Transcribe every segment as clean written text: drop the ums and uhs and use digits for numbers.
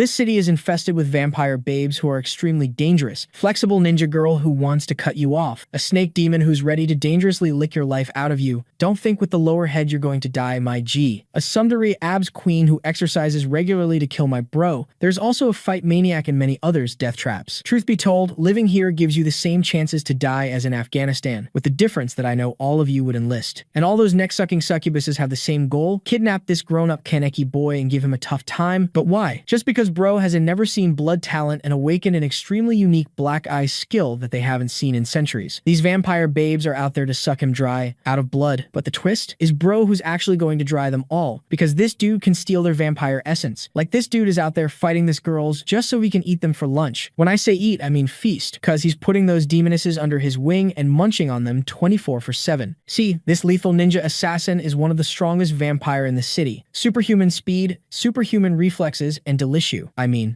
This city is infested with vampire babes who are extremely dangerous, flexible ninja girl who wants to cut you off, a snake demon who's ready to dangerously lick your life out of you. Don't think with the lower head you're going to die, my G. A sundari abs queen who exercises regularly to kill my bro. There's also a fight maniac and many others death traps. Truth be told, living here gives you the same chances to die as in Afghanistan, with the difference that I know all of you would enlist. And all those neck-sucking succubuses have the same goal: kidnap this grown-up Kaneki boy and give him a tough time. But why? Just because bro has a never-seen blood talent and awakened an extremely unique black eye skill that they haven't seen in centuries. These vampire babes are out there to suck him dry, out of blood. But the twist is bro who's actually going to dry them all, because this dude can steal their vampire essence. Like, this dude is out there fighting this girls just so he can eat them for lunch. When I say eat, I mean feast, because he's putting those demonesses under his wing and munching on them 24/7. See, this lethal ninja assassin is one of the strongest vampire in the city. Superhuman speed, superhuman reflexes, and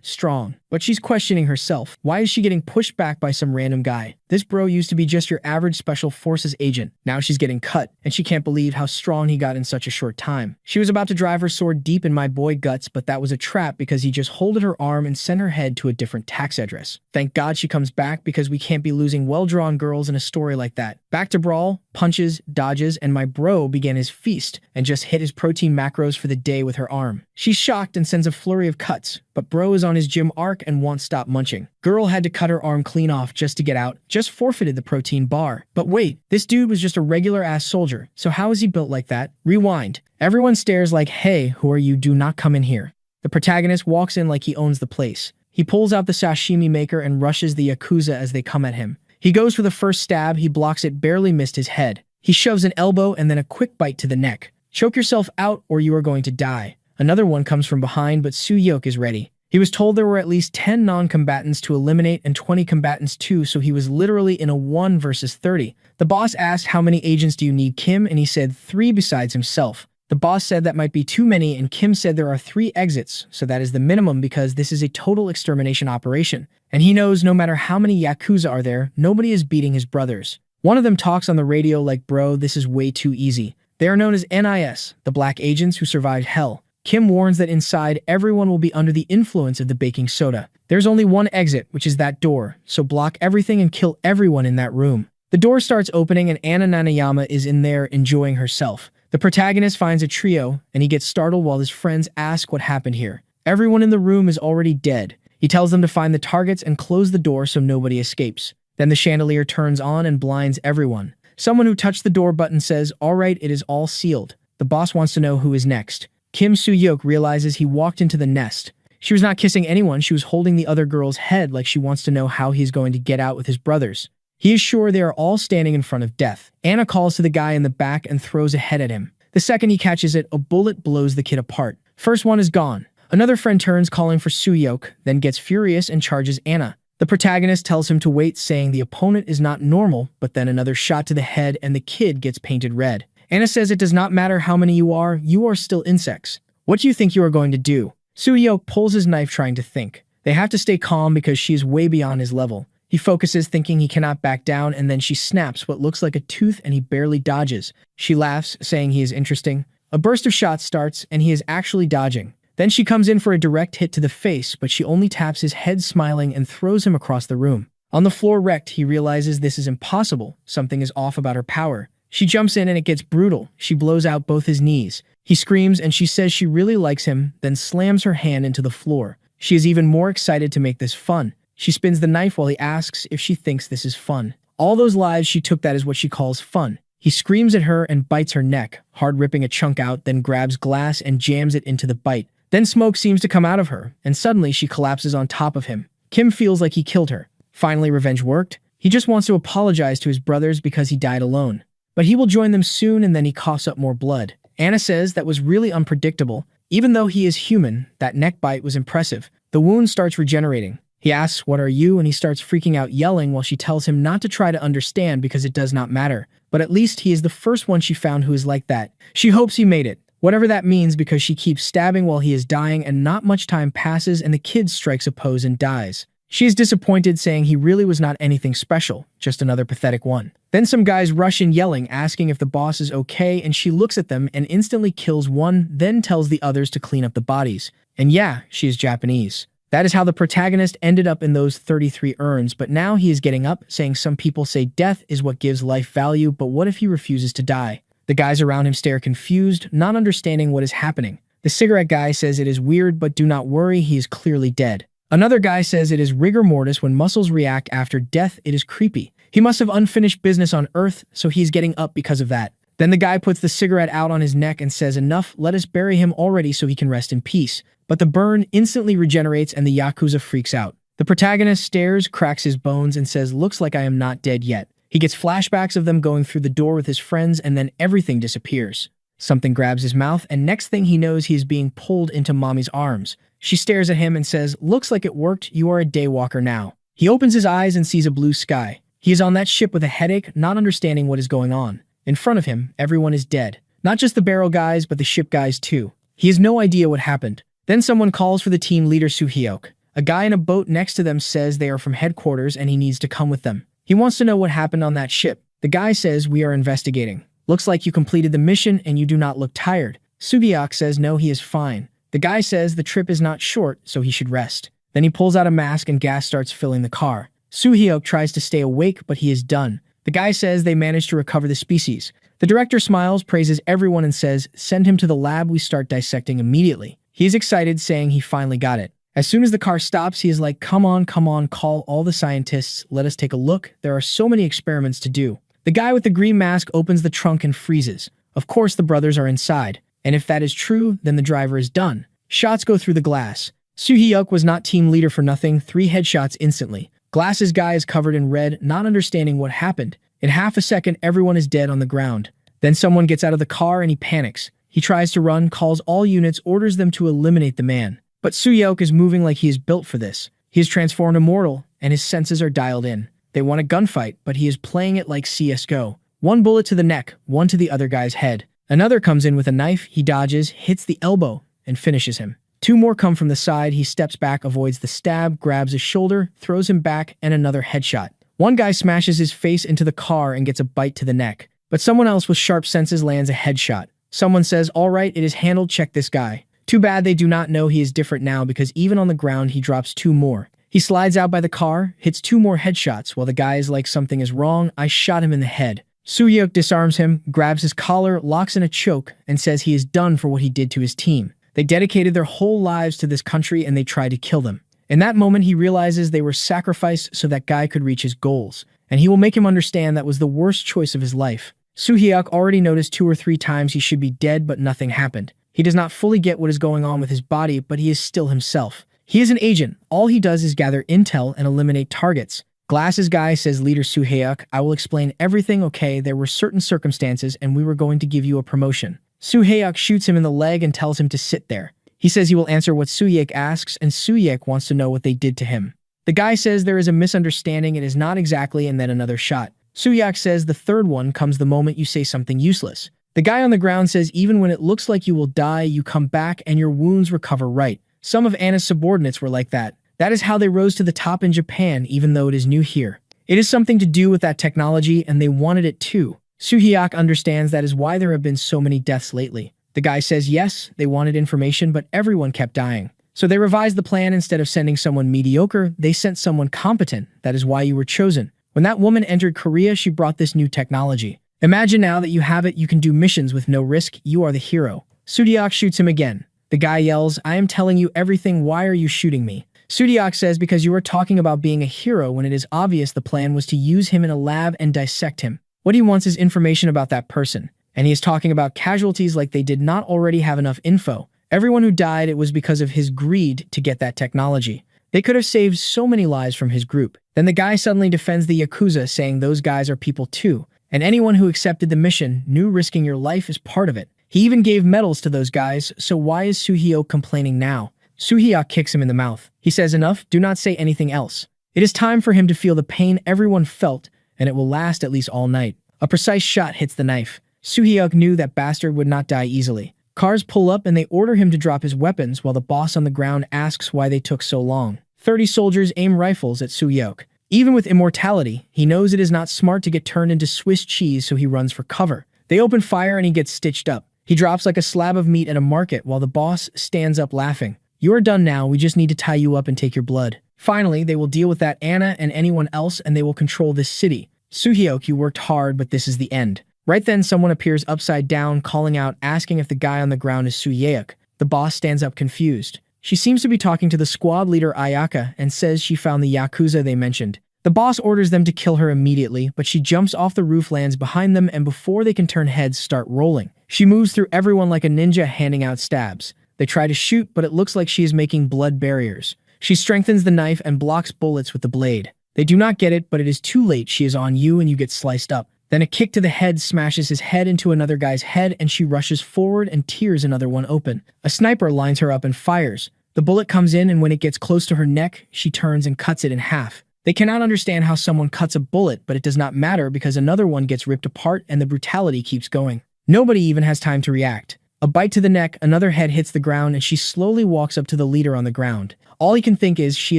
strong. But she's questioning herself. Why is she getting pushed back by some random guy? This bro used to be just your average special forces agent. Now she's getting cut, and she can't believe how strong he got in such a short time. She was about to drive her sword deep in my boy guts, but that was a trap because he just holded her arm and sent her head to a different tax address. Thank God she comes back, because we can't be losing well-drawn girls in a story like that. Back to brawl, punches, dodges, and my bro began his feast and just hit his protein macros for the day with her arm. She's shocked and sends a flurry of cuts, but bro is on his gym arc and won't stop munching. Girl had to cut her arm clean off just to get out, just forfeited the protein bar. But wait, this dude was just a regular-ass soldier, so how is he built like that? Rewind. Everyone stares like, hey, who are you? Do not come in here. The protagonist walks in like he owns the place. He pulls out the sashimi maker and rushes the Yakuza as they come at him. He goes for the first stab, he blocks it, barely missed his head. He shoves an elbow and then a quick bite to the neck. Choke yourself out or you are going to die. Another one comes from behind, but Soo-hyuk is ready. He was told there were at least 10 non-combatants to eliminate and 20 combatants too, so he was literally in a 1 versus 30. The boss asked, how many agents do you need, Kim? And he said 3 besides himself. The boss said that might be too many, and Kim said there are 3 exits, so that is the minimum because this is a total extermination operation. And he knows no matter how many Yakuza are there, nobody is beating his brothers. One of them talks on the radio like, bro, this is way too easy. They are known as NIS, the black agents who survived hell. Kim warns that inside, everyone will be under the influence of the baking soda. There's only one exit, which is that door, so block everything and kill everyone in that room. The door starts opening and Anna Nanayama is in there enjoying herself. The protagonist finds a trio, and he gets startled while his friends ask what happened here. Everyone in the room is already dead. He tells them to find the targets and close the door so nobody escapes. Then the chandelier turns on and blinds everyone. Someone who touched the door button says, all right, it is all sealed. The boss wants to know who is next. Kim Soo-hyuk realizes he walked into the nest. She was not kissing anyone, she was holding the other girl's head like she wants to know how he's going to get out with his brothers. He is sure they are all standing in front of death. Anna calls to the guy in the back and throws a head at him. The second he catches it, a bullet blows the kid apart. First one is gone. Another friend turns calling for Soo-hyuk, then gets furious and charges Anna. The protagonist tells him to wait, saying the opponent is not normal, but then another shot to the head and the kid gets painted red. Anna says it does not matter how many you are still insects. What do you think you are going to do? Soo-hyuk pulls his knife trying to think. They have to stay calm because she is way beyond his level. He focuses thinking he cannot back down and then she snaps what looks like a tooth and he barely dodges. She laughs, saying he is interesting. A burst of shots starts and he is actually dodging. Then she comes in for a direct hit to the face, but she only taps his head smiling and throws him across the room. On the floor wrecked, he realizes this is impossible. Something is off about her power. She jumps in and it gets brutal. She blows out both his knees. He screams and she says she really likes him, then slams her hand into the floor. She is even more excited to make this fun. She spins the knife while he asks if she thinks this is fun. All those lives she took that is what she calls fun. He screams at her and bites her neck, hard ripping a chunk out, then grabs glass and jams it into the bite. Then smoke seems to come out of her, and suddenly she collapses on top of him. Kim feels like he killed her. Finally, revenge worked. He just wants to apologize to his brothers because he died alone. But he will join them soon and then he coughs up more blood. Anna says that was really unpredictable. Even though he is human, that neck bite was impressive. The wound starts regenerating. He asks, what are you? And he starts freaking out yelling while she tells him not to try to understand because it does not matter. But at least he is the first one she found who is like that. She hopes he made it. Whatever that means, because she keeps stabbing while he is dying and not much time passes and the kid strikes a pose and dies. She is disappointed, saying he really was not anything special, just another pathetic one. Then some guys rush in yelling, asking if the boss is okay, and she looks at them and instantly kills one, then tells the others to clean up the bodies. And yeah, she is Japanese. That is how the protagonist ended up in those 33 urns, but now he is getting up, saying some people say death is what gives life value, but what if he refuses to die? The guys around him stare confused, not understanding what is happening. The cigarette guy says it is weird, but do not worry, he is clearly dead. Another guy says it is rigor mortis when muscles react after death, it is creepy. He must have unfinished business on Earth, so he is getting up because of that. Then the guy puts the cigarette out on his neck and says enough, let us bury him already so he can rest in peace. But the burn instantly regenerates and the Yakuza freaks out. The protagonist stares, cracks his bones, and says, looks like I am not dead yet. He gets flashbacks of them going through the door with his friends and then everything disappears. Something grabs his mouth and next thing he knows he is being pulled into mommy's arms. She stares at him and says, looks like it worked, you are a daywalker now. He opens his eyes and sees a blue sky. He is on that ship with a headache, not understanding what is going on. In front of him, everyone is dead. Not just the barrel guys, but the ship guys too. He has no idea what happened. Then someone calls for the team leader Suhyok. A guy in a boat next to them says they are from headquarters and he needs to come with them. He wants to know what happened on that ship. The guy says, we are investigating. Looks like you completed the mission and you do not look tired. Suhyok says no, he is fine. The guy says the trip is not short, so he should rest. Then he pulls out a mask and gas starts filling the car. Suhyok tries to stay awake, but he is done. The guy says they managed to recover the species. The director smiles, praises everyone and says, send him to the lab, we start dissecting immediately. He is excited, saying he finally got it. As soon as the car stops, he is like, come on, call all the scientists, let us take a look, there are so many experiments to do. The guy with the green mask opens the trunk and freezes. Of course the brothers are inside, and if that is true, then the driver is done. Shots go through the glass. Suhyuk was not team leader for nothing, 3 headshots instantly. Glass's guy is covered in red, not understanding what happened. In half a second, everyone is dead on the ground. Then someone gets out of the car and he panics. He tries to run, calls all units, orders them to eliminate the man. But Suhyok is moving like he is built for this. He is transformed immortal, and his senses are dialed in. They want a gunfight, but he is playing it like CSGO. 1 bullet to the neck, 1 to the other guy's head. Another comes in with a knife, he dodges, hits the elbow, and finishes him. 2 more come from the side, he steps back, avoids the stab, grabs his shoulder, throws him back, and another headshot. 1 guy smashes his face into the car and gets a bite to the neck. But someone else with sharp senses lands a headshot. Someone says, all right, it is handled, check this guy. Too bad they do not know he is different now because even on the ground he drops 2 more. He slides out by the car, hits 2 more headshots while the guy is like something is wrong, I shot him in the head. Suhyuk disarms him, grabs his collar, locks in a choke, and says he is done for what he did to his team. They dedicated their whole lives to this country and they tried to kill them. In that moment he realizes they were sacrificed so that guy could reach his goals, and he will make him understand that was the worst choice of his life. Suhyuk already noticed 2 or 3 times he should be dead, but nothing happened. He does not fully get what is going on with his body, but he is still himself. He is an agent. All he does is gather intel and eliminate targets. Glass's guy says, Leader Suhyuk, I will explain everything, okay? There were certain circumstances and we were going to give you a promotion. Suhyuk shoots him in the leg and tells him to sit there. He says he will answer what Suhyuk asks, and Suhyuk wants to know what they did to him. The guy says there is a misunderstanding, it is not exactly, and then another shot. Suhyuk says the third one comes the moment you say something useless. The guy on the ground says even when it looks like you will die, you come back and your wounds recover right. Some of Anna's subordinates were like that. That is how they rose to the top in Japan, even though it is new here. It is something to do with that technology, and they wanted it too. Suhyuk understands that is why there have been so many deaths lately. The guy says yes, they wanted information, but everyone kept dying. So they revised the plan. Instead of sending someone mediocre, they sent someone competent. That is why you were chosen. When that woman entered Korea, she brought this new technology. Imagine now that you have it, you can do missions with no risk, you are the hero. Suhyuk shoots him again. The guy yells, I am telling you everything, why are you shooting me? Suhyuk says because you are talking about being a hero when it is obvious the plan was to use him in a lab and dissect him. What he wants is information about that person. And he is talking about casualties like they did not already have enough info. Everyone who died, it was because of his greed to get that technology. They could have saved so many lives from his group. Then the guy suddenly defends the Yakuza, saying those guys are people too. And anyone who accepted the mission knew risking your life is part of it. He even gave medals to those guys, so why is Suhyuk complaining now? Suhyuk kicks him in the mouth. He says enough, do not say anything else. It is time for him to feel the pain everyone felt, and it will last at least all night. A precise shot hits the knife. Suhyuk knew that bastard would not die easily. Cars pull up and they order him to drop his weapons while the boss on the ground asks why they took so long. 30 soldiers aim rifles at Suhyuk. Even with immortality, he knows it is not smart to get turned into Swiss cheese, so he runs for cover. They open fire and he gets stitched up. He drops like a slab of meat at a market while the boss stands up laughing. You are done now, we just need to tie you up and take your blood. Finally, they will deal with that Anna and anyone else and they will control this city. Suhyok, you worked hard, but this is the end. Right then, someone appears upside down, calling out, asking if the guy on the ground is Suhyok. The boss stands up confused. She seems to be talking to the squad leader Ayaka and says she found the Yakuza they mentioned. The boss orders them to kill her immediately, but she jumps off the roof, lands behind them, and before they can turn heads, start rolling. She moves through everyone like a ninja, handing out stabs. They try to shoot, but it looks like she is making blood barriers. She strengthens the knife and blocks bullets with the blade. They do not get it, but it is too late. She is on you and you get sliced up. Then a kick to the head smashes his head into another guy's head and she rushes forward and tears another one open. A sniper lines her up and fires. The bullet comes in and when it gets close to her neck, she turns and cuts it in half. They cannot understand how someone cuts a bullet, but it does not matter because another one gets ripped apart and the brutality keeps going. Nobody even has time to react. A bite to the neck, another head hits the ground and she slowly walks up to the leader on the ground. All he can think is she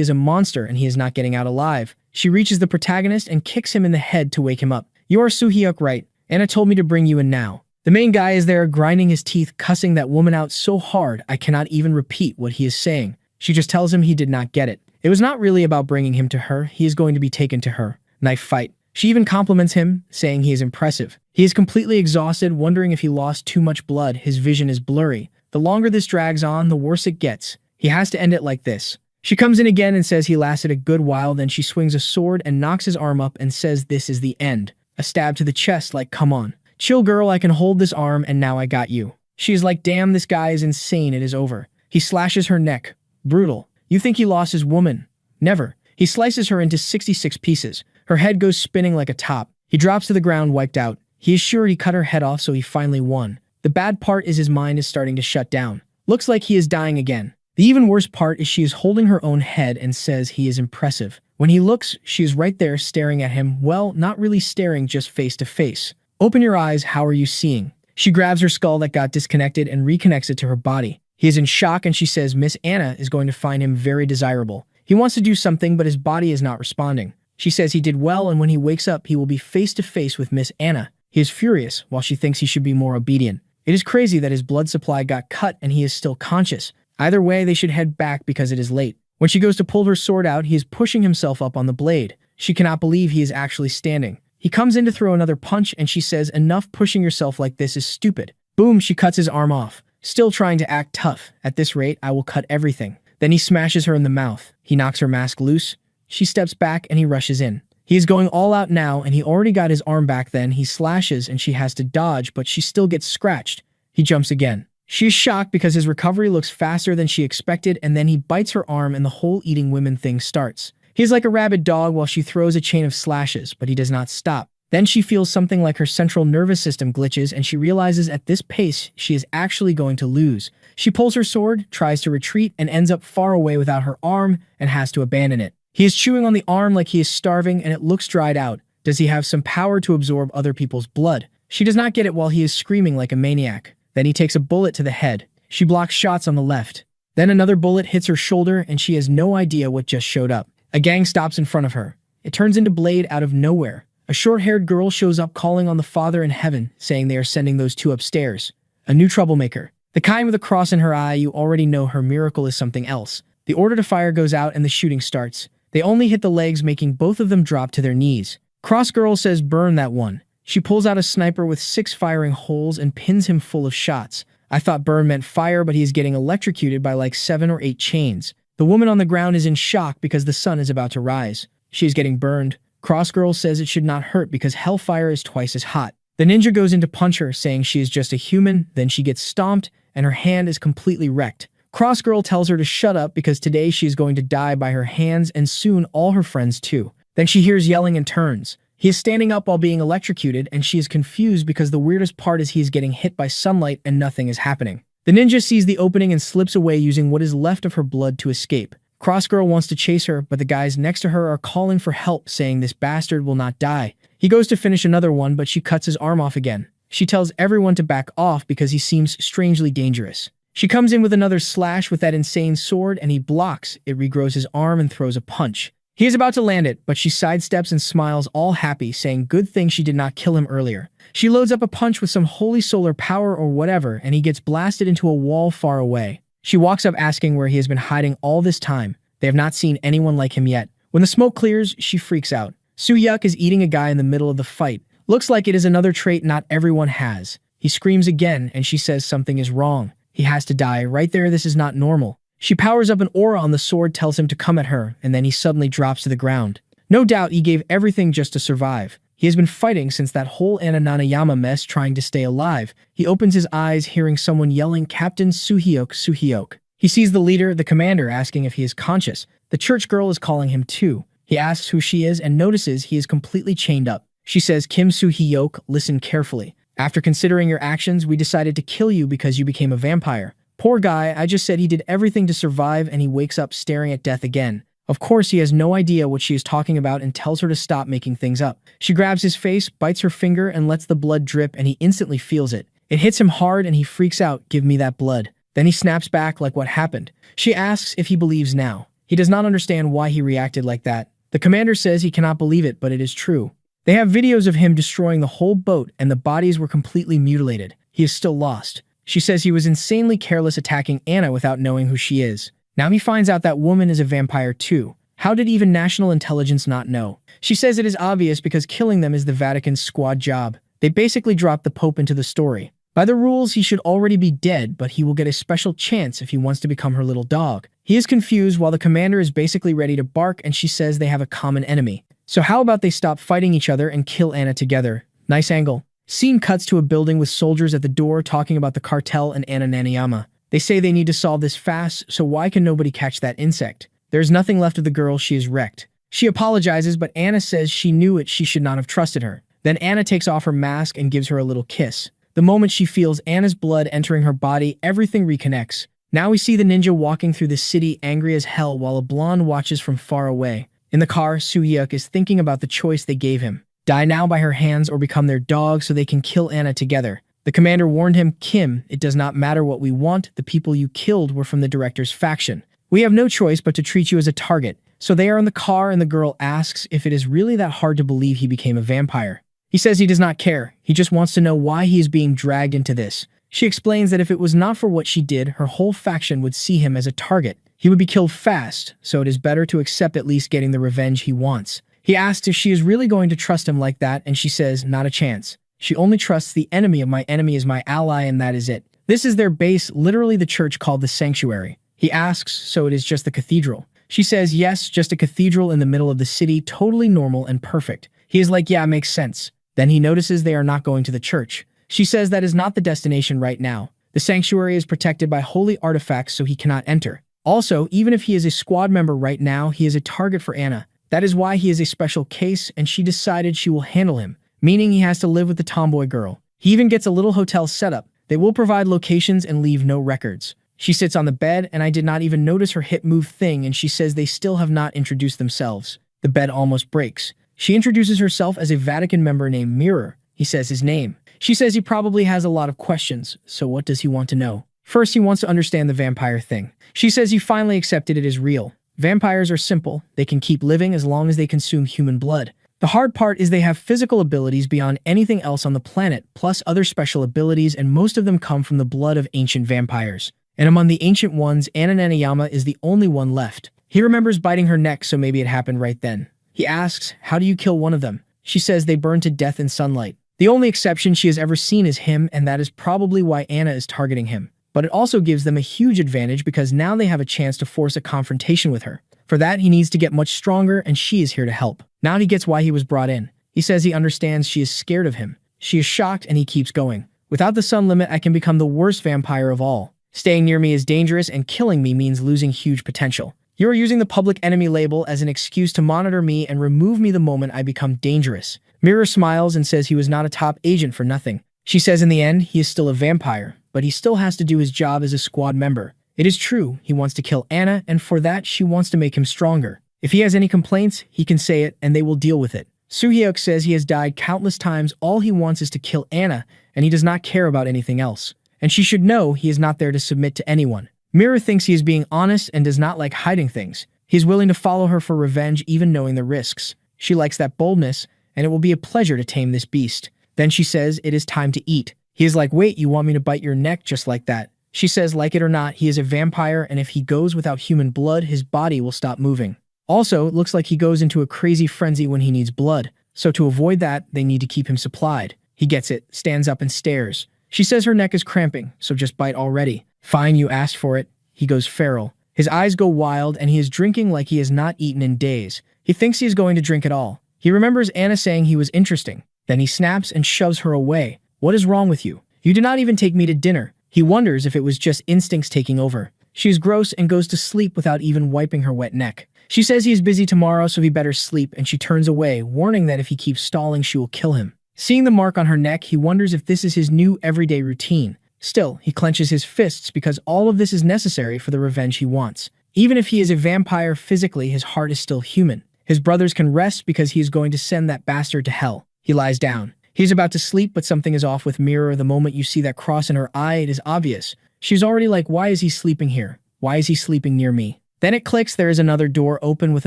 is a monster and he is not getting out alive. She reaches the protagonist and kicks him in the head to wake him up. You are Suhyuk, right? Anna told me to bring you in now. The main guy is there grinding his teeth, cussing that woman out so hard I cannot even repeat what he is saying. She just tells him he did not get it. It was not really about bringing him to her, he is going to be taken to her. Knife fight. She even compliments him, saying he is impressive. He is completely exhausted, wondering if he lost too much blood, his vision is blurry. The longer this drags on, the worse it gets. He has to end it like this. She comes in again and says he lasted a good while, then she swings a sword and knocks his arm up and says this is the end. A stab to the chest like come on. Chill girl, I can hold this arm and now I got you. She is like damn this guy is insane, it is over. He slashes her neck. Brutal. You think he lost his woman? Never. He slices her into 66 pieces. Her head goes spinning like a top. He drops to the ground wiped out. He is sure he cut her head off so he finally won. The bad part is his mind is starting to shut down. Looks like he is dying again. The even worse part is she is holding her own head and says he is impressive. When he looks, she is right there staring at him. Well, not really staring, just face to face. Open your eyes, how are you seeing? She grabs her skull that got disconnected and reconnects it to her body. He is in shock and she says Miss Anna is going to find him very desirable. He wants to do something but his body is not responding. She says he did well and when he wakes up he will be face to face with Miss Anna. He is furious while she thinks he should be more obedient. It is crazy that his blood supply got cut and he is still conscious. Either way they should head back because it is late. When she goes to pull her sword out he is pushing himself up on the blade. She cannot believe he is actually standing. He comes in to throw another punch and she says enough pushing yourself like this is stupid. Boom, she cuts his arm off. Still trying to act tough. At this rate, I will cut everything. Then he smashes her in the mouth. He knocks her mask loose. She steps back and he rushes in. He is going all out now and he already got his arm back then. He slashes and she has to dodge, but she still gets scratched. He jumps again. She is shocked because his recovery looks faster than she expected and then he bites her arm and the whole eating women thing starts. He is like a rabid dog while she throws a chain of slashes, but he does not stop. Then she feels something like her central nervous system glitches and she realizes at this pace she is actually going to lose. She pulls her sword, tries to retreat, and ends up far away without her arm and has to abandon it. He is chewing on the arm like he is starving and it looks dried out. Does he have some power to absorb other people's blood? She does not get it while he is screaming like a maniac. Then he takes a bullet to the head. She blocks shots on the left. Then another bullet hits her shoulder and she has no idea what just showed up. A gang stops in front of her. It turns into Blade out of nowhere. A short-haired girl shows up calling on the Father in heaven, saying they are sending those two upstairs. A new troublemaker. The kind with a cross in her eye, you already know her miracle is something else. The order to fire goes out and the shooting starts. They only hit the legs, making both of them drop to their knees. Cross girl says burn that one. She pulls out a sniper with 6 firing holes and pins him full of shots. I thought burn meant fire, but he is getting electrocuted by like 7 or 8 chains. The woman on the ground is in shock because the sun is about to rise. She is getting burned. Cross girl says it should not hurt because hellfire is twice as hot. The ninja goes in to punch her, saying she is just a human, then she gets stomped and her hand is completely wrecked. Cross girl tells her to shut up because today she is going to die by her hands and soon all her friends too. Then she hears yelling and turns. He is standing up while being electrocuted and she is confused because the weirdest part is he is getting hit by sunlight and nothing is happening. The ninja sees the opening and slips away using what is left of her blood to escape. Cross girl wants to chase her, but the guys next to her are calling for help, saying this bastard will not die. He goes to finish another one, but she cuts his arm off again. She tells everyone to back off because he seems strangely dangerous. She comes in with another slash with that insane sword and he blocks. It regrows his arm and throws a punch. He is about to land it, but she sidesteps and smiles all happy, saying good thing she did not kill him earlier. She loads up a punch with some holy solar power or whatever and he gets blasted into a wall far away. She walks up asking where he has been hiding all this time. They have not seen anyone like him yet. When the smoke clears, she freaks out. Soo-hyuk is eating a guy in the middle of the fight. Looks like it is another trait not everyone has. He screams again and she says something is wrong. He has to die. Right there, this is not normal. She powers up an aura on the sword, tells him to come at her, and then he suddenly drops to the ground. No doubt he gave everything just to survive. He has been fighting since that whole Ananayama mess trying to stay alive. He opens his eyes, hearing someone yelling, "Captain Soo-hyuk, Soo-hyuk." He sees the leader, the commander, asking if he is conscious. The church girl is calling him too. He asks who she is and notices he is completely chained up. She says, "Kim Soo-hyuk, listen carefully. After considering your actions, we decided to kill you because you became a vampire." Poor guy, I just said he did everything to survive, and he wakes up staring at death again. Of course, he has no idea what she is talking about and tells her to stop making things up. She grabs his face, bites her finger, and lets the blood drip, and he instantly feels it. It hits him hard and he freaks out, "Give me that blood." Then he snaps back like what happened. She asks if he believes now. He does not understand why he reacted like that. The commander says he cannot believe it, but it is true. They have videos of him destroying the whole boat and the bodies were completely mutilated. He is still lost. She says he was insanely careless attacking Anna without knowing who she is. Now he finds out that woman is a vampire too. How did even national intelligence not know? She says it is obvious because killing them is the Vatican's squad job. They basically dropped the Pope into the story. By the rules, he should already be dead, but he will get a special chance if he wants to become her little dog. He is confused while the commander is basically ready to bark, and she says they have a common enemy. So how about they stop fighting each other and kill Anna together? Nice angle. Scene cuts to a building with soldiers at the door talking about the cartel and Anna Nanayama. They say they need to solve this fast, so why can nobody catch that insect? There's nothing left of the girl, she is wrecked. She apologizes, but Anna says she knew it, she should not have trusted her. Then Anna takes off her mask and gives her a little kiss. The moment she feels Anna's blood entering her body, everything reconnects. Now we see the ninja walking through the city angry as hell while a blonde watches from far away. In the car, Soo-hyuk is thinking about the choice they gave him. Die now by her hands or become their dog so they can kill Anna together. The commander warned him, "Kim, it does not matter what we want, the people you killed were from the director's faction. We have no choice but to treat you as a target." So they are in the car and the girl asks if it is really that hard to believe he became a vampire. He says he does not care, he just wants to know why he is being dragged into this. She explains that if it was not for what she did, her whole faction would see him as a target. He would be killed fast, so it is better to accept at least getting the revenge he wants. He asks if she is really going to trust him like that, and she says, "Not a chance. She only trusts the enemy of my enemy as my ally, and that is it." This is their base, literally the church called the sanctuary. He asks, so it is just the cathedral. She says, yes, just a cathedral in the middle of the city, totally normal and perfect. He is like, yeah, makes sense. Then he notices they are not going to the church. She says that is not the destination right now. The sanctuary is protected by holy artifacts, so he cannot enter. Also, even if he is a squad member right now, he is a target for Anna. That is why he is a special case, and she decided she will handle him, meaning he has to live with the tomboy girl. He even gets a little hotel set up. They will provide locations and leave no records. She sits on the bed, and I did not even notice her hip move thing, and she says they still have not introduced themselves. The bed almost breaks. She introduces herself as a Vatican member named Mirror. He says his name. She says he probably has a lot of questions, so what does he want to know? First, he wants to understand the vampire thing. She says he finally accepted it is real. Vampires are simple. They can keep living as long as they consume human blood. The hard part is they have physical abilities beyond anything else on the planet, plus other special abilities, and most of them come from the blood of ancient vampires. And among the ancient ones, Anna Nanayama is the only one left. He remembers biting her neck, so maybe it happened right then. He asks, how do you kill one of them? She says they burn to death in sunlight. The only exception she has ever seen is him, and that is probably why Anna is targeting him. But it also gives them a huge advantage because now they have a chance to force a confrontation with her. For that, he needs to get much stronger, and she is here to help. Now he gets why he was brought in. He says he understands she is scared of him. She is shocked, and he keeps going. Without the sun limit, I can become the worst vampire of all. Staying near me is dangerous, and killing me means losing huge potential. You are using the public enemy label as an excuse to monitor me and remove me the moment I become dangerous. Mirror smiles and says he was not a top agent for nothing. She says in the end, he is still a vampire, but he still has to do his job as a squad member. It is true, he wants to kill Anna, and for that, she wants to make him stronger. If he has any complaints, he can say it, and they will deal with it. Soo-hyuk says he has died countless times, all he wants is to kill Anna, and he does not care about anything else. And she should know he is not there to submit to anyone. Mirror thinks he is being honest and does not like hiding things. He is willing to follow her for revenge even knowing the risks. She likes that boldness, and it will be a pleasure to tame this beast. Then she says it is time to eat. He is like, wait, you want me to bite your neck just like that? She says, like it or not, he is a vampire, and if he goes without human blood, his body will stop moving. Also, it looks like he goes into a crazy frenzy when he needs blood, so to avoid that, they need to keep him supplied. He gets it, stands up and stares. She says her neck is cramping, so just bite already. Fine, you asked for it. He goes feral. His eyes go wild, and he is drinking like he has not eaten in days. He thinks he is going to drink it all. He remembers Anna saying he was interesting. Then he snaps and shoves her away. What is wrong with you? You did not even take me to dinner. He wonders if it was just instincts taking over. She is gross and goes to sleep without even wiping her wet neck. She says he is busy tomorrow, so he better sleep, and she turns away, warning that if he keeps stalling, she will kill him. Seeing the mark on her neck, he wonders if this is his new everyday routine. Still, he clenches his fists because all of this is necessary for the revenge he wants. Even if he is a vampire physically, his heart is still human. His brothers can rest because he is going to send that bastard to hell. He lies down. He's about to sleep, but something is off with Mirror. The moment you see that cross in her eye, it is obvious. She's already like, why is he sleeping here? Why is he sleeping near me? Then it clicks, there is another door open with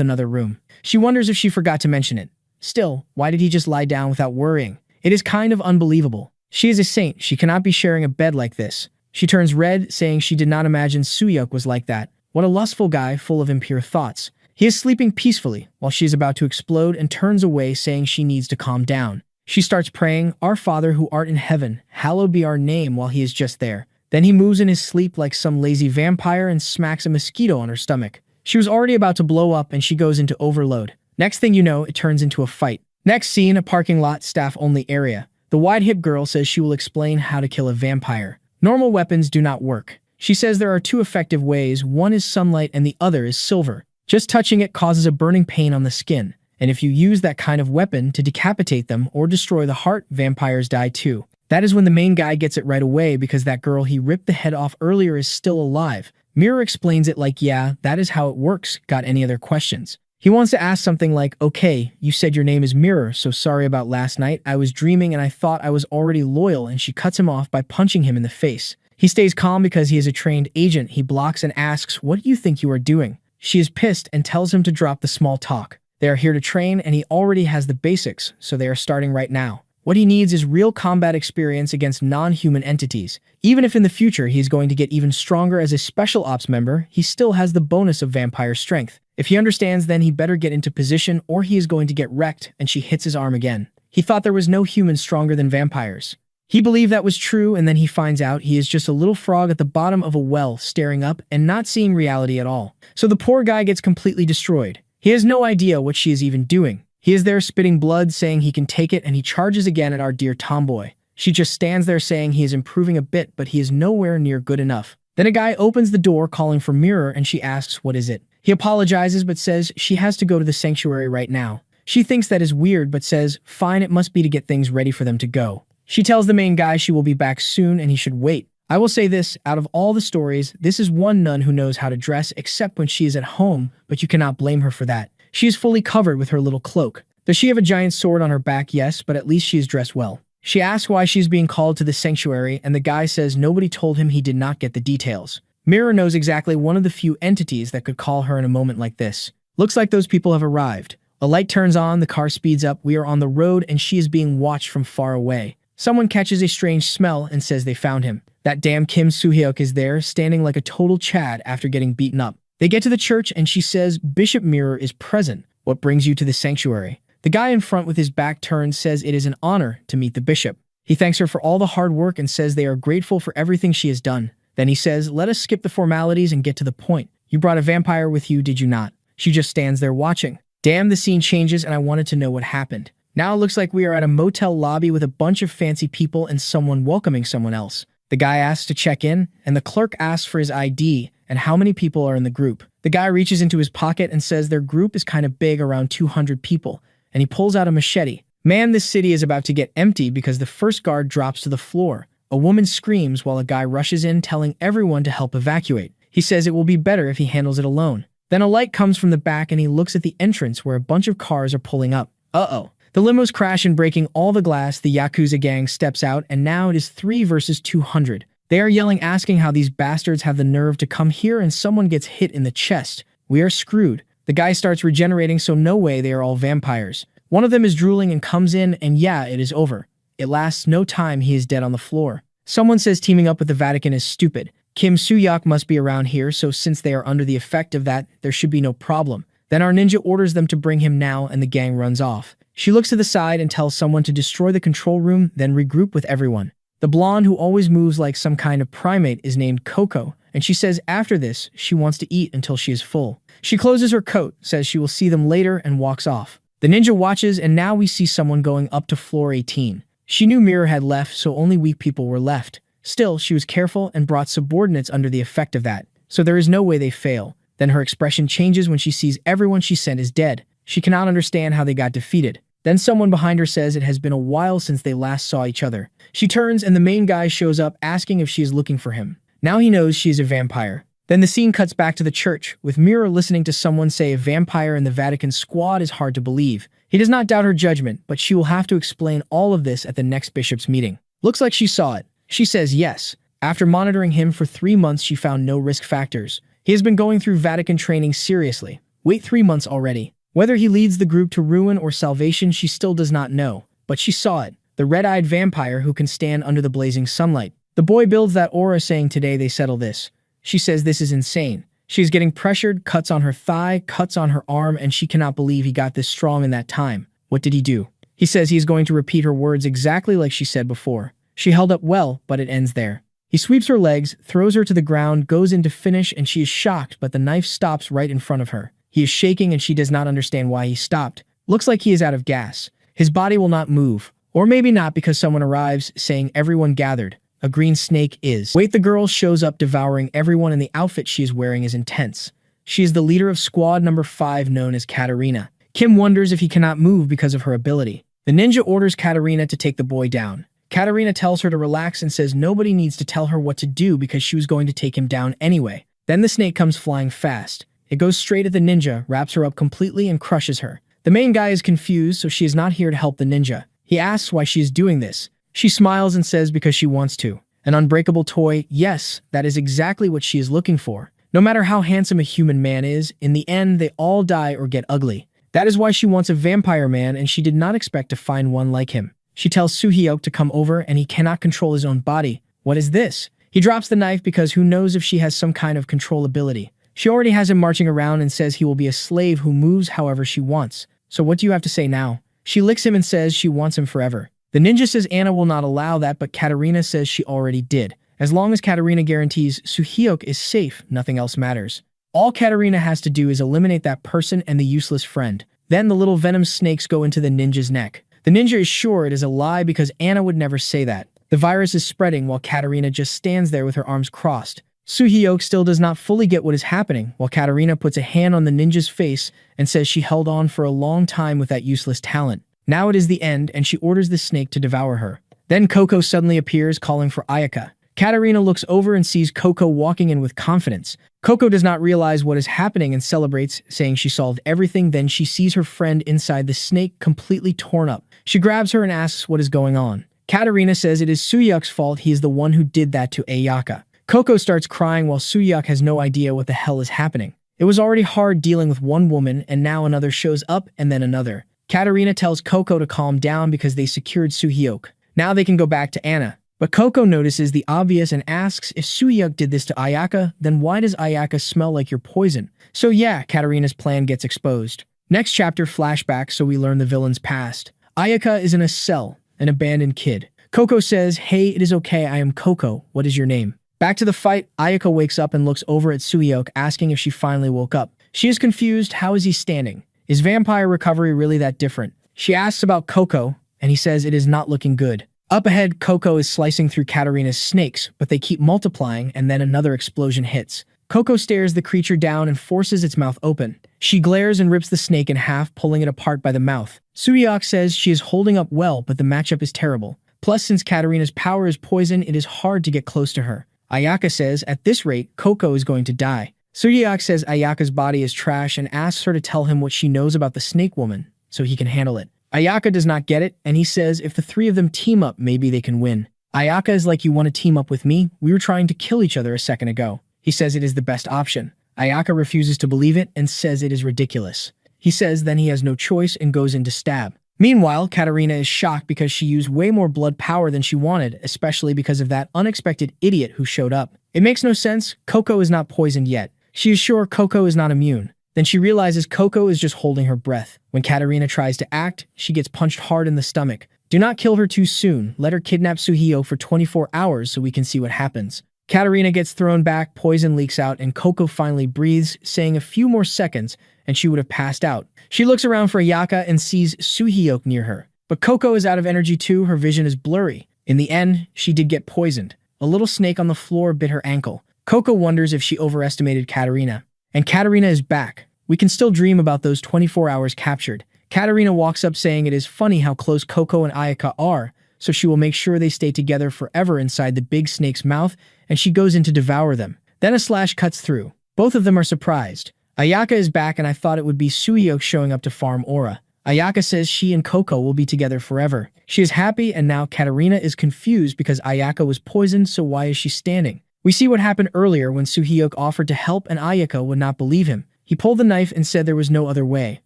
another room. She wonders if she forgot to mention it. Still, why did he just lie down without worrying? It is kind of unbelievable. She is a saint. She cannot be sharing a bed like this. She turns red, saying she did not imagine Suyuk was like that. What a lustful guy, full of impure thoughts. He is sleeping peacefully, while she is about to explode and turns away, saying she needs to calm down. She starts praying, Our Father who art in heaven, hallowed be our name, while he is just there. Then he moves in his sleep like some lazy vampire and smacks a mosquito on her stomach. She was already about to blow up and she goes into overload. Next thing you know, it turns into a fight. Next scene, a parking lot, staff-only area. The wide-hip girl says she will explain how to kill a vampire. Normal weapons do not work. She says there are two effective ways, one is sunlight and the other is silver. Just touching it causes a burning pain on the skin. And if you use that kind of weapon to decapitate them or destroy the heart, vampires die too. That is when the main guy gets it right away because that girl he ripped the head off earlier is still alive. Mirror explains it like, yeah, that is how it works. Got any other questions? He wants to ask something like, okay, you said your name is Mirror, so sorry about last night. I was dreaming and I thought I was already loyal, and she cuts him off by punching him in the face. He stays calm because he is a trained agent. He blocks and asks, what do you think you are doing? She is pissed and tells him to drop the small talk. They are here to train and he already has the basics, so they are starting right now. What he needs is real combat experience against non-human entities. Even if in the future he is going to get even stronger as a special ops member, he still has the bonus of vampire strength. If he understands, then he better get into position or he is going to get wrecked, and she hits his arm again. He thought there was no human stronger than vampires. He believed that was true, and then he finds out he is just a little frog at the bottom of a well, staring up and not seeing reality at all. So the poor guy gets completely destroyed. He has no idea what she is even doing. He is there spitting blood, saying he can take it, and he charges again at our dear tomboy. She just stands there saying he is improving a bit, but he is nowhere near good enough. Then a guy opens the door calling for Mirror, and she asks what is it. He apologizes but says she has to go to the sanctuary right now. She thinks that is weird but says, fine, it must be to get things ready for them to go. She tells the main guy she will be back soon and he should wait. I will say this, out of all the stories, this is one nun who knows how to dress except when she is at home, but you cannot blame her for that. She is fully covered with her little cloak. Does she have a giant sword on her back? Yes, but at least she is dressed well. She asks why she is being called to the sanctuary, and the guy says nobody told him, he did not get the details. Mirror knows exactly one of the few entities that could call her in a moment like this. Looks like those people have arrived. A light turns on, the car speeds up, we are on the road, and she is being watched from far away. Someone catches a strange smell and says they found him. That damn Kim Soo-hyuk is there, standing like a total Chad after getting beaten up. They get to the church and she says Bishop Mirror is present. What brings you to the sanctuary? The guy in front with his back turned says it is an honor to meet the bishop. He thanks her for all the hard work and says they are grateful for everything she has done. Then he says, let us skip the formalities and get to the point. You brought a vampire with you, did you not? She just stands there watching. Damn, the scene changes and I wanted to know what happened. Now it looks like we are at a motel lobby with a bunch of fancy people and someone welcoming someone else. The guy asks to check in, and the clerk asks for his ID and how many people are in the group. The guy reaches into his pocket and says their group is kind of big, around 200 people, and he pulls out a machete. Man, this city is about to get empty because the first guard drops to the floor. A woman screams while a guy rushes in, telling everyone to help evacuate. He says it will be better if he handles it alone. Then a light comes from the back and he looks at the entrance where a bunch of cars are pulling up. Uh-oh. The limos crash and breaking all the glass, the Yakuza gang steps out and now it is 3 versus 200. They are yelling, asking how these bastards have the nerve to come here, and someone gets hit in the chest. We are screwed. The guy starts regenerating, so no way, they are all vampires. One of them is drooling and comes in, and yeah, it is over. It lasts no time, he is dead on the floor. Someone says teaming up with the Vatican is stupid. Kim Soo-hyuk must be around here, so since they are under the effect of that, there should be no problem. Then our ninja orders them to bring him now and the gang runs off. She looks to the side and tells someone to destroy the control room, then regroup with everyone. The blonde who always moves like some kind of primate is named Coco, and she says after this, she wants to eat until she is full. She closes her coat, says she will see them later, and walks off. The ninja watches, and now we see someone going up to floor 18. She knew Mirror had left, so only weak people were left. Still, she was careful and brought subordinates under the effect of that, so there is no way they fail. Then her expression changes when she sees everyone she sent is dead. She cannot understand how they got defeated. Then someone behind her says it has been a while since they last saw each other. She turns and the main guy shows up asking if she is looking for him. Now he knows she is a vampire. Then the scene cuts back to the church, with Mirror listening to someone say a vampire in the Vatican squad is hard to believe. He does not doubt her judgment, but she will have to explain all of this at the next bishop's meeting. Looks like she saw it. She says yes. After monitoring him for 3 months, she found no risk factors. He has been going through Vatican training seriously. Wait 3 months already. Whether he leads the group to ruin or salvation, she still does not know. But she saw it. The red-eyed vampire who can stand under the blazing sunlight. The boy builds that aura saying today they settle this. She says this is insane. She is getting pressured, cuts on her thigh, cuts on her arm, and she cannot believe he got this strong in that time. What did he do? He says he is going to repeat her words exactly like she said before. She held up well, but it ends there. He sweeps her legs, throws her to the ground, goes in to finish, and she is shocked, but the knife stops right in front of her. He is shaking and she does not understand why he stopped. Looks like he is out of gas. His body will not move. Or maybe not because someone arrives saying everyone gathered. A green snake is. Wait, the girl shows up devouring everyone and the outfit she is wearing is intense. She is the leader of squad number 5 known as Katarina. Kim wonders if he cannot move because of her ability. The ninja orders Katarina to take the boy down. Katarina tells her to relax and says nobody needs to tell her what to do because she was going to take him down anyway. Then the snake comes flying fast. It goes straight at the ninja, wraps her up completely, and crushes her. The main guy is confused, so she is not here to help the ninja. He asks why she is doing this. She smiles and says because she wants to. An unbreakable toy, yes, that is exactly what she is looking for. No matter how handsome a human man is, in the end they all die or get ugly. That is why she wants a vampire man, and she did not expect to find one like him. She tells Soo-hyuk to come over and he cannot control his own body. What is this? He drops the knife because who knows if she has some kind of control ability. She already has him marching around and says he will be a slave who moves however she wants. So what do you have to say now? She licks him and says she wants him forever. The ninja says Anna will not allow that, but Katarina says she already did. As long as Katarina guarantees Soo-hyuk is safe, nothing else matters. All Katarina has to do is eliminate that person and the useless friend. Then the little venom snakes go into the ninja's neck. The ninja is sure it is a lie because Anna would never say that. The virus is spreading while Katarina just stands there with her arms crossed. Soo-hyuk still does not fully get what is happening, while Katarina puts a hand on the ninja's face and says she held on for a long time with that useless talent. Now it is the end, and she orders the snake to devour her. Then Coco suddenly appears, calling for Ayaka. Katarina looks over and sees Coco walking in with confidence. Coco does not realize what is happening and celebrates, saying she solved everything. Then she sees her friend inside the snake completely torn up. She grabs her and asks what is going on. Katarina says it is Soo-hyuk's fault, he is the one who did that to Ayaka. Coco starts crying while Soo-hyuk has no idea what the hell is happening. It was already hard dealing with one woman and now another shows up and then another. Katarina tells Coco to calm down because they secured Soo-hyuk. Now they can go back to Anna. But Coco notices the obvious and asks if Soo-hyuk did this to Ayaka, then why does Ayaka smell like your poison? So yeah, Katarina's plan gets exposed. Next chapter flashback, so we learn the villain's past. Ayaka is in a cell, an abandoned kid. Coco says, hey, it is okay, I am Coco, what is your name? Back to the fight, Ayaka wakes up and looks over at Soo-hyuk, asking if she finally woke up. She is confused, how is he standing? Is vampire recovery really that different? She asks about Coco, and he says it is not looking good. Up ahead, Coco is slicing through Katarina's snakes, but they keep multiplying and then another explosion hits. Coco stares the creature down and forces its mouth open. She glares and rips the snake in half, pulling it apart by the mouth. Soo-hyuk says she is holding up well, but the matchup is terrible. Plus, since Katarina's power is poison, it is hard to get close to her. Ayaka says, at this rate, Coco is going to die. Soo-hyuk says Ayaka's body is trash and asks her to tell him what she knows about the snake woman, so he can handle it. Ayaka does not get it, and he says if the three of them team up, maybe they can win. Ayaka is like, you want to team up with me? We were trying to kill each other a second ago. He says it is the best option. Ayaka refuses to believe it and says it is ridiculous. He says then he has no choice and goes in to stab. Meanwhile, Katarina is shocked because she used way more blood power than she wanted, especially because of that unexpected idiot who showed up. It makes no sense. Coco is not poisoned yet. She is sure Coco is not immune. Then she realizes Coco is just holding her breath. When Katarina tries to act, she gets punched hard in the stomach. Do not kill her too soon. Let her kidnap Suhio for 24 hours so we can see what happens. Katarina gets thrown back, poison leaks out, and Coco finally breathes, saying a few more seconds, and she would have passed out. She looks around for Ayaka and sees Suhio near her. But Coco is out of energy too, her vision is blurry. In the end, she did get poisoned. A little snake on the floor bit her ankle. Coco wonders if she overestimated Katarina. And Katarina is back. We can still dream about those 24 hours captured. Katarina walks up saying it is funny how close Coco and Ayaka are, so she will make sure they stay together forever inside the big snake's mouth, and she goes in to devour them. Then a slash cuts through. Both of them are surprised. Ayaka is back and I thought it would be Suhio showing up to farm Aura. Ayaka says she and Coco will be together forever. She is happy and now Katarina is confused because Ayaka was poisoned, so why is she standing? We see what happened earlier when Suhio offered to help and Ayaka would not believe him. He pulled the knife and said there was no other way,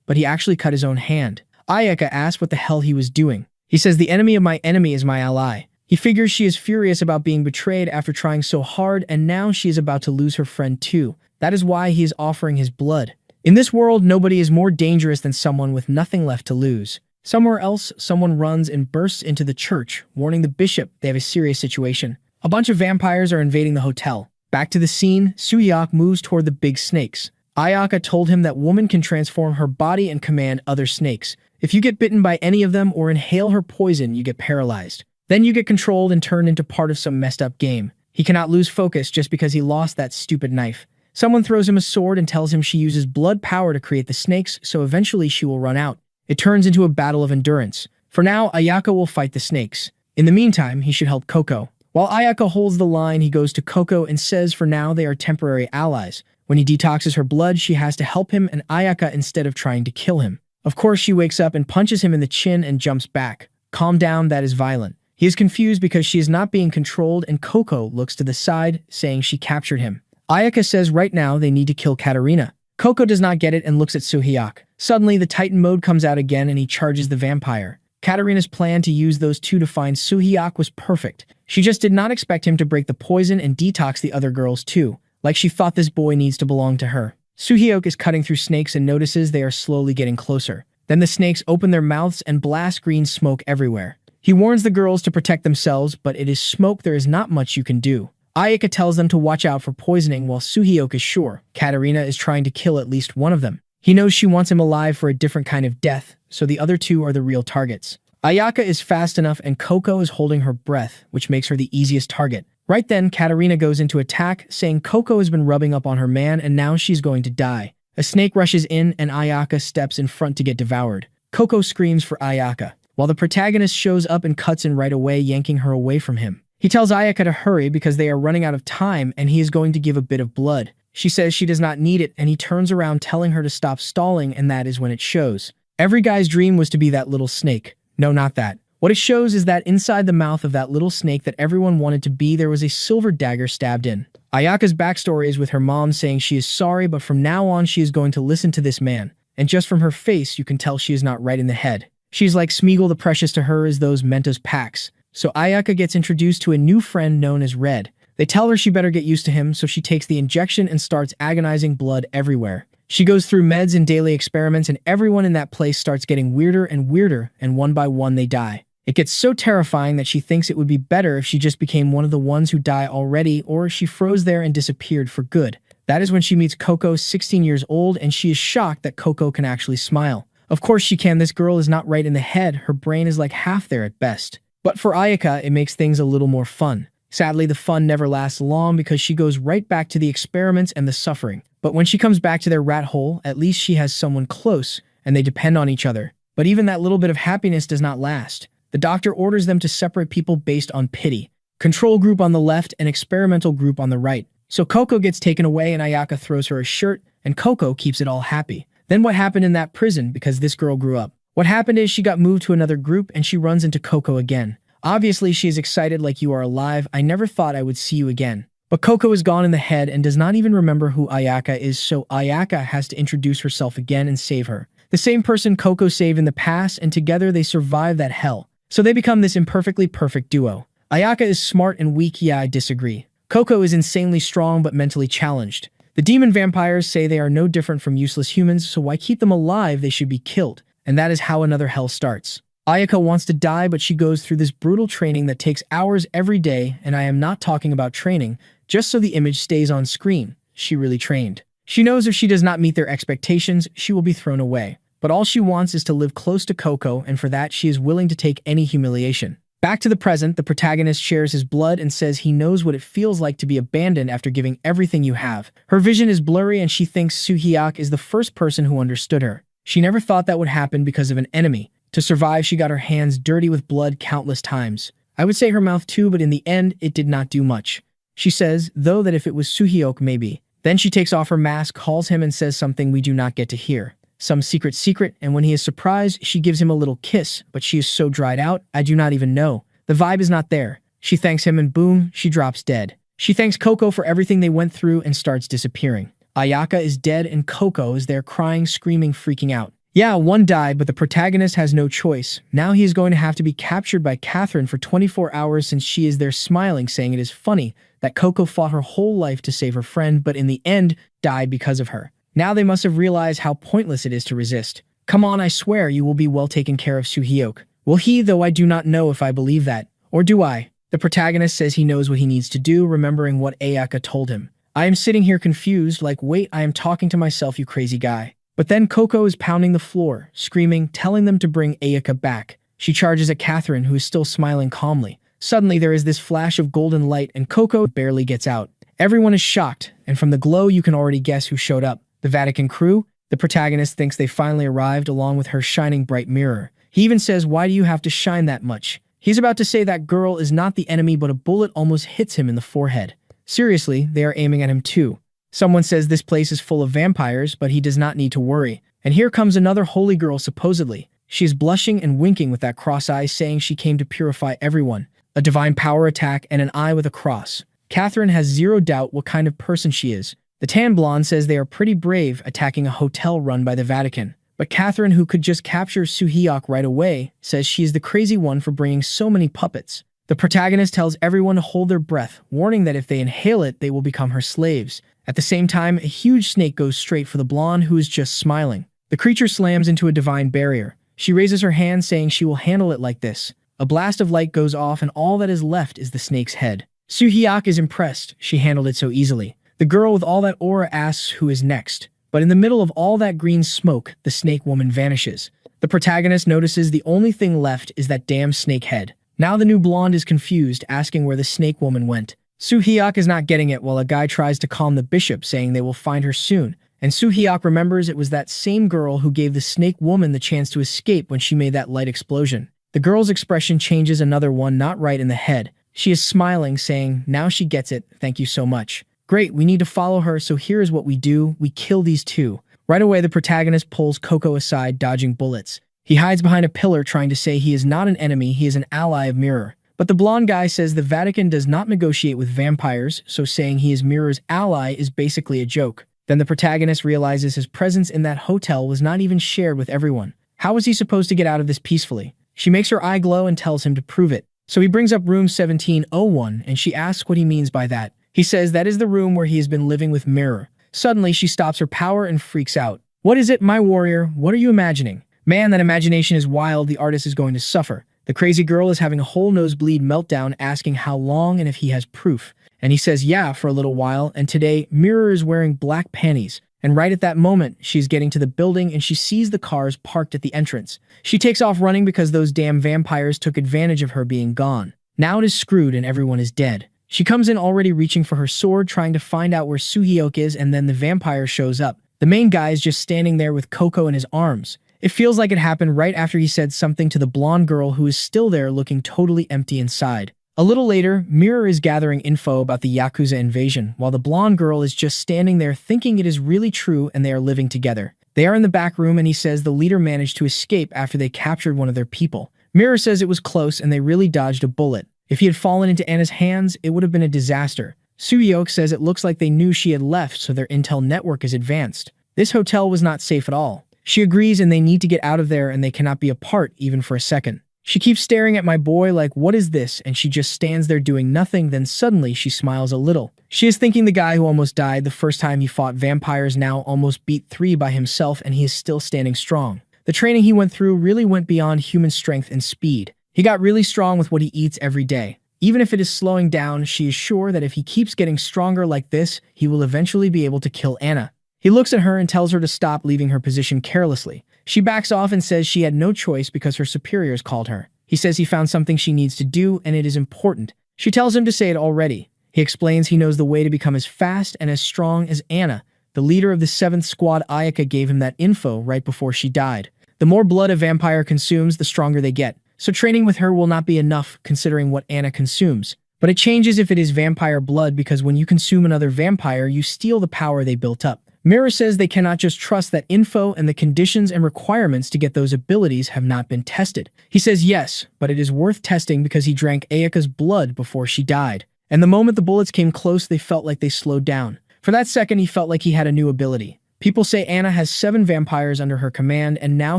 but he actually cut his own hand. Ayaka asked what the hell he was doing. He says the enemy of my enemy is my ally. He figures she is furious about being betrayed after trying so hard and now she is about to lose her friend too. That is why he is offering his blood. In this world, nobody is more dangerous than someone with nothing left to lose. Somewhere else, someone runs and bursts into the church, warning the bishop they have a serious situation. A bunch of vampires are invading the hotel. Back to the scene, Suhyok moves toward the big snakes. Ayaka told him that woman can transform her body and command other snakes. If you get bitten by any of them or inhale her poison, you get paralyzed. Then you get controlled and turned into part of some messed up game. He cannot lose focus just because he lost that stupid knife. Someone throws him a sword and tells him she uses blood power to create the snakes, so eventually she will run out. It turns into a battle of endurance. For now, Ayaka will fight the snakes. In the meantime, he should help Coco. While Ayaka holds the line, he goes to Coco and says for now they are temporary allies. When he detoxes her blood, she has to help him and Ayaka instead of trying to kill him. Of course, she wakes up and punches him in the chin and jumps back. Calm down, that is violent. He is confused because she is not being controlled and Coco looks to the side, saying she captured him. Ayaka says right now they need to kill Katarina. Coco does not get it and looks at Suhyok. Suddenly, the Titan mode comes out again and he charges the vampire. Katarina's plan to use those two to find Suhyok was perfect. She just did not expect him to break the poison and detox the other girls too, like she thought this boy needs to belong to her. Suhyok is cutting through snakes and notices they are slowly getting closer. Then the snakes open their mouths and blast green smoke everywhere. He warns the girls to protect themselves, but it is smoke, there is not much you can do. Ayaka tells them to watch out for poisoning while Suhyok is sure Katarina is trying to kill at least one of them. He knows she wants him alive for a different kind of death, so the other two are the real targets. Ayaka is fast enough and Coco is holding her breath, which makes her the easiest target. Right then, Katarina goes into attack, saying Coco has been rubbing up on her man and now she's going to die. A snake rushes in and Ayaka steps in front to get devoured. Coco screams for Ayaka, while the protagonist shows up and cuts in right away, yanking her away from him. He tells Ayaka to hurry because they are running out of time and he is going to give a bit of blood. She says she does not need it and he turns around telling her to stop stalling, and that is when it shows. Every guy's dream was to be that little snake. No, not that. What it shows is that inside the mouth of that little snake that everyone wanted to be, there was a silver dagger stabbed in. Ayaka's backstory is with her mom saying she is sorry, but from now on she is going to listen to this man. And just from her face, you can tell she is not right in the head. She's like Smeagol the Precious to her as those Mentos packs. So Ayaka gets introduced to a new friend known as Red. They tell her she better get used to him, so she takes the injection and starts agonizing blood everywhere. She goes through meds and daily experiments and everyone in that place starts getting weirder and one by one they die. It gets so terrifying that she thinks it would be better if she just became one of the ones who die already, or she froze there and disappeared for good. That is when she meets Coco, 16 years old, and she is shocked that Coco can actually smile. Of course she can, this girl is not right in the head, her brain is like half there at best. But for Ayaka, it makes things a little more fun. Sadly, the fun never lasts long because she goes right back to the experiments and the suffering. But when she comes back to their rat hole, at least she has someone close, and they depend on each other. But even that little bit of happiness does not last. The doctor orders them to separate people based on pity. Control group on the left and experimental group on the right. So Coco gets taken away and Ayaka throws her a shirt, and Coco keeps it all happy. Then what happened in that prison because this girl grew up? What happened is she got moved to another group and she runs into Coco again. Obviously, she is excited like you are alive. I never thought I would see you again. But Coco is gone in the head and does not even remember who Ayaka is, so Ayaka has to introduce herself again and save her. The same person Coco saved in the past, and together they survive that hell. So they become this imperfectly perfect duo. Ayaka is smart and weak, yeah, I disagree. Coco is insanely strong but mentally challenged. The demon vampires say they are no different from useless humans, so why keep them alive? They should be killed. And that is how another hell starts. Ayaka wants to die, but she goes through this brutal training that takes hours every day, and I am not talking about training, just so the image stays on screen. She really trained. She knows if she does not meet their expectations, she will be thrown away. But all she wants is to live close to Coco, and for that she is willing to take any humiliation. Back to the present, the protagonist shares his blood and says he knows what it feels like to be abandoned after giving everything you have. Her vision is blurry and she thinks Soo-hyuk is the first person who understood her. She never thought that would happen because of an enemy. To survive, she got her hands dirty with blood countless times. I would say her mouth too, but in the end, it did not do much. She says, though, that if it was Soo-hyuk, maybe. Then she takes off her mask, calls him and says something we do not get to hear. Some secret, and when he is surprised, she gives him a little kiss, but she is so dried out, I do not even know. The vibe is not there. She thanks him and boom, she drops dead. She thanks Coco for everything they went through and starts disappearing. Ayaka is dead and Coco is there crying, screaming, freaking out. Yeah, one died, but the protagonist has no choice. Now he is going to have to be captured by Catherine for 24 hours since she is there smiling, saying it is funny that Coco fought her whole life to save her friend, but in the end, died because of her. Now they must have realized how pointless it is to resist. Come on, I swear you will be well taken care of, Soo-hyuk. Will he, though I do not know if I believe that. Or do I? The protagonist says he knows what he needs to do, remembering what Ayaka told him. I am sitting here confused, like, wait, I am talking to myself, you crazy guy. But then Coco is pounding the floor, screaming, telling them to bring Ayaka back. She charges at Catherine, who is still smiling calmly. Suddenly, there is this flash of golden light, and Coco barely gets out. Everyone is shocked, and from the glow, you can already guess who showed up. The Vatican crew? The protagonist thinks they finally arrived along with her shining bright mirror. He even says, why do you have to shine that much? He's about to say that girl is not the enemy, but a bullet almost hits him in the forehead. Seriously, they are aiming at him too. Someone says this place is full of vampires, but he does not need to worry. And here comes another holy girl, supposedly. She is blushing and winking with that cross eye, saying she came to purify everyone. A divine power attack and an eye with a cross. Catherine has zero doubt what kind of person she is. The tan blonde says they are pretty brave attacking a hotel run by the Vatican. But Catherine, who could just capture Soo-hyuk right away, says she is the crazy one for bringing so many puppets. The protagonist tells everyone to hold their breath, warning that if they inhale it, they will become her slaves. At the same time, a huge snake goes straight for the blonde, who is just smiling. The creature slams into a divine barrier. She raises her hand, saying she will handle it like this. A blast of light goes off, and all that is left is the snake's head. Soo-hyuk is impressed. She handled it so easily. The girl with all that aura asks who is next. But in the middle of all that green smoke, the snake woman vanishes. The protagonist notices the only thing left is that damn snake head. Now the new blonde is confused, asking where the snake woman went. Soo-hyuk is not getting it while a guy tries to calm the bishop, saying they will find her soon. And Soo-hyuk remembers it was that same girl who gave the snake woman the chance to escape when she made that light explosion. The girl's expression changes, another one not right in the head. She is smiling, saying, now she gets it, thank you so much. Great, we need to follow her, so here is what we do. We kill these two. Right away, the protagonist pulls Coco aside, dodging bullets. He hides behind a pillar, trying to say he is not an enemy, he is an ally of Mirror. But the blonde guy says the Vatican does not negotiate with vampires, so saying he is Mirror's ally is basically a joke. Then the protagonist realizes his presence in that hotel was not even shared with everyone. How was he supposed to get out of this peacefully? She makes her eye glow and tells him to prove it. So he brings up room 1701, and she asks what he means by that. He says that is the room where he has been living with Mirror. Suddenly, she stops her power and freaks out. What is it, my warrior? What are you imagining? Man, that imagination is wild. The artist is going to suffer. The crazy girl is having a whole nosebleed meltdown, asking how long and if he has proof. And he says, yeah, for a little while. And today, Mirror is wearing black panties. And right at that moment, she's getting to the building and she sees the cars parked at the entrance. She takes off running because those damn vampires took advantage of her being gone. Now it is screwed and everyone is dead. She comes in already reaching for her sword, trying to find out where Soo-hyuk is, and then the vampire shows up. The main guy is just standing there with Coco in his arms. It feels like it happened right after he said something to the blonde girl, who is still there looking totally empty inside. A little later, Mirror is gathering info about the Yakuza invasion, while the blonde girl is just standing there thinking it is really true and they are living together. They are in the back room and he says the leader managed to escape after they captured one of their people. Mirror says it was close and they really dodged a bullet. If he had fallen into Anna's hands, it would have been a disaster. Soo-hyuk says it looks like they knew she had left, so their intel network is advanced. This hotel was not safe at all. She agrees and they need to get out of there and they cannot be apart even for a second. She keeps staring at my boy like, what is this? And she just stands there doing nothing, then suddenly she smiles a little. She is thinking the guy who almost died the first time he fought vampires now almost beat 3 by himself and he is still standing strong. The training he went through really went beyond human strength and speed. He got really strong with what he eats every day. Even if it is slowing down, she is sure that if he keeps getting stronger like this, he will eventually be able to kill Anna. He looks at her and tells her to stop leaving her position carelessly. She backs off and says she had no choice because her superiors called her. He says he found something she needs to do and it is important. She tells him to say it already. He explains he knows the way to become as fast and as strong as Anna. The leader of the 7th Squad, Ayaka, gave him that info right before she died. The more blood a vampire consumes, the stronger they get. So training with her will not be enough considering what Anna consumes. But it changes if it is vampire blood because when you consume another vampire, you steal the power they built up. Mira says they cannot just trust that info and the conditions and requirements to get those abilities have not been tested. He says yes, but it is worth testing because he drank Ayaka's blood before she died. And the moment the bullets came close, they felt like they slowed down. For that second, he felt like he had a new ability. People say Anna has 7 vampires under her command and now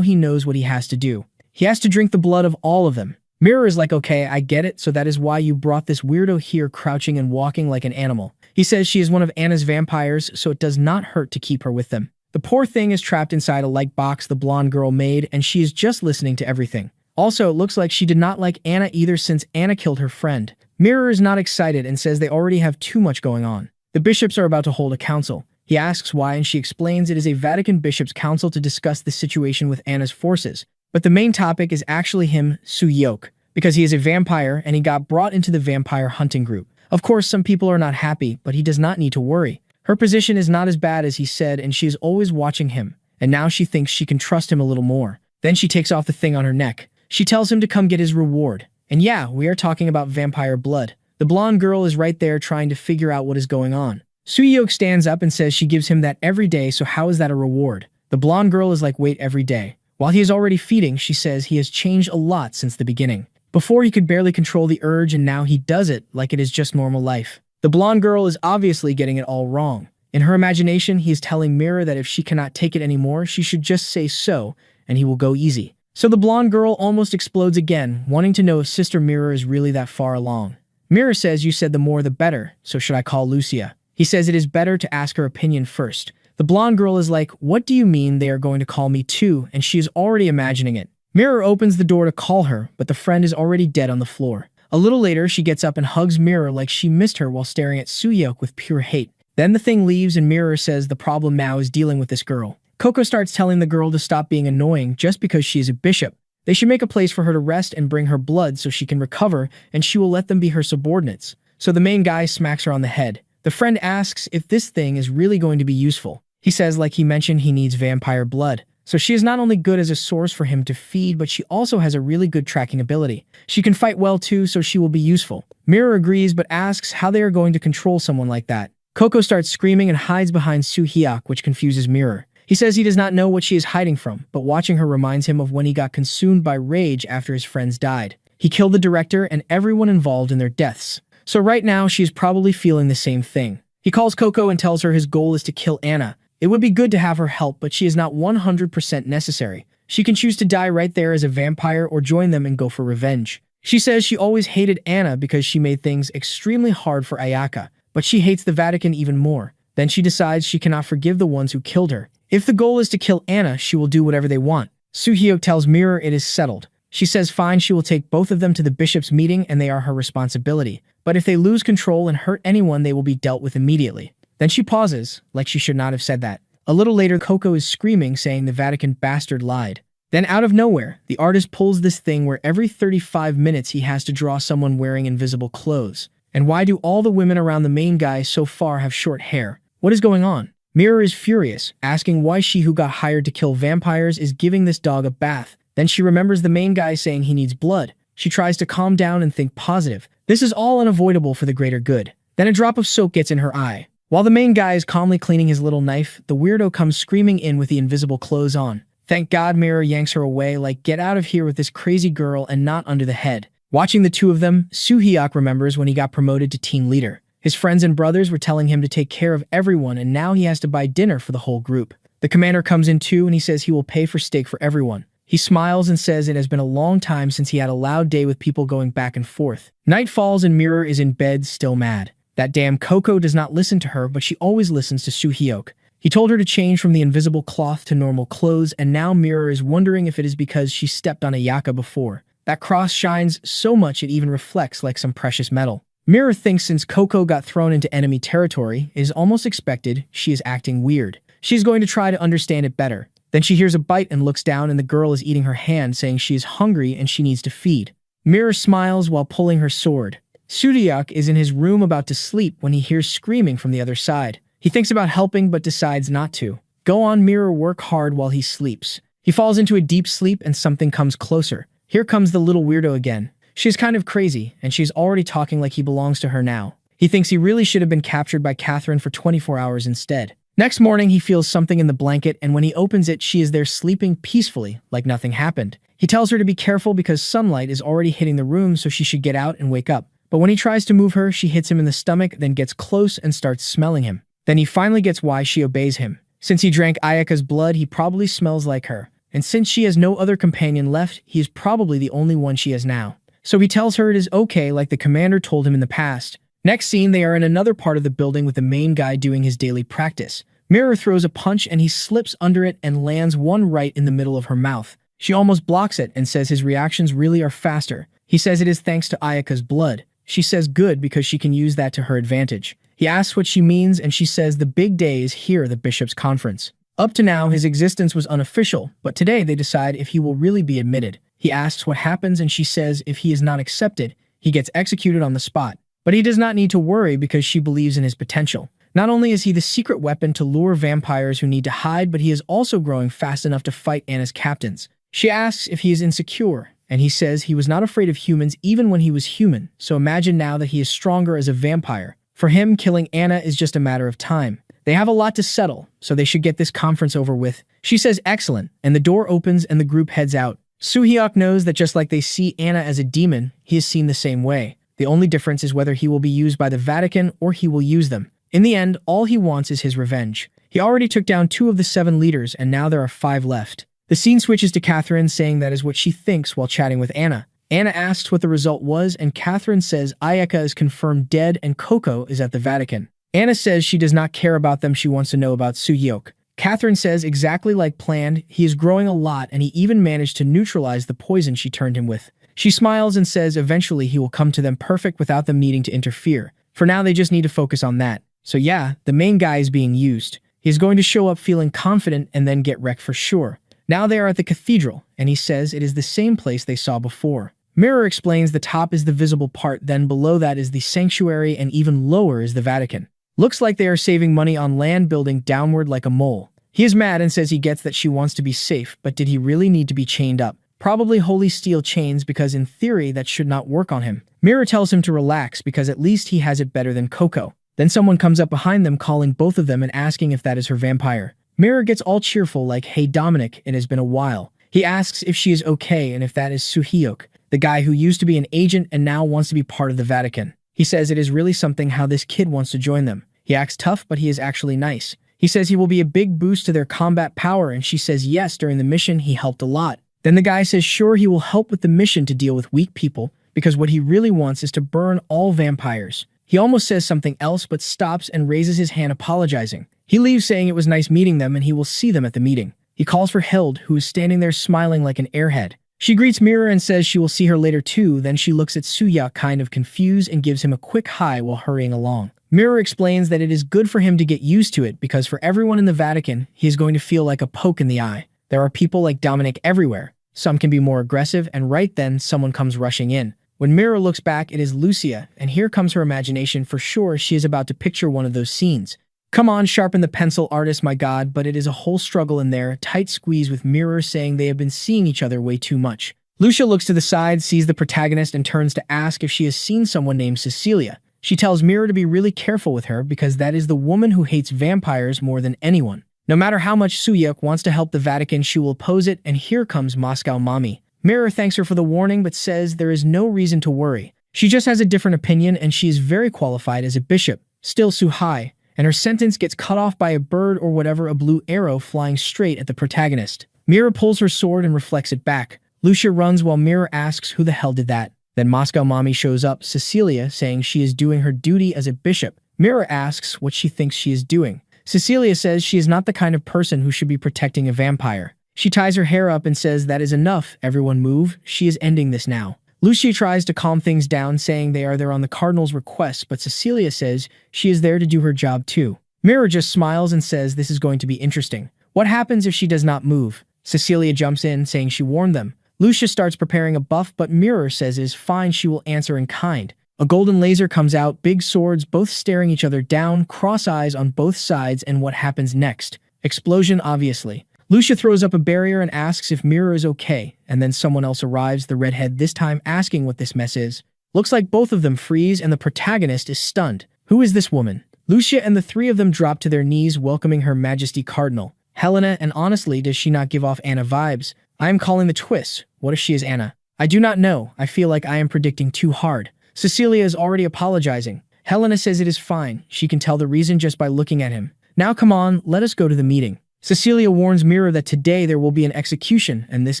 he knows what he has to do. He has to drink the blood of all of them. Mira is like, okay, I get it, so that is why you brought this weirdo here crouching and walking like an animal. He says she is one of Anna's vampires, so it does not hurt to keep her with them. The poor thing is trapped inside a light box the blonde girl made, and she is just listening to everything. Also, it looks like she did not like Anna either since Anna killed her friend. Mira is not excited and says they already have too much going on. The bishops are about to hold a council. He asks why, and she explains it is a Vatican bishops' council to discuss the situation with Anna's forces. But the main topic is actually him, Soo-hyuk, because he is a vampire and he got brought into the vampire hunting group. Of course, some people are not happy, but he does not need to worry. Her position is not as bad as he said and she is always watching him. And now she thinks she can trust him a little more. Then she takes off the thing on her neck. She tells him to come get his reward. And yeah, we are talking about vampire blood. The blonde girl is right there trying to figure out what is going on. Soo-hyuk stands up and says she gives him that every day, so how is that a reward? The blonde girl is like, wait, every day. While he is already feeding, she says he has changed a lot since the beginning. Before he could barely control the urge and now he does it like it is just normal life. The blonde girl is obviously getting it all wrong. In her imagination, he is telling Mira that if she cannot take it anymore, she should just say so, and he will go easy. So the blonde girl almost explodes again, wanting to know if Sister Mira is really that far along. Mira says you said the more the better, so should I call Lucia? He says it is better to ask her opinion first. The blonde girl is like, what do you mean they are going to call me too? And she is already imagining it. Mira opens the door to call her, but the friend is already dead on the floor. A little later, she gets up and hugs Mira like she missed her while staring at Soo-hyuk with pure hate. Then the thing leaves and Mira says the problem now is dealing with this girl. Coco starts telling the girl to stop being annoying just because she is a bishop. They should make a place for her to rest and bring her blood so she can recover and she will let them be her subordinates. So the main guy smacks her on the head. The friend asks if this thing is really going to be useful. He says like he mentioned he needs vampire blood. So she is not only good as a source for him to feed, but she also has a really good tracking ability. She can fight well too, so she will be useful. Mira agrees but asks how they are going to control someone like that. Coco starts screaming and hides behind Soo-hyuk, which confuses Mira. He says he does not know what she is hiding from, but watching her reminds him of when he got consumed by rage after his friends died. He killed the director and everyone involved in their deaths. So right now, she is probably feeling the same thing. He calls Coco and tells her his goal is to kill Anna. It would be good to have her help, but she is not 100% necessary. She can choose to die right there as a vampire or join them and go for revenge. She says she always hated Anna because she made things extremely hard for Ayaka, but she hates the Vatican even more. Then she decides she cannot forgive the ones who killed her. If the goal is to kill Anna, she will do whatever they want. Soo-hyuk tells Mira it is settled. She says fine, she will take both of them to the bishop's meeting and they are her responsibility. But if they lose control and hurt anyone, they will be dealt with immediately. Then she pauses, like she should not have said that. A little later, Coco is screaming, saying the Vatican bastard lied. Then out of nowhere, the artist pulls this thing where every 35 minutes he has to draw someone wearing invisible clothes. And why do all the women around the main guy so far have short hair? What is going on? Mira is furious, asking why she who got hired to kill vampires is giving this dog a bath. Then she remembers the main guy saying he needs blood. She tries to calm down and think positive. This is all unavoidable for the greater good. Then a drop of soap gets in her eye. While the main guy is calmly cleaning his little knife, the weirdo comes screaming in with the invisible clothes on. Thank God Mira yanks her away like get out of here with this crazy girl and not under the head. Watching the two of them, Soo-hyuk remembers when he got promoted to team leader. His friends and brothers were telling him to take care of everyone and now he has to buy dinner for the whole group. The commander comes in too and he says he will pay for steak for everyone. He smiles and says it has been a long time since he had a loud day with people going back and forth. Night falls and Mirror is in bed, still mad. That damn Coco does not listen to her, but she always listens to Soo-hyuk. He told her to change from the invisible cloth to normal clothes, and now Mirror is wondering if it is because she stepped on a yaka before. That cross shines so much it even reflects like some precious metal. Mirror thinks since Coco got thrown into enemy territory, it is almost expected she is acting weird. She's going to try to understand it better. Then she hears a bite and looks down, and the girl is eating her hand, saying she is hungry and she needs to feed. Mirror smiles while pulling her sword. Soo-hyuk is in his room about to sleep when he hears screaming from the other side. He thinks about helping but decides not to. Go on, Mirror, work hard while he sleeps. He falls into a deep sleep and something comes closer. Here comes the little weirdo again. She's kind of crazy, and she's already talking like he belongs to her now. He thinks he really should have been captured by Catherine for 24 hours instead. Next morning, he feels something in the blanket, and when he opens it, she is there sleeping peacefully, like nothing happened. He tells her to be careful because sunlight is already hitting the room, so she should get out and wake up. But when he tries to move her, she hits him in the stomach, then gets close and starts smelling him. Then he finally gets why she obeys him. Since he drank Ayaka's blood, he probably smells like her. And since she has no other companion left, he is probably the only one she has now. So he tells her it is okay, like the commander told him in the past. Next scene, they are in another part of the building with the main guy doing his daily practice. Mirror throws a punch and he slips under it and lands one right in the middle of her mouth. She almost blocks it and says his reactions really are faster. He says it is thanks to Ayaka's blood. She says good because she can use that to her advantage. He asks what she means and she says the big day is here, the bishop's conference. Up to now, his existence was unofficial, but today they decide if he will really be admitted. He asks what happens and she says if he is not accepted, he gets executed on the spot. But he does not need to worry because she believes in his potential. Not only is he the secret weapon to lure vampires who need to hide, but he is also growing fast enough to fight Anna's captains. She asks if he is insecure, and he says he was not afraid of humans even when he was human, so imagine now that he is stronger as a vampire. For him, killing Anna is just a matter of time. They have a lot to settle, so they should get this conference over with. She says excellent, and the door opens and the group heads out. Soo-hyuk knows that just like they see Anna as a demon, he is seen the same way. The only difference is whether he will be used by the Vatican or he will use them. In the end, all he wants is his revenge. He already took down 2 of the 7 leaders, and now there are 5 left. The scene switches to Catherine saying that is what she thinks while chatting with Anna. Anna asks what the result was, and Catherine says Ayaka is confirmed dead and Coco is at the Vatican. Anna says she does not care about them, she wants to know about Soo-hyuk. Catherine says exactly like planned, he is growing a lot and he even managed to neutralize the poison she turned him with. She smiles and says eventually he will come to them perfect without them needing to interfere. For now they just need to focus on that. So yeah, the main guy is being used. He's going to show up feeling confident and then get wrecked for sure. Now they are at the cathedral, and he says it is the same place they saw before. Mirror explains the top is the visible part, then below that is the sanctuary, and even lower is the Vatican. Looks like they are saving money on land building downward like a mole. He is mad and says he gets that she wants to be safe, but did he really need to be chained up? Probably holy steel chains because in theory that should not work on him. Mirror tells him to relax because at least he has it better than Coco. Then someone comes up behind them calling both of them and asking if that is her vampire. Mirror gets all cheerful like, hey Dominic, it has been a while. He asks if she is okay and if that is Soo-hyuk, the guy who used to be an agent and now wants to be part of the Vatican. He says it is really something how this kid wants to join them. He acts tough, but he is actually nice. He says he will be a big boost to their combat power, and she says yes, during the mission he helped a lot. Then the guy says sure he will help with the mission to deal with weak people, because what he really wants is to burn all vampires. He almost says something else but stops and raises his hand apologizing. He leaves saying it was nice meeting them and he will see them at the meeting. He calls for Hild, who is standing there smiling like an airhead. She greets Mirror and says she will see her later too, then she looks at Soo-hyuk kind of confused and gives him a quick hi while hurrying along. Mirror explains that it is good for him to get used to it because for everyone in the Vatican, he is going to feel like a poke in the eye. There are people like Dominic everywhere. Some can be more aggressive, and right then, someone comes rushing in. When Mirror looks back, it is Lucia, and here comes her imagination for sure. She is about to picture one of those scenes. Come on, sharpen the pencil, artist, my god, but it is a whole struggle in there, a tight squeeze with Mirror saying they have been seeing each other way too much. Lucia looks to the side, sees the protagonist, and turns to ask if she has seen someone named Cecilia. She tells Mirror to be really careful with her because that is the woman who hates vampires more than anyone. No matter how much Soo-hyuk wants to help the Vatican, she will oppose it, and here comes Moscow Mommy. Mirror thanks her for the warning but says there is no reason to worry. She just has a different opinion and she is very qualified as a bishop. Still Soo-hyuk, and her sentence gets cut off by a bird or whatever, a blue arrow flying straight at the protagonist. Mira pulls her sword and reflects it back. Lucia runs while Mira asks who the hell did that. Then Moscow Mommy shows up, Cecilia, saying she is doing her duty as a bishop. Mira asks what she thinks she is doing. Cecilia says she is not the kind of person who should be protecting a vampire. She ties her hair up and says that is enough, everyone move, she is ending this now. Lucia tries to calm things down, saying they are there on the Cardinal's request, but Cecilia says she is there to do her job too. Mira just smiles and says this is going to be interesting. What happens if she does not move? Cecilia jumps in, saying she warned them. Lucia starts preparing a buff, but Mira says it is fine, she will answer in kind. A golden laser comes out, big swords both staring each other down, cross eyes on both sides, and what happens next? Explosion, obviously. Lucia throws up a barrier and asks if Mira is okay, and then someone else arrives, the redhead this time asking what this mess is. Looks like both of them freeze and the protagonist is stunned. Who is this woman? Lucia and the three of them drop to their knees, welcoming Her Majesty Cardinal. Helena, and honestly, does she not give off Anna vibes? I am calling the twist. What if she is Anna? I do not know. I feel like I am predicting too hard. Cecilia is already apologizing. Helena says it is fine. She can tell the reason just by looking at him. Now come on, let us go to the meeting. Cecilia warns Mira that today there will be an execution and this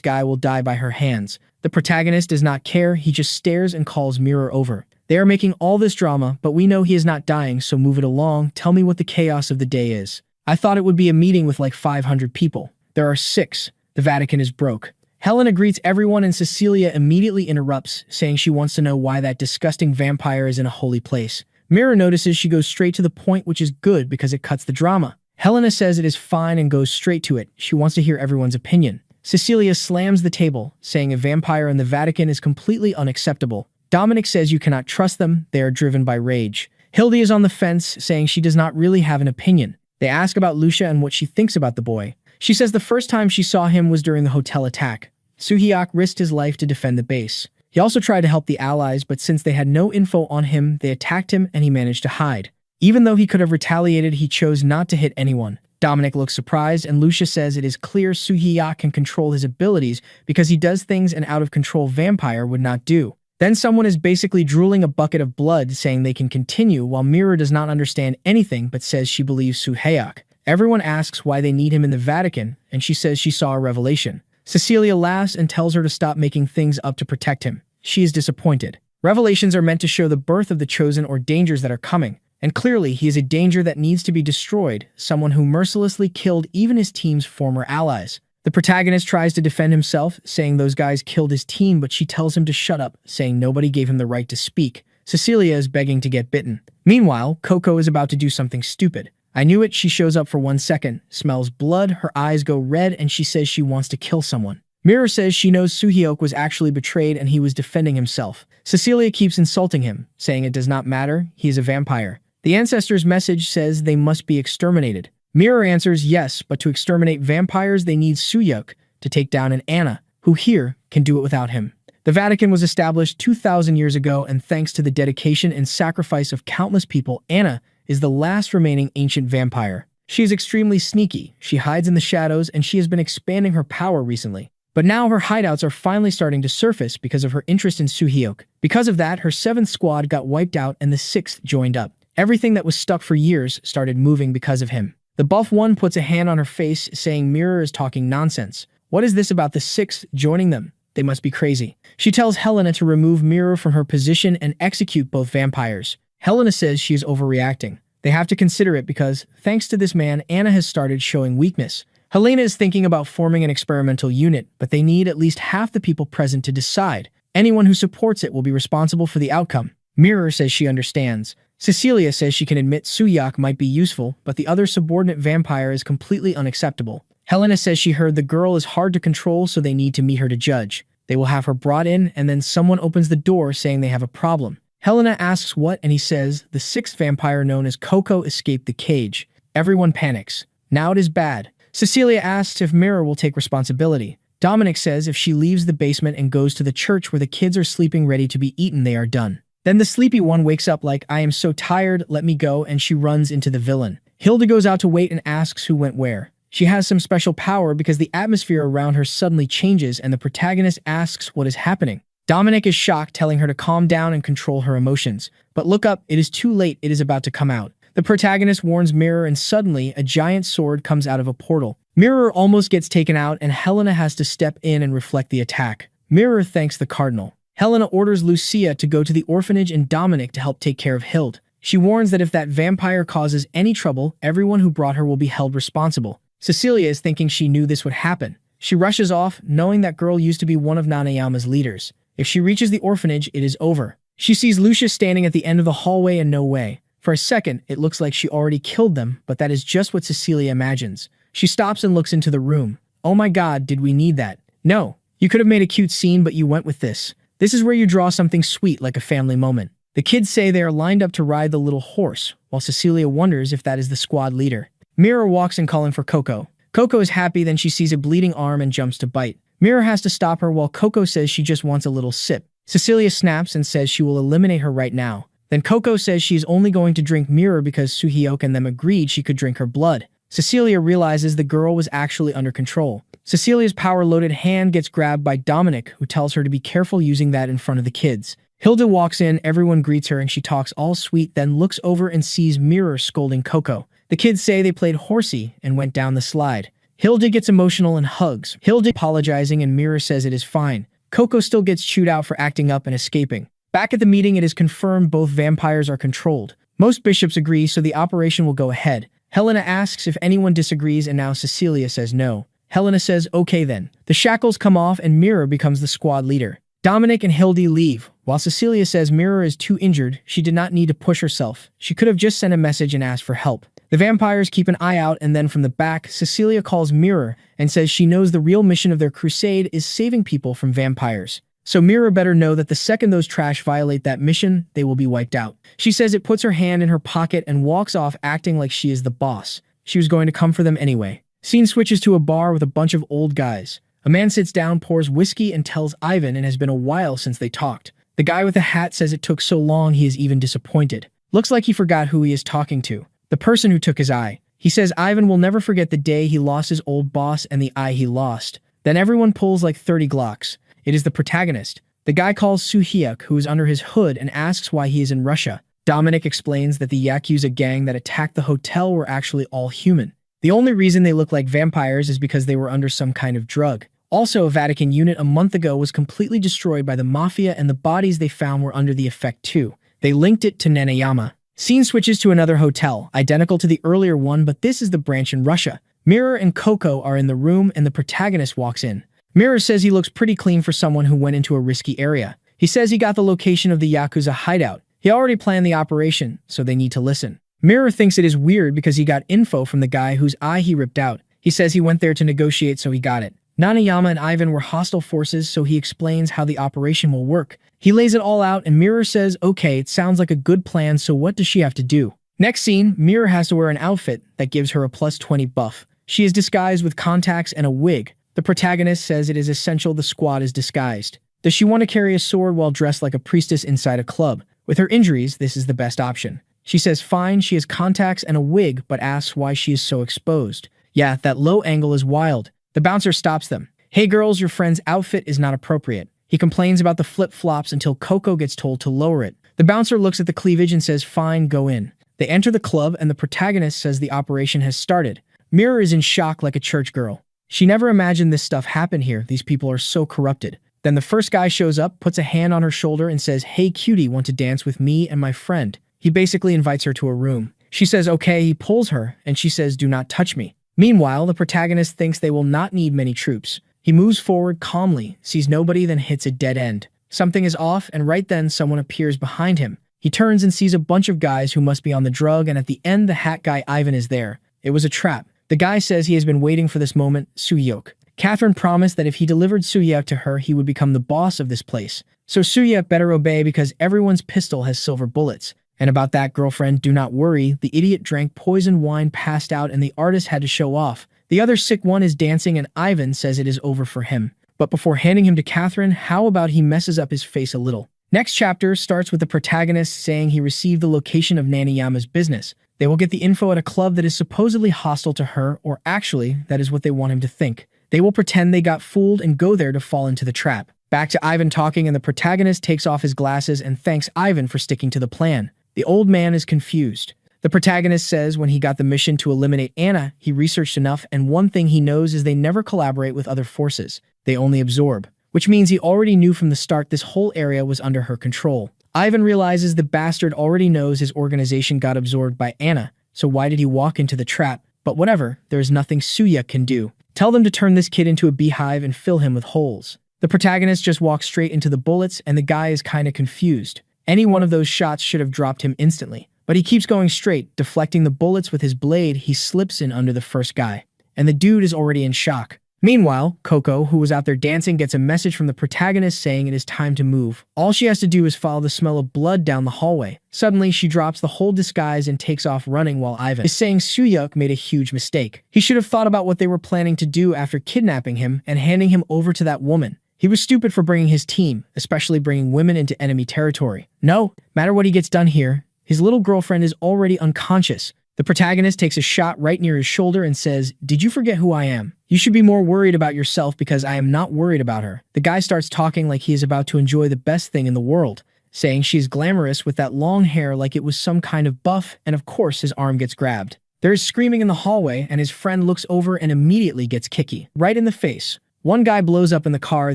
guy will die by her hands. The protagonist does not care, he just stares and calls Mira over. They are making all this drama, but we know he is not dying, so move it along. Tell me what the chaos of the day is. I thought it would be a meeting with like 500 people. There are 6. The Vatican is broke. Helena greets everyone and Cecilia immediately interrupts, saying she wants to know why that disgusting vampire is in a holy place. Mira notices she goes straight to the point, which is good because it cuts the drama. Helena says it is fine and goes straight to it. She wants to hear everyone's opinion. Cecilia slams the table, saying a vampire in the Vatican is completely unacceptable. Dominic says you cannot trust them, they are driven by rage. Hildy is on the fence, saying she does not really have an opinion. They ask about Lucia and what she thinks about the boy. She says the first time she saw him was during the hotel attack. Suhyok risked his life to defend the base. He also tried to help the allies, but since they had no info on him, they attacked him and he managed to hide. Even though he could have retaliated, he chose not to hit anyone. Dominic looks surprised, and Lucia says it is clear Suhyok can control his abilities because he does things an out-of-control vampire would not do. Then someone is basically drooling a bucket of blood, saying they can continue, while Mira does not understand anything but says she believes Suhyok. Everyone asks why they need him in the Vatican, and she says she saw a revelation. Cecilia laughs and tells her to stop making things up to protect him. She is disappointed. Revelations are meant to show the birth of the chosen or dangers that are coming. And clearly, he is a danger that needs to be destroyed, someone who mercilessly killed even his team's former allies. The protagonist tries to defend himself, saying those guys killed his team, but she tells him to shut up, saying nobody gave him the right to speak. Cecilia is begging to get bitten. Meanwhile, Coco is about to do something stupid. I knew it, she shows up for 1 second, smells blood, her eyes go red, and she says she wants to kill someone. Mira says she knows Suhyok was actually betrayed and he was defending himself. Cecilia keeps insulting him, saying it does not matter, he is a vampire. The ancestors' message says they must be exterminated. Mira answers yes, but to exterminate vampires they need Suhyok to take down an Anna, who here can do it without him. The Vatican was established 2,000 years ago, and thanks to the dedication and sacrifice of countless people, Anna is the last remaining ancient vampire. She is extremely sneaky, she hides in the shadows, and she has been expanding her power recently. But now her hideouts are finally starting to surface because of her interest in Suhyok. Because of that, her 7th squad got wiped out and the 6th joined up. Everything that was stuck for years started moving because of him. The buff one puts a hand on her face, saying Mira is talking nonsense. What is this about the 6th joining them? They must be crazy. She tells Helena to remove Mira from her position and execute both vampires. Helena says she is overreacting. They have to consider it because, thanks to this man, Anna has started showing weakness. Helena is thinking about forming an experimental unit, but they need at least half the people present to decide. Anyone who supports it will be responsible for the outcome. Mira says she understands. Cecilia says she can admit Suhyok might be useful, but the other subordinate vampire is completely unacceptable. Helena says she heard the girl is hard to control, so they need to meet her to judge. They will have her brought in, and then someone opens the door saying they have a problem. Helena asks what, and he says the 6th vampire known as Coco escaped the cage. Everyone panics. Now it is bad. Cecilia asks if Mira will take responsibility. Dominic says if she leaves the basement and goes to the church where the kids are sleeping ready to be eaten, they are done. Then the sleepy one wakes up like, I am so tired, let me go, and she runs into the villain. Hilda goes out to wait and asks who went where. She has some special power because the atmosphere around her suddenly changes and the protagonist asks what is happening. Dominic is shocked, telling her to calm down and control her emotions. But look up, it is too late, it is about to come out. The protagonist warns Mira and suddenly a giant sword comes out of a portal. Mirror almost gets taken out and Helena has to step in and reflect the attack. Mirror thanks the cardinal. Helena orders Lucia to go to the orphanage and Dominic to help take care of Hild. She warns that if that vampire causes any trouble, everyone who brought her will be held responsible. Cecilia is thinking she knew this would happen. She rushes off, knowing that girl used to be one of Nanayama's leaders. If she reaches the orphanage, it is over. She sees Lucia standing at the end of the hallway and no way. For a second, it looks like she already killed them, but that is just what Cecilia imagines. She stops and looks into the room. Oh my god, did we need that? No. You could have made a cute scene, but you went with this. This is where you draw something sweet like a family moment. The kids say they are lined up to ride the little horse, while Cecilia wonders if that is the squad leader. Mirror walks in calling for Coco. Coco is happy, then she sees a bleeding arm and jumps to bite. Mirror has to stop her while Coco says she just wants a little sip. Cecilia snaps and says she will eliminate her right now. Then Coco says she is only going to drink Mirror because Suhyok and them agreed she could drink her blood. Cecilia realizes the girl was actually under control. Cecilia's power-loaded hand gets grabbed by Dominic, who tells her to be careful using that in front of the kids. Hilda walks in, everyone greets her and she talks all sweet, then looks over and sees Mirror scolding Coco. The kids say they played horsey and went down the slide. Hilda gets emotional and hugs. Hilda apologizing and Mirror says it is fine. Coco still gets chewed out for acting up and escaping. Back at the meeting, it is confirmed both vampires are controlled. Most bishops agree, so the operation will go ahead. Helena asks if anyone disagrees and now Cecilia says no. Helena says okay then. The shackles come off and Mirror becomes the squad leader. Dominic and Hildy leave. While Cecilia says Mirror is too injured, she did not need to push herself. She could have just sent a message and asked for help. The vampires keep an eye out and then from the back, Cecilia calls Mirror and says she knows the real mission of their crusade is saving people from vampires. So Mirror better know that the second those trash violate that mission, they will be wiped out. She says it puts her hand in her pocket and walks off acting like she is the boss. She was going to come for them anyway. Scene switches to a bar with a bunch of old guys. A man sits down, pours whiskey, and tells Ivan it has been a while since they talked. The guy with the hat says it took so long he is even disappointed. Looks like he forgot who he is talking to. The person who took his eye. He says Ivan will never forget the day he lost his old boss and the eye he lost. Then everyone pulls like 30 Glocks. It is the protagonist. The guy calls Suhyok, who is under his hood, and asks why he is in Russia. Dominic explains that the Yakuza gang that attacked the hotel were actually all human. The only reason they look like vampires is because they were under some kind of drug. Also, a Vatican unit a month ago was completely destroyed by the Mafia and the bodies they found were under the effect too. They linked it to Nanayama. Scene switches to another hotel, identical to the earlier one, but this is the branch in Russia. Mirror and Coco are in the room and the protagonist walks in. Mirror says he looks pretty clean for someone who went into a risky area. He says he got the location of the Yakuza hideout. He already planned the operation, so they need to listen. Mirror thinks it is weird because he got info from the guy whose eye he ripped out. He says he went there to negotiate, so he got it. Nanayama and Ivan were hostile forces, so he explains how the operation will work. He lays it all out and Mirror says, okay, it sounds like a good plan, so what does she have to do? Next scene, Mirror has to wear an outfit that gives her a +20 buff. She is disguised with contacts and a wig. The protagonist says it is essential the squad is disguised. Does she want to carry a sword while dressed like a priestess inside a club? With her injuries, this is the best option. She says fine, she has contacts and a wig, but asks why she is so exposed. Yeah, that low angle is wild. The bouncer stops them. Hey girls, your friend's outfit is not appropriate. He complains about the flip-flops until Coco gets told to lower it. The bouncer looks at the cleavage and says fine, go in. They enter the club and the protagonist says the operation has started. Mirror is in shock like a church girl. She never imagined this stuff happened here. These people are so corrupted. Then the first guy shows up, puts a hand on her shoulder and says, hey cutie, want to dance with me and my friend? He basically invites her to a room. She says okay, he pulls her, and she says do not touch me. Meanwhile, the protagonist thinks they will not need many troops. He moves forward calmly, sees nobody, then hits a dead end. Something is off, and right then someone appears behind him. He turns and sees a bunch of guys who must be on the drug, and at the end the hat guy Ivan is there. It was a trap. The guy says he has been waiting for this moment, Suhyok. Catherine promised that if he delivered Suhyok to her, he would become the boss of this place. So Suhyok better obey because everyone's pistol has silver bullets. And about that, girlfriend, do not worry. The idiot drank poison wine, passed out, and the artist had to show off. The other sick one is dancing and Ivan says it is over for him. But before handing him to Catherine, how about he messes up his face a little? Next chapter starts with the protagonist saying he received the location of Nanayama's business. They will get the info at a club that is supposedly hostile to her, or actually, that is what they want him to think. They will pretend they got fooled and go there to fall into the trap. Back to Ivan talking and the protagonist takes off his glasses and thanks Ivan for sticking to the plan. The old man is confused. The The protagonist says when he got the mission to eliminate Anna, he researched enough, and one thing he knows is they never collaborate with other forces. They only absorb, which means he already knew from the start this whole area was under her control. Ivan realizes the bastard already knows his organization got absorbed by Anna, so why did he walk into the trap? But whatever, there's nothing Suya can do. Tell them to turn this kid into a beehive and fill him with holes. The protagonist just walks straight into the bullets, and the guy is kinda confused. Any one of those shots should have dropped him instantly. But he keeps going straight, deflecting the bullets with his blade. He slips in under the first guy, and the dude is already in shock. Meanwhile, Coco, who was out there dancing, gets a message from the protagonist saying it is time to move. All she has to do is follow the smell of blood down the hallway. Suddenly, she drops the whole disguise and takes off running while Ivan is saying Suyuk made a huge mistake. He should have thought about what they were planning to do after kidnapping him and handing him over to that woman. He was stupid for bringing his team, especially bringing women into enemy territory. No matter what he gets done here, his little girlfriend is already unconscious. The protagonist takes a shot right near his shoulder and says, "Did you forget who I am? You should be more worried about yourself because I am not worried about her." The guy starts talking like he is about to enjoy the best thing in the world, saying she's glamorous with that long hair like it was some kind of buff, and of course his arm gets grabbed. There is screaming in the hallway, and his friend looks over and immediately gets kicky, right in the face. One guy blows up in the car,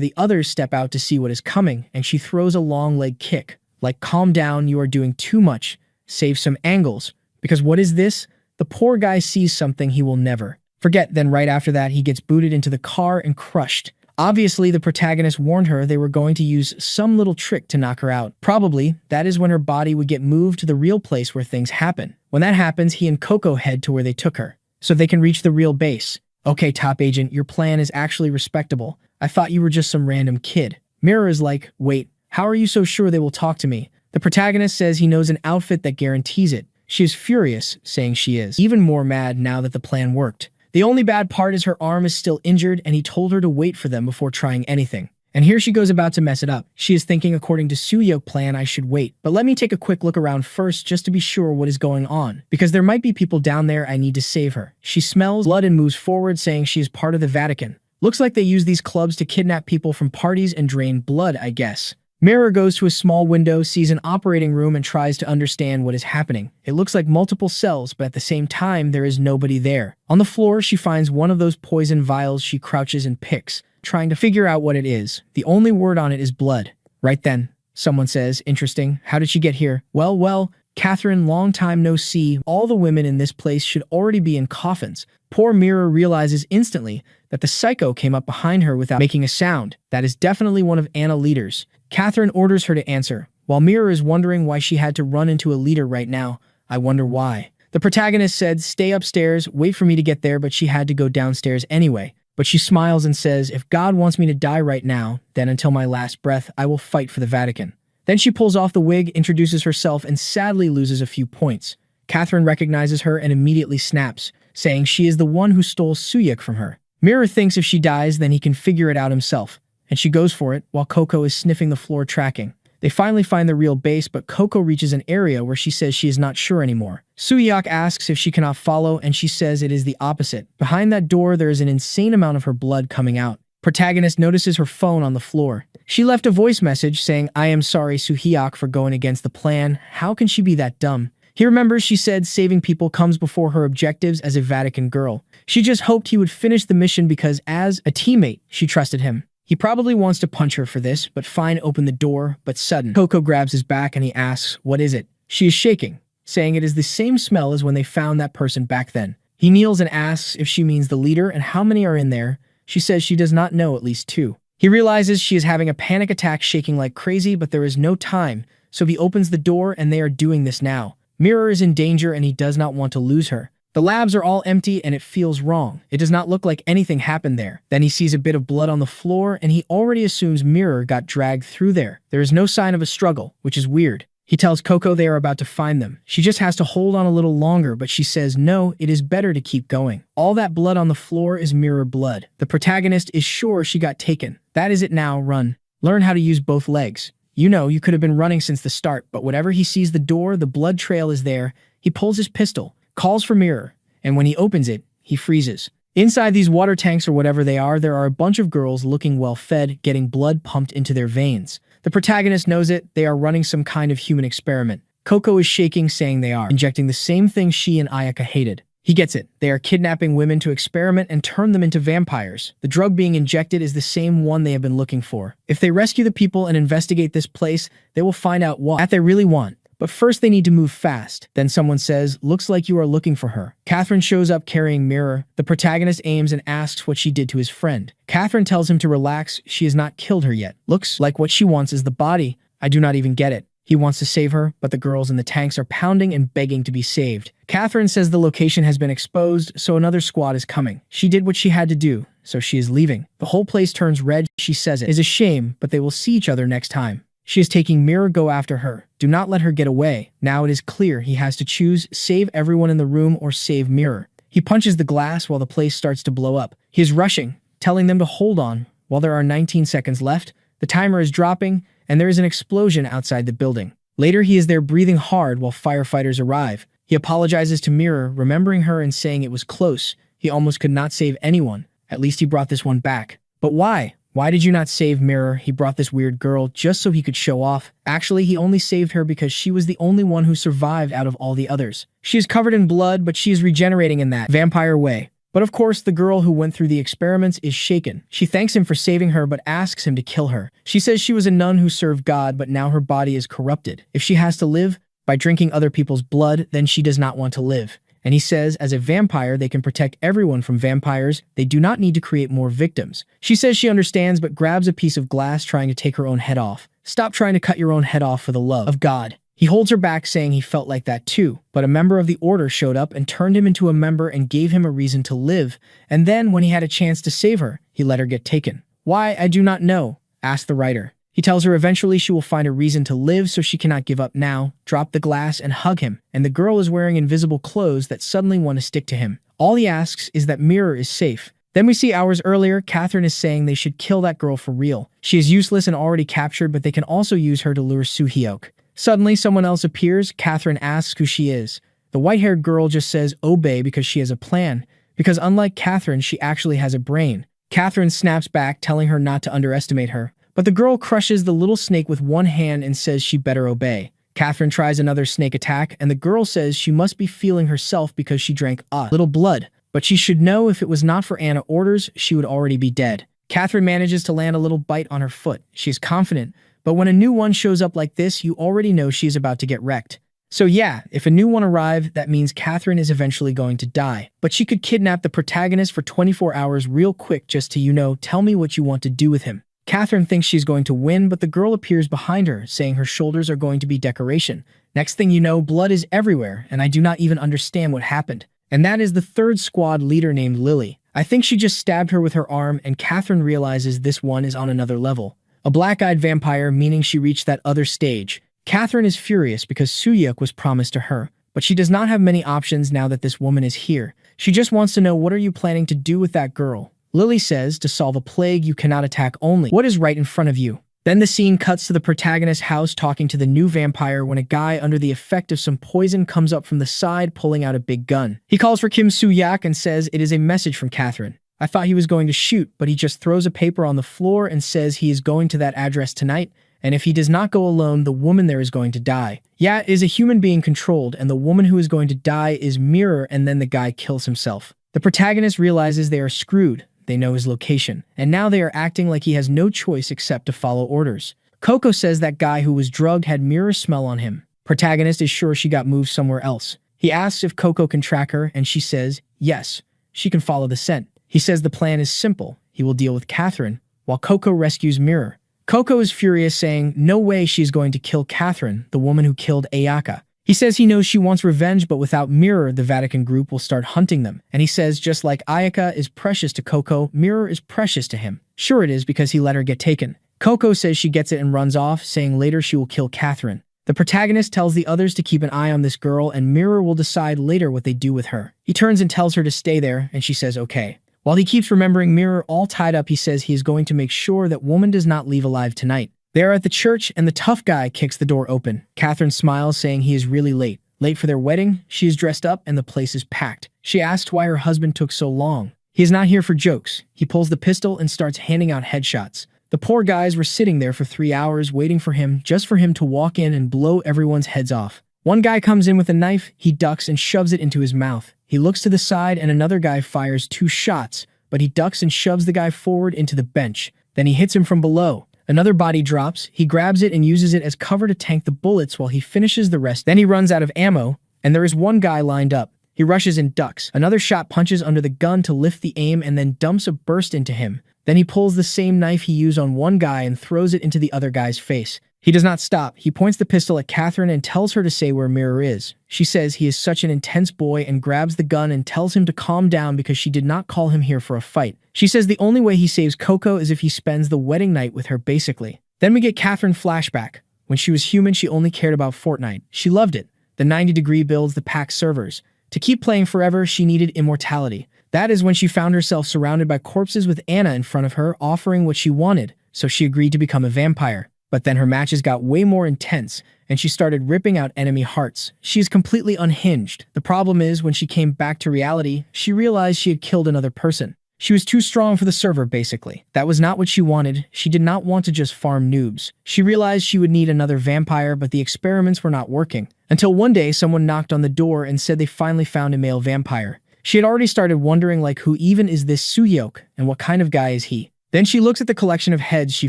the others step out to see what is coming, and she throws a long leg kick. Like, calm down, you are doing too much. Save some angles. Because what is this? The poor guy sees something he will never forget. Then right after that, he gets booted into the car and crushed. Obviously, the protagonist warned her they were going to use some little trick to knock her out. Probably, that is when her body would get moved to the real place where things happen. When that happens, he and Coco head to where they took her, so they can reach the real base. Okay, top agent, your plan is actually respectable. I thought you were just some random kid. Mirror is like, wait, how are you so sure they will talk to me? The protagonist says he knows an outfit that guarantees it. She is furious, saying she is even more mad now that the plan worked. The only bad part is her arm is still injured, and he told her to wait for them before trying anything. And here she goes about to mess it up. She is thinking, according to Suyok's plan, I should wait. But let me take a quick look around first just to be sure what is going on, because there might be people down there. I need to save her. She smells blood and moves forward, saying she is part of the Vatican. Looks like they use these clubs to kidnap people from parties and drain blood, I guess. Mirror goes to a small window, sees an operating room, and tries to understand what is happening. It looks like multiple cells, but at the same time, there is nobody there. On the floor, she finds one of those poison vials. She crouches and picks, trying to figure out what it is. The only word on it is blood. Right then, someone says, interesting, how did she get here? Well, Catherine, long time no see. All the women in this place should already be in coffins. Poor Mirror realizes instantly that the psycho came up behind her without making a sound. That is definitely one of Anna's leaders. Catherine orders her to answer, while Mirror is wondering why she had to run into a leader right now. I wonder why. The protagonist said, stay upstairs, wait for me to get there, but she had to go downstairs anyway. But she smiles and says, if God wants me to die right now, then until my last breath, I will fight for the Vatican. Then she pulls off the wig, introduces herself, and sadly loses a few points. Catherine recognizes her and immediately snaps, saying she is the one who stole Suyuk from her. Mirror thinks if she dies, then he can figure it out himself, and she goes for it while Coco is sniffing the floor tracking. They finally find the real base, but Coco reaches an area where she says she is not sure anymore. Suyuk asks if she cannot follow, and she says it is the opposite. Behind that door, there is an insane amount of her blood coming out. Protagonist notices her phone on the floor. She left a voice message saying, I am sorry Suhyok for going against the plan. How can she be that dumb? He remembers she said saving people comes before her objectives as a Vatican girl. She just hoped he would finish the mission because as a teammate, she trusted him. He probably wants to punch her for this, but fine, open the door, but sudden. Coco grabs his back and he asks, what is it? She is shaking, saying it is the same smell as when they found that person back then. He kneels and asks if she means the leader and how many are in there. She says she does not know, at least 2. He realizes she is having a panic attack, shaking like crazy, but there is no time, so he opens the door and they are doing this now. Mirror is in danger and he does not want to lose her. The labs are all empty and it feels wrong. It does not look like anything happened there. Then he sees a bit of blood on the floor and he already assumes Mirror got dragged through there. There is no sign of a struggle, which is weird. He tells Coco they are about to find them. She just has to hold on a little longer, but she says no, it is better to keep going. All that blood on the floor is Mirror blood. The protagonist is sure she got taken. That is it now, run. Learn how to use both legs. You know, you could have been running since the start, but whenever he sees the door, the blood trail is there. He pulls his pistol, calls for Mirror, and when he opens it, he freezes. Inside these water tanks or whatever they are, there are a bunch of girls looking well-fed, getting blood pumped into their veins. The protagonist knows it. They are running some kind of human experiment. Coco is shaking, saying they are injecting the same thing she and Ayaka hated. He gets it. They are kidnapping women to experiment and turn them into vampires. The drug being injected is the same one they have been looking for. If they rescue the people and investigate this place, they will find out what they really want. But first they need to move fast. Then someone says, "Looks like you are looking for her." Catherine shows up carrying Mirror. The protagonist aims and asks what she did to his friend. Catherine tells him to relax, she has not killed her yet. Looks like what she wants is the body. I do not even get it. He wants to save her, but the girls in the tanks are pounding and begging to be saved. Catherine says the location has been exposed, so another squad is coming. She did what she had to do, so she is leaving. The whole place turns red. She says it is a shame, but they will see each other next time. She is taking Mirror. Go after her. Do not let her get away. Now it is clear he has to choose: save everyone in the room or save Mirror. He punches the glass while the place starts to blow up. He is rushing, telling them to hold on. While there are 19 seconds left, the timer is dropping, and there is an explosion outside the building. Later, he is there breathing hard while firefighters arrive. He apologizes to Mirror, remembering her and saying it was close. He almost could not save anyone. At least he brought this one back. But why? Why did you not save Mirror? He brought this weird girl just so he could show off. Actually, he only saved her because she was the only one who survived out of all the others. She is covered in blood, but she is regenerating in that vampire way. But of course, the girl who went through the experiments is shaken. She thanks him for saving her, but asks him to kill her. She says she was a nun who served God, but now her body is corrupted. If she has to live by drinking other people's blood, then she does not want to live. And he says, as a vampire, they can protect everyone from vampires. They do not need to create more victims. She says she understands, but grabs a piece of glass, trying to take her own head off. Stop trying to cut your own head off for the love of God. He holds her back, saying he felt like that too. But a member of the Order showed up and turned him into a member and gave him a reason to live. And then, when he had a chance to save her, he let her get taken. Why, I do not know, asked the writer. He tells her eventually she will find a reason to live, so she cannot give up now, drop the glass and hug him. And the girl is wearing invisible clothes that suddenly want to stick to him. All he asks is that Mirror is safe. Then we see hours earlier, Catherine is saying they should kill that girl for real. She is useless and already captured, but they can also use her to lure Soo-hyuk. Suddenly, someone else appears. Catherine asks who she is. The white-haired girl just says obey because she has a plan. Because unlike Catherine, she actually has a brain. Catherine snaps back, telling her not to underestimate her. But the girl crushes the little snake with one hand and says she better obey. Catherine tries another snake attack, and the girl says she must be feeling herself because she drank a little blood. But she should know if it was not for Anna's orders, she would already be dead. Catherine manages to land a little bite on her foot. She is confident, but when a new one shows up like this, you already know she is about to get wrecked. So yeah, if a new one arrives, that means Catherine is eventually going to die. But she could kidnap the protagonist for 24 hours real quick just to, tell me what you want to do with him. Catherine thinks she's going to win, but the girl appears behind her, saying her shoulders are going to be decoration. Next thing you know, blood is everywhere, and I do not even understand what happened. And that is the third squad leader named Lily. I think she just stabbed her with her arm, and Catherine realizes this one is on another level. A black-eyed vampire, meaning she reached that other stage. Catherine is furious because Soo-hyuk was promised to her, but she does not have many options now that this woman is here. She just wants to know, what are you planning to do with that girl? Lily says, to solve a plague, you cannot attack only what is right in front of you. Then the scene cuts to the protagonist's house talking to the new vampire when a guy under the effect of some poison comes up from the side pulling out a big gun. He calls for Kim Soo-hyuk and says it is a message from Catherine. I thought he was going to shoot, but he just throws a paper on the floor and says he is going to that address tonight, and if he does not go alone, the woman there is going to die. Yeah, it is a human being controlled, and the woman who is going to die is Mirror, and then the guy kills himself. The protagonist realizes they are screwed. They know his location, and now they are acting like he has no choice except to follow orders. Coco says that guy who was drugged had Mirror's smell on him. Protagonist is sure she got moved somewhere else. He asks if Coco can track her, and she says, yes, she can follow the scent. He says the plan is simple. He will deal with Catherine, while Coco rescues Mirror. Coco is furious, saying no way she is going to kill Catherine, the woman who killed Ayaka. He says he knows she wants revenge, but without Mirror, the Vatican group will start hunting them. And he says just like Ayaka is precious to Coco, Mirror is precious to him. Sure it is, because he let her get taken. Coco says she gets it and runs off, saying later she will kill Catherine. The protagonist tells the others to keep an eye on this girl, and Mirror will decide later what they do with her. He turns and tells her to stay there, and she says okay. While he keeps remembering Mirror all tied up, he says he is going to make sure that woman does not leave alive tonight. They are at the church, and the tough guy kicks the door open. Catherine smiles, saying he is really late. Late for their wedding, she is dressed up, and the place is packed. She asks why her husband took so long. He is not here for jokes. He pulls the pistol and starts handing out headshots. The poor guys were sitting there for 3 hours waiting for him, just for him to walk in and blow everyone's heads off. One guy comes in with a knife, he ducks and shoves it into his mouth. He looks to the side and another guy fires 2 shots, but he ducks and shoves the guy forward into the bench. Then he hits him from below. Another body drops, he grabs it and uses it as cover to tank the bullets while he finishes the rest. Then he runs out of ammo, and there is one guy lined up. He rushes and ducks. Another shot punches under the gun to lift the aim and then dumps a burst into him. Then he pulls the same knife he used on one guy and throws it into the other guy's face. He does not stop. He points the pistol at Catherine and tells her to say where Mirror is. She says he is such an intense boy and grabs the gun and tells him to calm down because she did not call him here for a fight. She says the only way he saves Coco is if he spends the wedding night with her, basically. Then we get Catherine flashback. When she was human, she only cared about Fortnite. She loved it. The 90-degree builds, the pack servers. To keep playing forever, she needed immortality. That is when she found herself surrounded by corpses with Anna in front of her, offering what she wanted, so she agreed to become a vampire. But then her matches got way more intense, and she started ripping out enemy hearts. She is completely unhinged. The problem is, when she came back to reality, she realized she had killed another person. She was too strong for the server, basically. That was not what she wanted. She did not want to just farm noobs. She realized she would need another vampire, but the experiments were not working. Until one day, someone knocked on the door and said they finally found a male vampire. She had already started wondering, like, who even is this Suyeok, and what kind of guy is he? Then she looks at the collection of heads she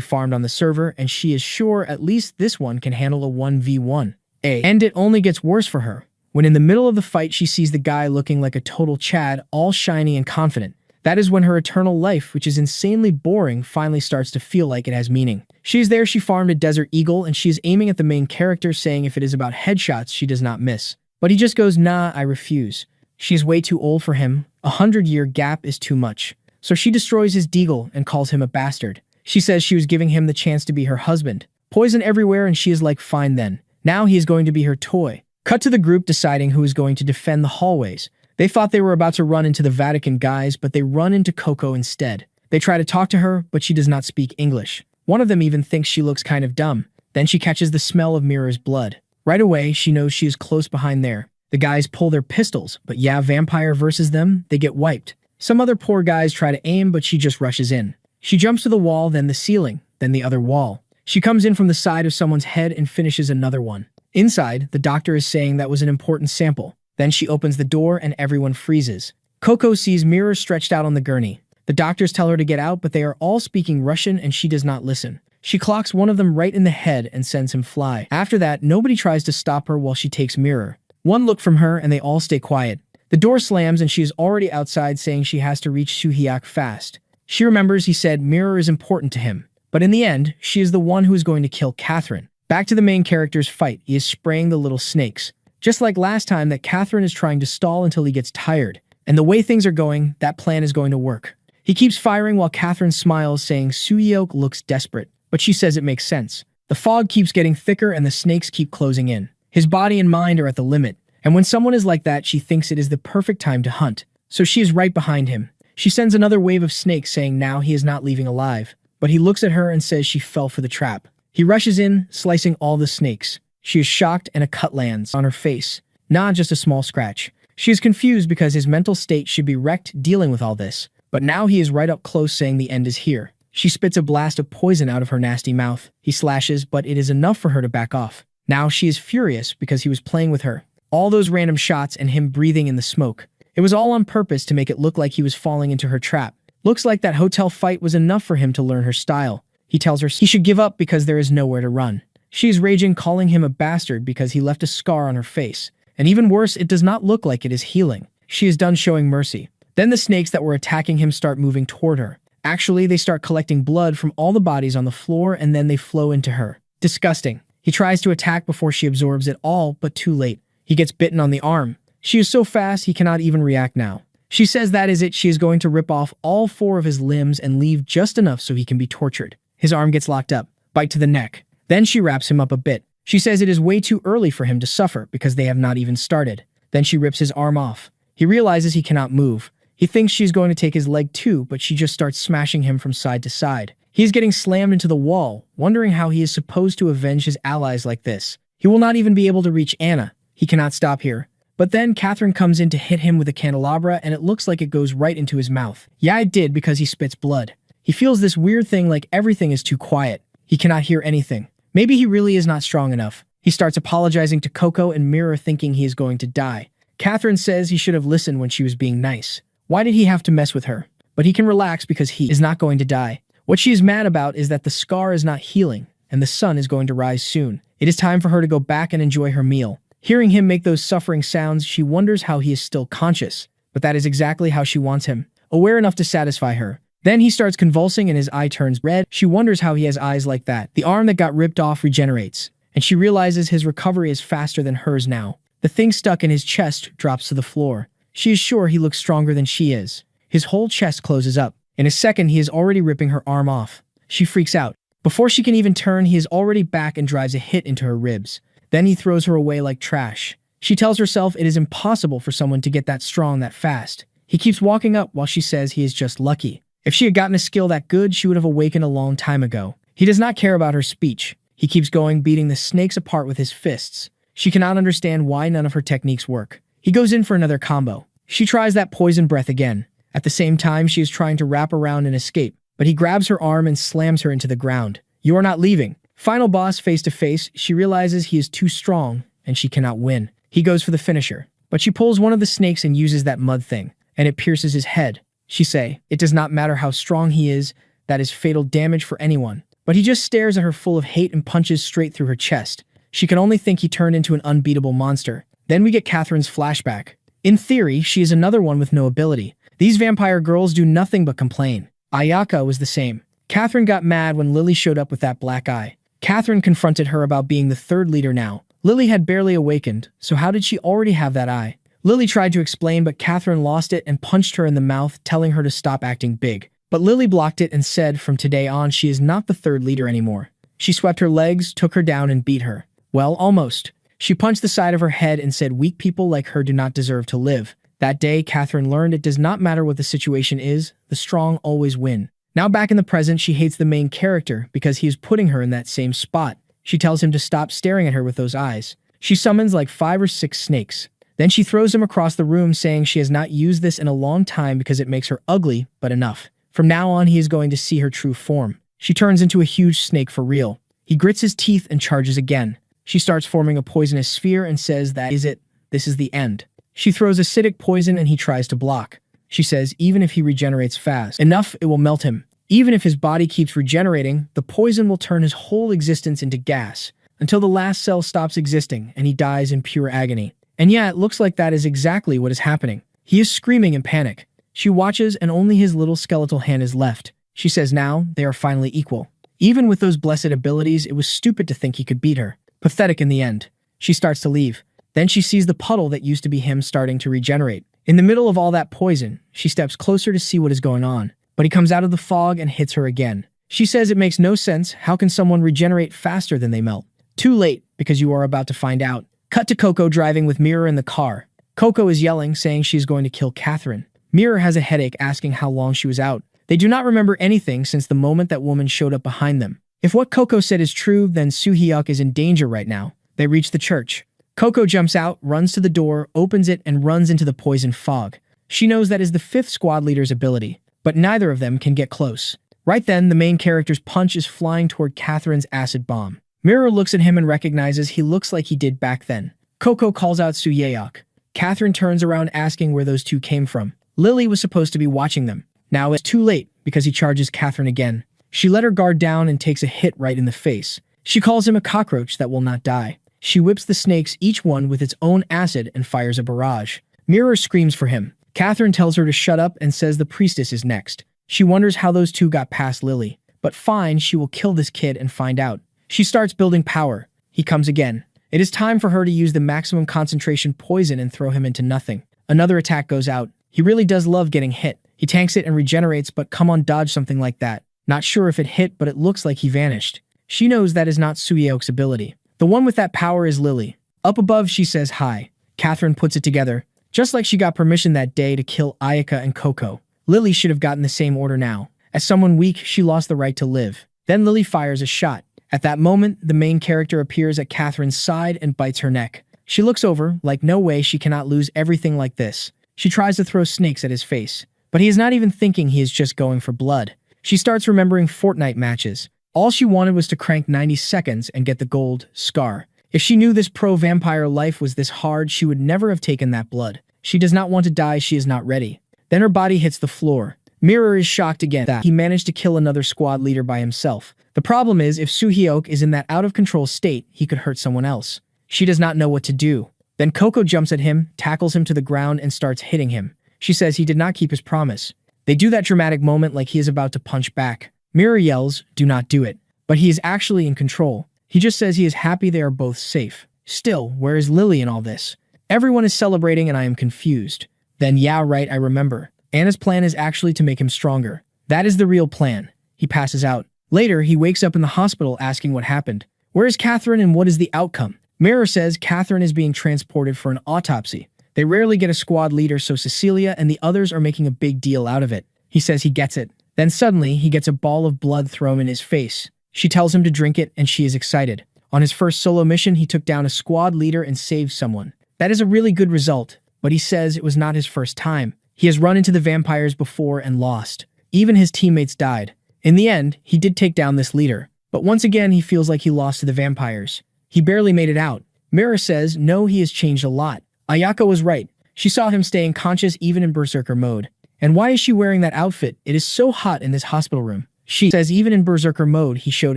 farmed on the server, and she is sure at least this one can handle a 1v1. And it only gets worse for her. When in the middle of the fight, she sees the guy looking like a total Chad, all shiny and confident. That is when her eternal life, which is insanely boring, finally starts to feel like it has meaning. She is there, she farmed a Desert Eagle, and she is aiming at the main character, saying if it is about headshots, she does not miss. But he just goes, nah, I refuse. She is way too old for him. 100-year gap is too much. So she destroys his deagle and calls him a bastard. She says she was giving him the chance to be her husband. Poison everywhere, and she is like, fine then. Now he is going to be her toy. Cut to the group deciding who is going to defend the hallways. They thought they were about to run into the Vatican guys, but they run into Coco instead. They try to talk to her, but she does not speak English. One of them even thinks she looks kind of dumb. Then she catches the smell of Mirror's blood. Right away, she knows she is close behind there. The guys pull their pistols, but yeah, vampire versus them, they get wiped. Some other poor guys try to aim, but she just rushes in. She jumps to the wall, then the ceiling, then the other wall. She comes in from the side of someone's head and finishes another one. Inside, the doctor is saying that was an important sample. Then she opens the door and everyone freezes. Coco sees Mirror stretched out on the gurney. The doctors tell her to get out, but they are all speaking Russian and she does not listen. She clocks one of them right in the head and sends him fly. After that, nobody tries to stop her while she takes Mirror. One look from her and they all stay quiet. The door slams and she is already outside, saying she has to reach Suhyak fast. She remembers he said Mirror is important to him. But in the end, she is the one who is going to kill Catherine. Back to the main character's fight, he is spraying the little snakes. Just like last time, that Catherine is trying to stall until he gets tired. And the way things are going, that plan is going to work. He keeps firing while Catherine smiles, saying Suyeok looks desperate. But she says it makes sense. The fog keeps getting thicker and the snakes keep closing in. His body and mind are at the limit. And when someone is like that, she thinks it is the perfect time to hunt. So she is right behind him. She sends another wave of snakes, saying now he is not leaving alive. But he looks at her and says she fell for the trap. He rushes in, slicing all the snakes. She is shocked and a cut lands on her face. Not just a small scratch. She is confused because his mental state should be wrecked dealing with all this. But now he is right up close, saying the end is here. She spits a blast of poison out of her nasty mouth. He slashes, but it is enough for her to back off. Now she is furious because he was playing with her. All those random shots and him breathing in the smoke. It was all on purpose to make it look like he was falling into her trap. Looks like that hotel fight was enough for him to learn her style. He tells her he should give up because there is nowhere to run. She is raging, calling him a bastard because he left a scar on her face. And even worse, it does not look like it is healing. She is done showing mercy. Then the snakes that were attacking him start moving toward her. Actually, they start collecting blood from all the bodies on the floor and then they flow into her. Disgusting. He tries to attack before she absorbs it all, but too late. He gets bitten on the arm. She is so fast he cannot even react now. She says that is it. She is going to rip off all 4 of his limbs and leave just enough so he can be tortured. His arm gets locked up. Bite to the neck. Then she wraps him up a bit. She says it is way too early for him to suffer because they have not even started. Then she rips his arm off. He realizes he cannot move. He thinks she's going to take his leg too, but she just starts smashing him from side to side. He is getting slammed into the wall, wondering how he is supposed to avenge his allies like this. He will not even be able to reach Anna. He cannot stop here. But then Catherine comes in to hit him with a candelabra and it looks like it goes right into his mouth. Yeah, it did, because he spits blood. He feels this weird thing like everything is too quiet. He cannot hear anything. Maybe he really is not strong enough. He starts apologizing to Coco and Mirror thinking he is going to die. Catherine says he should have listened when she was being nice. Why did he have to mess with her? But he can relax because he is not going to die. What she is mad about is that the scar is not healing, and the sun is going to rise soon. It is time for her to go back and enjoy her meal. Hearing him make those suffering sounds, she wonders how he is still conscious. But that is exactly how she wants him, aware enough to satisfy her. Then he starts convulsing and his eye turns red. She wonders how he has eyes like that. The arm that got ripped off regenerates, and she realizes his recovery is faster than hers now. The thing stuck in his chest drops to the floor. She is sure he looks stronger than she is. His whole chest closes up. In a second, he is already ripping her arm off. She freaks out. Before she can even turn, he is already back and drives a hit into her ribs. Then he throws her away like trash. She tells herself it is impossible for someone to get that strong that fast. He keeps walking up while she says he is just lucky. If she had gotten a skill that good, she would have awakened a long time ago. He does not care about her speech. He keeps going, beating the snakes apart with his fists. She cannot understand why none of her techniques work. He goes in for another combo. She tries that poison breath again. At the same time, she is trying to wrap around and escape, but he grabs her arm and slams her into the ground. You are not leaving. Final boss face to face, she realizes he is too strong and she cannot win. He goes for the finisher, but she pulls one of the snakes and uses that mud thing, and it pierces his head. She say, it does not matter how strong he is, that is fatal damage for anyone. But he just stares at her full of hate and punches straight through her chest. She can only think he turned into an unbeatable monster. Then we get Catherine's flashback. In theory, she is another one with no ability. These vampire girls do nothing but complain. Ayaka was the same. Catherine got mad when Lily showed up with that black eye. Catherine confronted her about being the third leader now. Lily had barely awakened, so how did she already have that eye? Lily tried to explain, but Catherine lost it and punched her in the mouth, telling her to stop acting big. But Lily blocked it and said from today on she is not the third leader anymore. She swept her legs, took her down, and beat her. Well, almost. She punched the side of her head and said weak people like her do not deserve to live. That day, Catherine learned it does not matter what the situation is, the strong always win. Now back in the present, she hates the main character because he is putting her in that same spot. She tells him to stop staring at her with those eyes. She summons like 5 or 6 snakes. Then she throws him across the room, saying she has not used this in a long time because it makes her ugly, but enough. From now on, he is going to see her true form. She turns into a huge snake for real. He grits his teeth and charges again. She starts forming a poisonous sphere and says that is it. This is the end. She throws acidic poison and he tries to block. She says even if he regenerates fast enough, it will melt him. Even if his body keeps regenerating, the poison will turn his whole existence into gas until the last cell stops existing and he dies in pure agony. And yeah, it looks like that is exactly what is happening. He is screaming in panic. She watches and only his little skeletal hand is left. She says now they are finally equal. Even with those blessed abilities, it was stupid to think he could beat her. Pathetic in the end. She starts to leave. Then she sees the puddle that used to be him starting to regenerate. In the middle of all that poison, she steps closer to see what is going on. But he comes out of the fog and hits her again. She says it makes no sense. How can someone regenerate faster than they melt? Too late, because you are about to find out. Cut to Coco driving with Mirror in the car. Coco is yelling, saying she's going to kill Catherine. Mirror has a headache, asking how long she was out. They do not remember anything since the moment that woman showed up behind them. If what Coco said is true, then Soo-hyuk is in danger right now. They reach the church. Coco jumps out, runs to the door, opens it, and runs into the poison fog. She knows that is the 5th squad leader's ability, but neither of them can get close. Right then, the main character's punch is flying toward Catherine's acid bomb. Mirror looks at him and recognizes he looks like he did back then. Coco calls out Soo-hyuk. Catherine turns around asking where those two came from. Lily was supposed to be watching them. Now it's too late because he charges Catherine again. She let her guard down and takes a hit right in the face. She calls him a cockroach that will not die. She whips the snakes, each one with its own acid, and fires a barrage. Mirror screams for him. Catherine tells her to shut up and says the priestess is next. She wonders how those two got past Lily. But fine, she will kill this kid and find out. She starts building power. He comes again. It is time for her to use the maximum concentration poison and throw him into nothing. Another attack goes out. He really does love getting hit. He tanks it and regenerates, but come on, dodge something like that. Not sure if it hit, but it looks like he vanished. She knows that is not Soo-hyuk's ability. The one with that power is Lily. Up above, she says hi. Catherine puts it together. Just like she got permission that day to kill Ayaka and Coco. Lily should have gotten the same order now. As someone weak, she lost the right to live. Then Lily fires a shot. At that moment, the main character appears at Catherine's side and bites her neck. She looks over, like no way she cannot lose everything like this. She tries to throw snakes at his face. But he is not even thinking, he is just going for blood. She starts remembering Fortnite matches. All she wanted was to crank 90 seconds and get the gold scar. If she knew this pro-vampire life was this hard, she would never have taken that blood. She does not want to die, she is not ready. Then her body hits the floor. Mirror is shocked again that he managed to kill another squad leader by himself. The problem is, if Soo-hyuk is in that out-of-control state, he could hurt someone else. She does not know what to do. Then Coco jumps at him, tackles him to the ground, and starts hitting him. She says he did not keep his promise. They do that dramatic moment like he is about to punch back. Mirror yells, "Do not do it." But he is actually in control. He just says he is happy they are both safe. Still, where is Lily in all this? Everyone is celebrating and I am confused. Then yeah, right, I remember. Anna's plan is actually to make him stronger. That is the real plan. He passes out. Later, he wakes up in the hospital asking what happened. Where is Catherine and what is the outcome? Mirror says Catherine is being transported for an autopsy. They rarely get a squad leader, so Cecilia and the others are making a big deal out of it. He says he gets it. Then suddenly, he gets a ball of blood thrown in his face. She tells him to drink it and she is excited. On his first solo mission, he took down a squad leader and saved someone. That is a really good result, but he says it was not his first time. He has run into the vampires before and lost. Even his teammates died. In the end, he did take down this leader. But once again, he feels like he lost to the vampires. He barely made it out. Mirror says, no, he has changed a lot. Ayaka was right. She saw him staying conscious even in berserker mode. And why is she wearing that outfit? It is so hot in this hospital room. She says even in berserker mode, he showed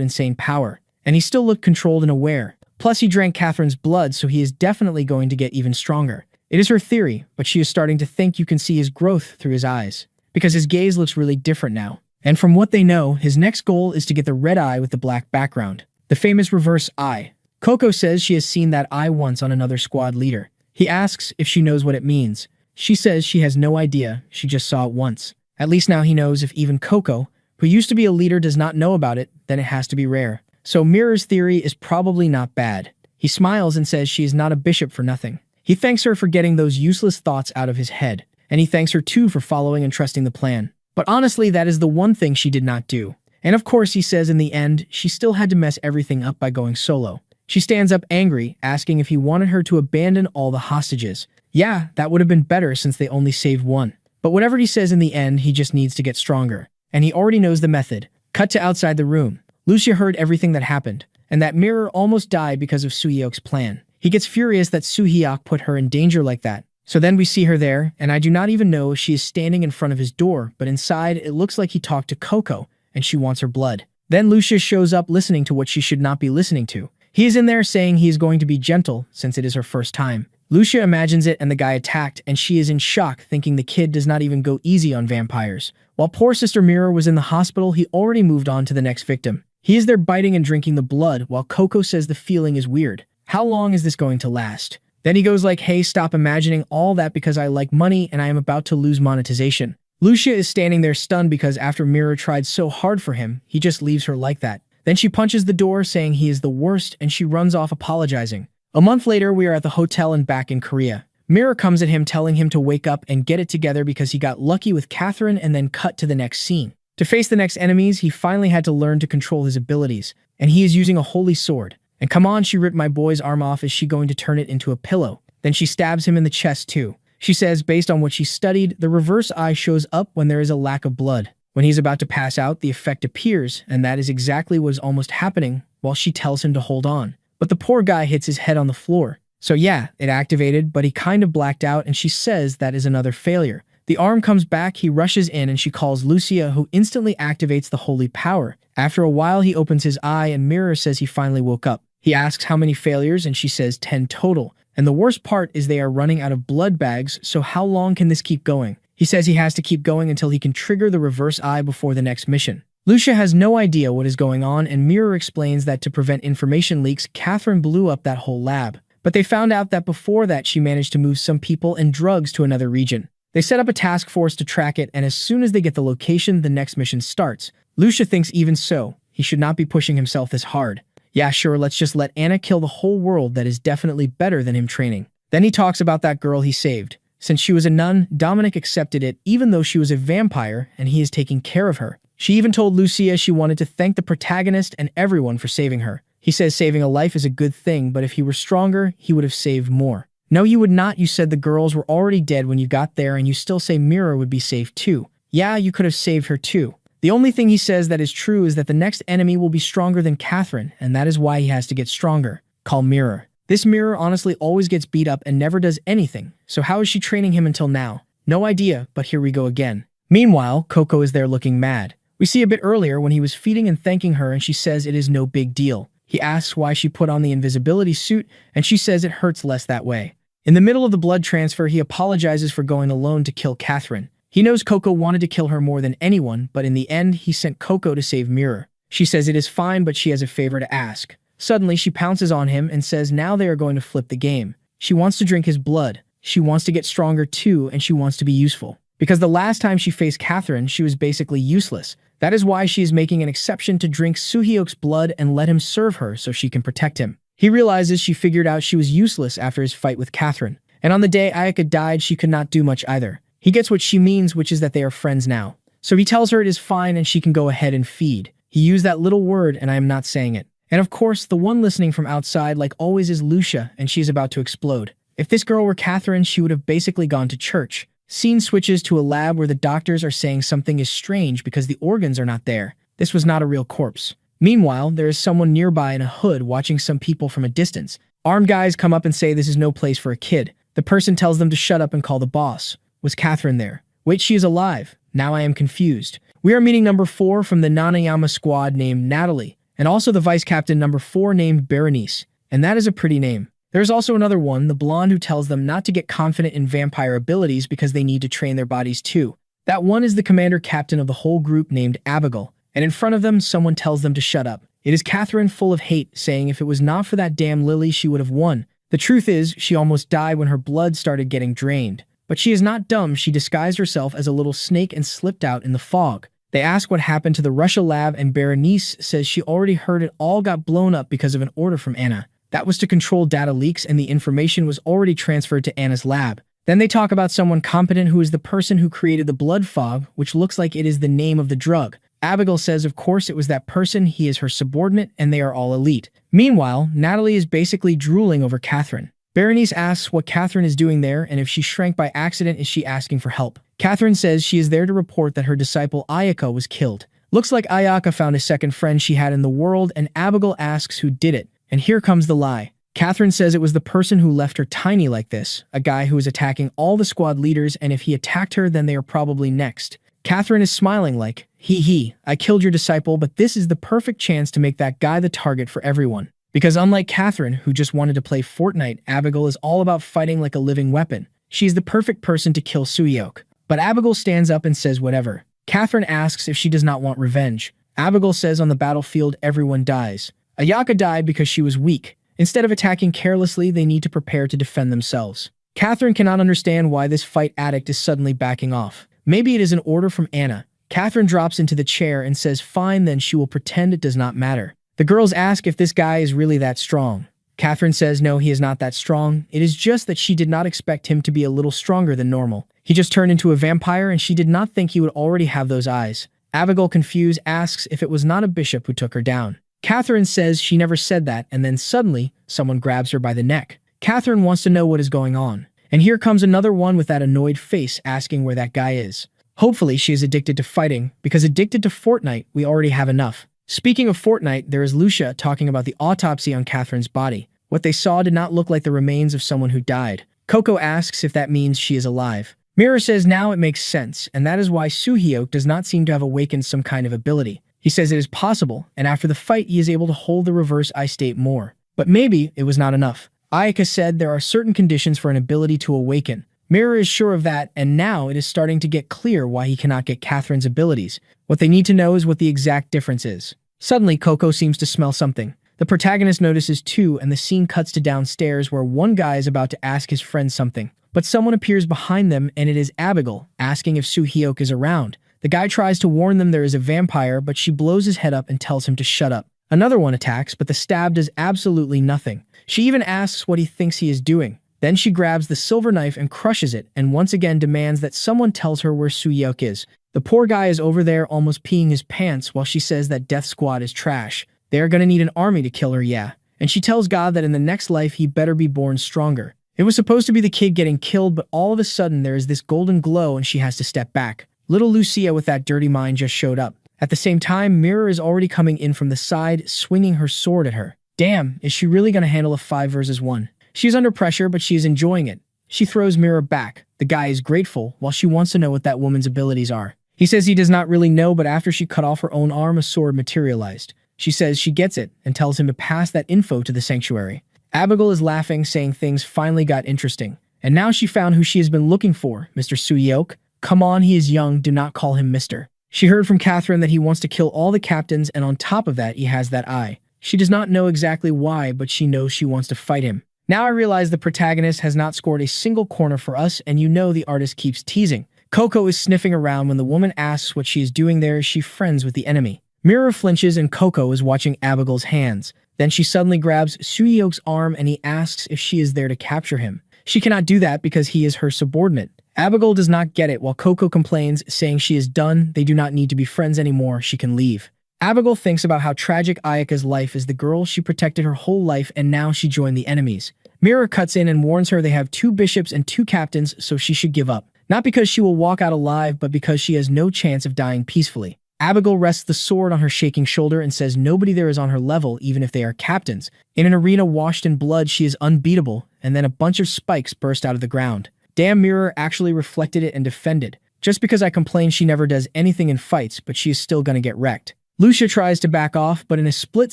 insane power. And he still looked controlled and aware. Plus, he drank Catherine's blood, so he is definitely going to get even stronger. It is her theory, but she is starting to think you can see his growth through his eyes. Because his gaze looks really different now. And from what they know, his next goal is to get the red eye with the black background. The famous reverse eye. Coco says she has seen that eye once on another squad leader. He asks if she knows what it means. She says she has no idea, she just saw it once. At least now he knows if even Coco, who used to be a leader, does not know about it, then it has to be rare. So Mirror's theory is probably not bad. He smiles and says she is not a bishop for nothing. He thanks her for getting those useless thoughts out of his head. And he thanks her too for following and trusting the plan. But honestly, that is the one thing she did not do. And of course, he says in the end, she still had to mess everything up by going solo. She stands up angry, asking if he wanted her to abandon all the hostages. Yeah, that would have been better since they only saved one. But whatever he says in the end, he just needs to get stronger. And he already knows the method. Cut to outside the room. Lucia heard everything that happened, and that Mirror almost died because of Soo-hyuk's plan. He gets furious that Soo-hyuk put her in danger like that. So then we see her there, and I do not even know if she is standing in front of his door, but inside it looks like he talked to Coco, and she wants her blood. Then Lucia shows up listening to what she should not be listening to. He is in there saying he is going to be gentle since it is her first time. Lucia imagines it and the guy attacked, and she is in shock thinking the kid does not even go easy on vampires. While poor Sister Mirror was in the hospital, he already moved on to the next victim. He is there biting and drinking the blood while Coco says the feeling is weird. How long is this going to last? Then he goes like, hey, stop imagining all that because I like money and I am about to lose monetization. Lucia is standing there stunned because after Mirror tried so hard for him, he just leaves her like that. Then she punches the door saying he is the worst and she runs off apologizing. A month later, we are at the hotel and back in Korea. Mirror comes at him telling him to wake up and get it together because he got lucky with Catherine and then cut to the next scene. To face the next enemies, he finally had to learn to control his abilities, and he is using a holy sword. And come on, she ripped my boy's arm off. Is she going to turn it into a pillow? Then she stabs him in the chest too. She says based on what she studied, the reverse eye shows up when there is a lack of blood. When he's about to pass out, the effect appears, and that is exactly what is almost happening while she tells him to hold on. But the poor guy hits his head on the floor. So yeah, it activated, but he kind of blacked out and she says that is another failure. The arm comes back, he rushes in and she calls Lucia, who instantly activates the holy power. After a while, he opens his eye and Mirror says he finally woke up. He asks how many failures and she says 10 total. And the worst part is they are running out of blood bags, so how long can this keep going? He says he has to keep going until he can trigger the reverse eye before the next mission. Lucia has no idea what is going on and Mirror explains that to prevent information leaks, Catherine blew up that whole lab. But they found out that before that she managed to move some people and drugs to another region. They set up a task force to track it, and as soon as they get the location, the next mission starts. Lucia thinks even so, he should not be pushing himself this hard. Yeah, sure, let's just let Anna kill the whole world. That is definitely better than him training. Then he talks about that girl he saved. Since she was a nun, Dominic accepted it even though she was a vampire, and he is taking care of her. She even told Lucia she wanted to thank the protagonist and everyone for saving her. He says saving a life is a good thing, but if he were stronger, he would have saved more. No, you would not. You said the girls were already dead when you got there, and you still say Mirror would be safe too. Yeah, you could have saved her too. The only thing he says that is true is that the next enemy will be stronger than Catherine, and that is why he has to get stronger. call Mirror. This Mirror honestly always gets beat up and never does anything, so how is she training him until now? No idea, but here we go again. Meanwhile, Coco is there looking mad. We see a bit earlier when he was feeding and thanking her and she says it is no big deal. He asks why she put on the invisibility suit and she says it hurts less that way. In the middle of the blood transfer, he apologizes for going alone to kill Catherine. He knows Coco wanted to kill her more than anyone, but in the end, he sent Coco to save Mirror. She says it is fine, but she has a favor to ask. Suddenly, she pounces on him and says now they are going to flip the game. She wants to drink his blood. She wants to get stronger too, and she wants to be useful. Because the last time she faced Catherine, she was basically useless. That is why she is making an exception to drink Soo-hyuk's blood and let him serve her so she can protect him. He realizes she figured out she was useless after his fight with Catherine. And on the day Ayaka died, she could not do much either. He gets what she means, which is that they are friends now. So he tells her it is fine and she can go ahead and feed. He used that little word and I am not saying it. And of course, the one listening from outside like always is Lucia, and she's about to explode. If this girl were Catherine, she would have basically gone to church. Scene switches to a lab where the doctors are saying something is strange because the organs are not there. This was not a real corpse. Meanwhile, there is someone nearby in a hood watching some people from a distance. Armed guys come up and say this is no place for a kid. The person tells them to shut up and call the boss. Was Catherine there? Wait, she is alive. Now I am confused. We are meeting number 4 from the Nanayama squad named Natalie, and also the vice captain number 4 named Berenice. And that is a pretty name. There's also another one, the blonde, who tells them not to get confident in vampire abilities because they need to train their bodies too. That one is the commander captain of the whole group named Abigail, and in front of them, someone tells them to shut up. It is Catherine, full of hate, saying if it was not for that damn Lily, she would have won. The truth is, she almost died when her blood started getting drained. But she is not dumb. She disguised herself as a little snake and slipped out in the fog. They ask what happened to the Russia lab, and Berenice says she already heard it all got blown up because of an order from Anna. That was to control data leaks, and the information was already transferred to Anna's lab. Then they talk about someone competent who is the person who created the blood fog, which looks like it is the name of the drug. Abigail says of course it was that person, he is her subordinate, and they are all elite. Meanwhile, Natalie is basically drooling over Catherine. Berenice asks what Catherine is doing there, and if she shrank by accident, is she asking for help. Catherine says she is there to report that her disciple Ayaka was killed. Looks like Ayaka found a second friend she had in the world, and Abigail asks who did it. And here comes the lie. Catherine says it was the person who left her tiny like this, a guy who is attacking all the squad leaders, and if he attacked her, then they are probably next. Catherine is smiling like, hee, I killed your disciple, but this is the perfect chance to make that guy the target for everyone. Because unlike Catherine, who just wanted to play Fortnite, Abigail is all about fighting like a living weapon. She is the perfect person to kill Soo-hyuk. But Abigail stands up and says whatever. Catherine asks if she does not want revenge. Abigail says on the battlefield everyone dies. Ayaka died because she was weak. Instead of attacking carelessly, they need to prepare to defend themselves. Catherine cannot understand why this fight addict is suddenly backing off. Maybe it is an order from Anna. Catherine drops into the chair and says fine, then she will pretend it does not matter. The girls ask if this guy is really that strong. Catherine says no, he is not that strong. It is just that she did not expect him to be a little stronger than normal. He just turned into a vampire and she did not think he would already have those eyes. Abigail, confused, asks if it was not a bishop who took her down. Catherine says she never said that, and then suddenly, someone grabs her by the neck. Catherine wants to know what is going on. And here comes another one with that annoyed face asking where that guy is. Hopefully she is addicted to fighting, because addicted to Fortnite, we already have enough. Speaking of Fortnite, there is Lucia talking about the autopsy on Catherine's body. What they saw did not look like the remains of someone who died. Coco asks if that means she is alive. Mirror says now it makes sense, and that is why Soo-hyuk does not seem to have awakened some kind of ability. He says it is possible, and after the fight he is able to hold the reverse eye state more. But maybe it was not enough. Ayaka said there are certain conditions for an ability to awaken. Mirror is sure of that, and now it is starting to get clear why he cannot get Catherine's abilities. What they need to know is what the exact difference is. Suddenly, Coco seems to smell something. The protagonist notices too, and the scene cuts to downstairs where one guy is about to ask his friend something. But someone appears behind them, and it is Abigail, asking if Soo-hyuk is around. The guy tries to warn them there is a vampire, but she blows his head up and tells him to shut up. Another one attacks, but the stab does absolutely nothing. She even asks what he thinks he is doing. Then she grabs the silver knife and crushes it, and once again demands that someone tells her where Soo-hyuk is. The poor guy is over there almost peeing his pants while she says that Death Squad is trash. They are gonna need an army to kill her, yeah. And she tells God that in the next life he better be born stronger. It was supposed to be the kid getting killed, but all of a sudden there is this golden glow and she has to step back. Little Lucia with that dirty mind just showed up. At the same time, Mirror is already coming in from the side, swinging her sword at her. Damn, is she really gonna handle a 5 versus 1? She is under pressure, but she is enjoying it. She throws Mirror back. The guy is grateful, while she wants to know what that woman's abilities are. He says he does not really know, but after she cut off her own arm, a sword materialized. She says she gets it, and tells him to pass that info to the sanctuary. Abigail is laughing, saying things finally got interesting. And now she found who she has been looking for, Mr. Suyeok. Come on, he is young, do not call him Mr. She heard from Catherine that he wants to kill all the captains, and on top of that, he has that eye. She does not know exactly why, but she knows she wants to fight him. Now I realize the protagonist has not scored a single corner for us, and you know the artist keeps teasing. Coco is sniffing around when the woman asks what she is doing there. Is she friends with the enemy? Mirror flinches and Coco is watching Abigail's hands. Then she suddenly grabs Suyeok's arm and he asks if she is there to capture him. She cannot do that because he is her subordinate. Abigail does not get it while Coco complains, saying she is done, they do not need to be friends anymore, she can leave. Abigail thinks about how tragic Ayaka's life is. The girl she protected her whole life and now she joined the enemies. Mirror cuts in and warns her they have 2 bishops and 2 captains, so she should give up. Not because she will walk out alive, but because she has no chance of dying peacefully. Abigail rests the sword on her shaking shoulder and says nobody there is on her level, even if they are captains. In an arena washed in blood, she is unbeatable, and then a bunch of spikes burst out of the ground. Damn, Mirror actually reflected it and defended. Just because I complain she never does anything in fights, but she is still gonna get wrecked. Lucia tries to back off, but in a split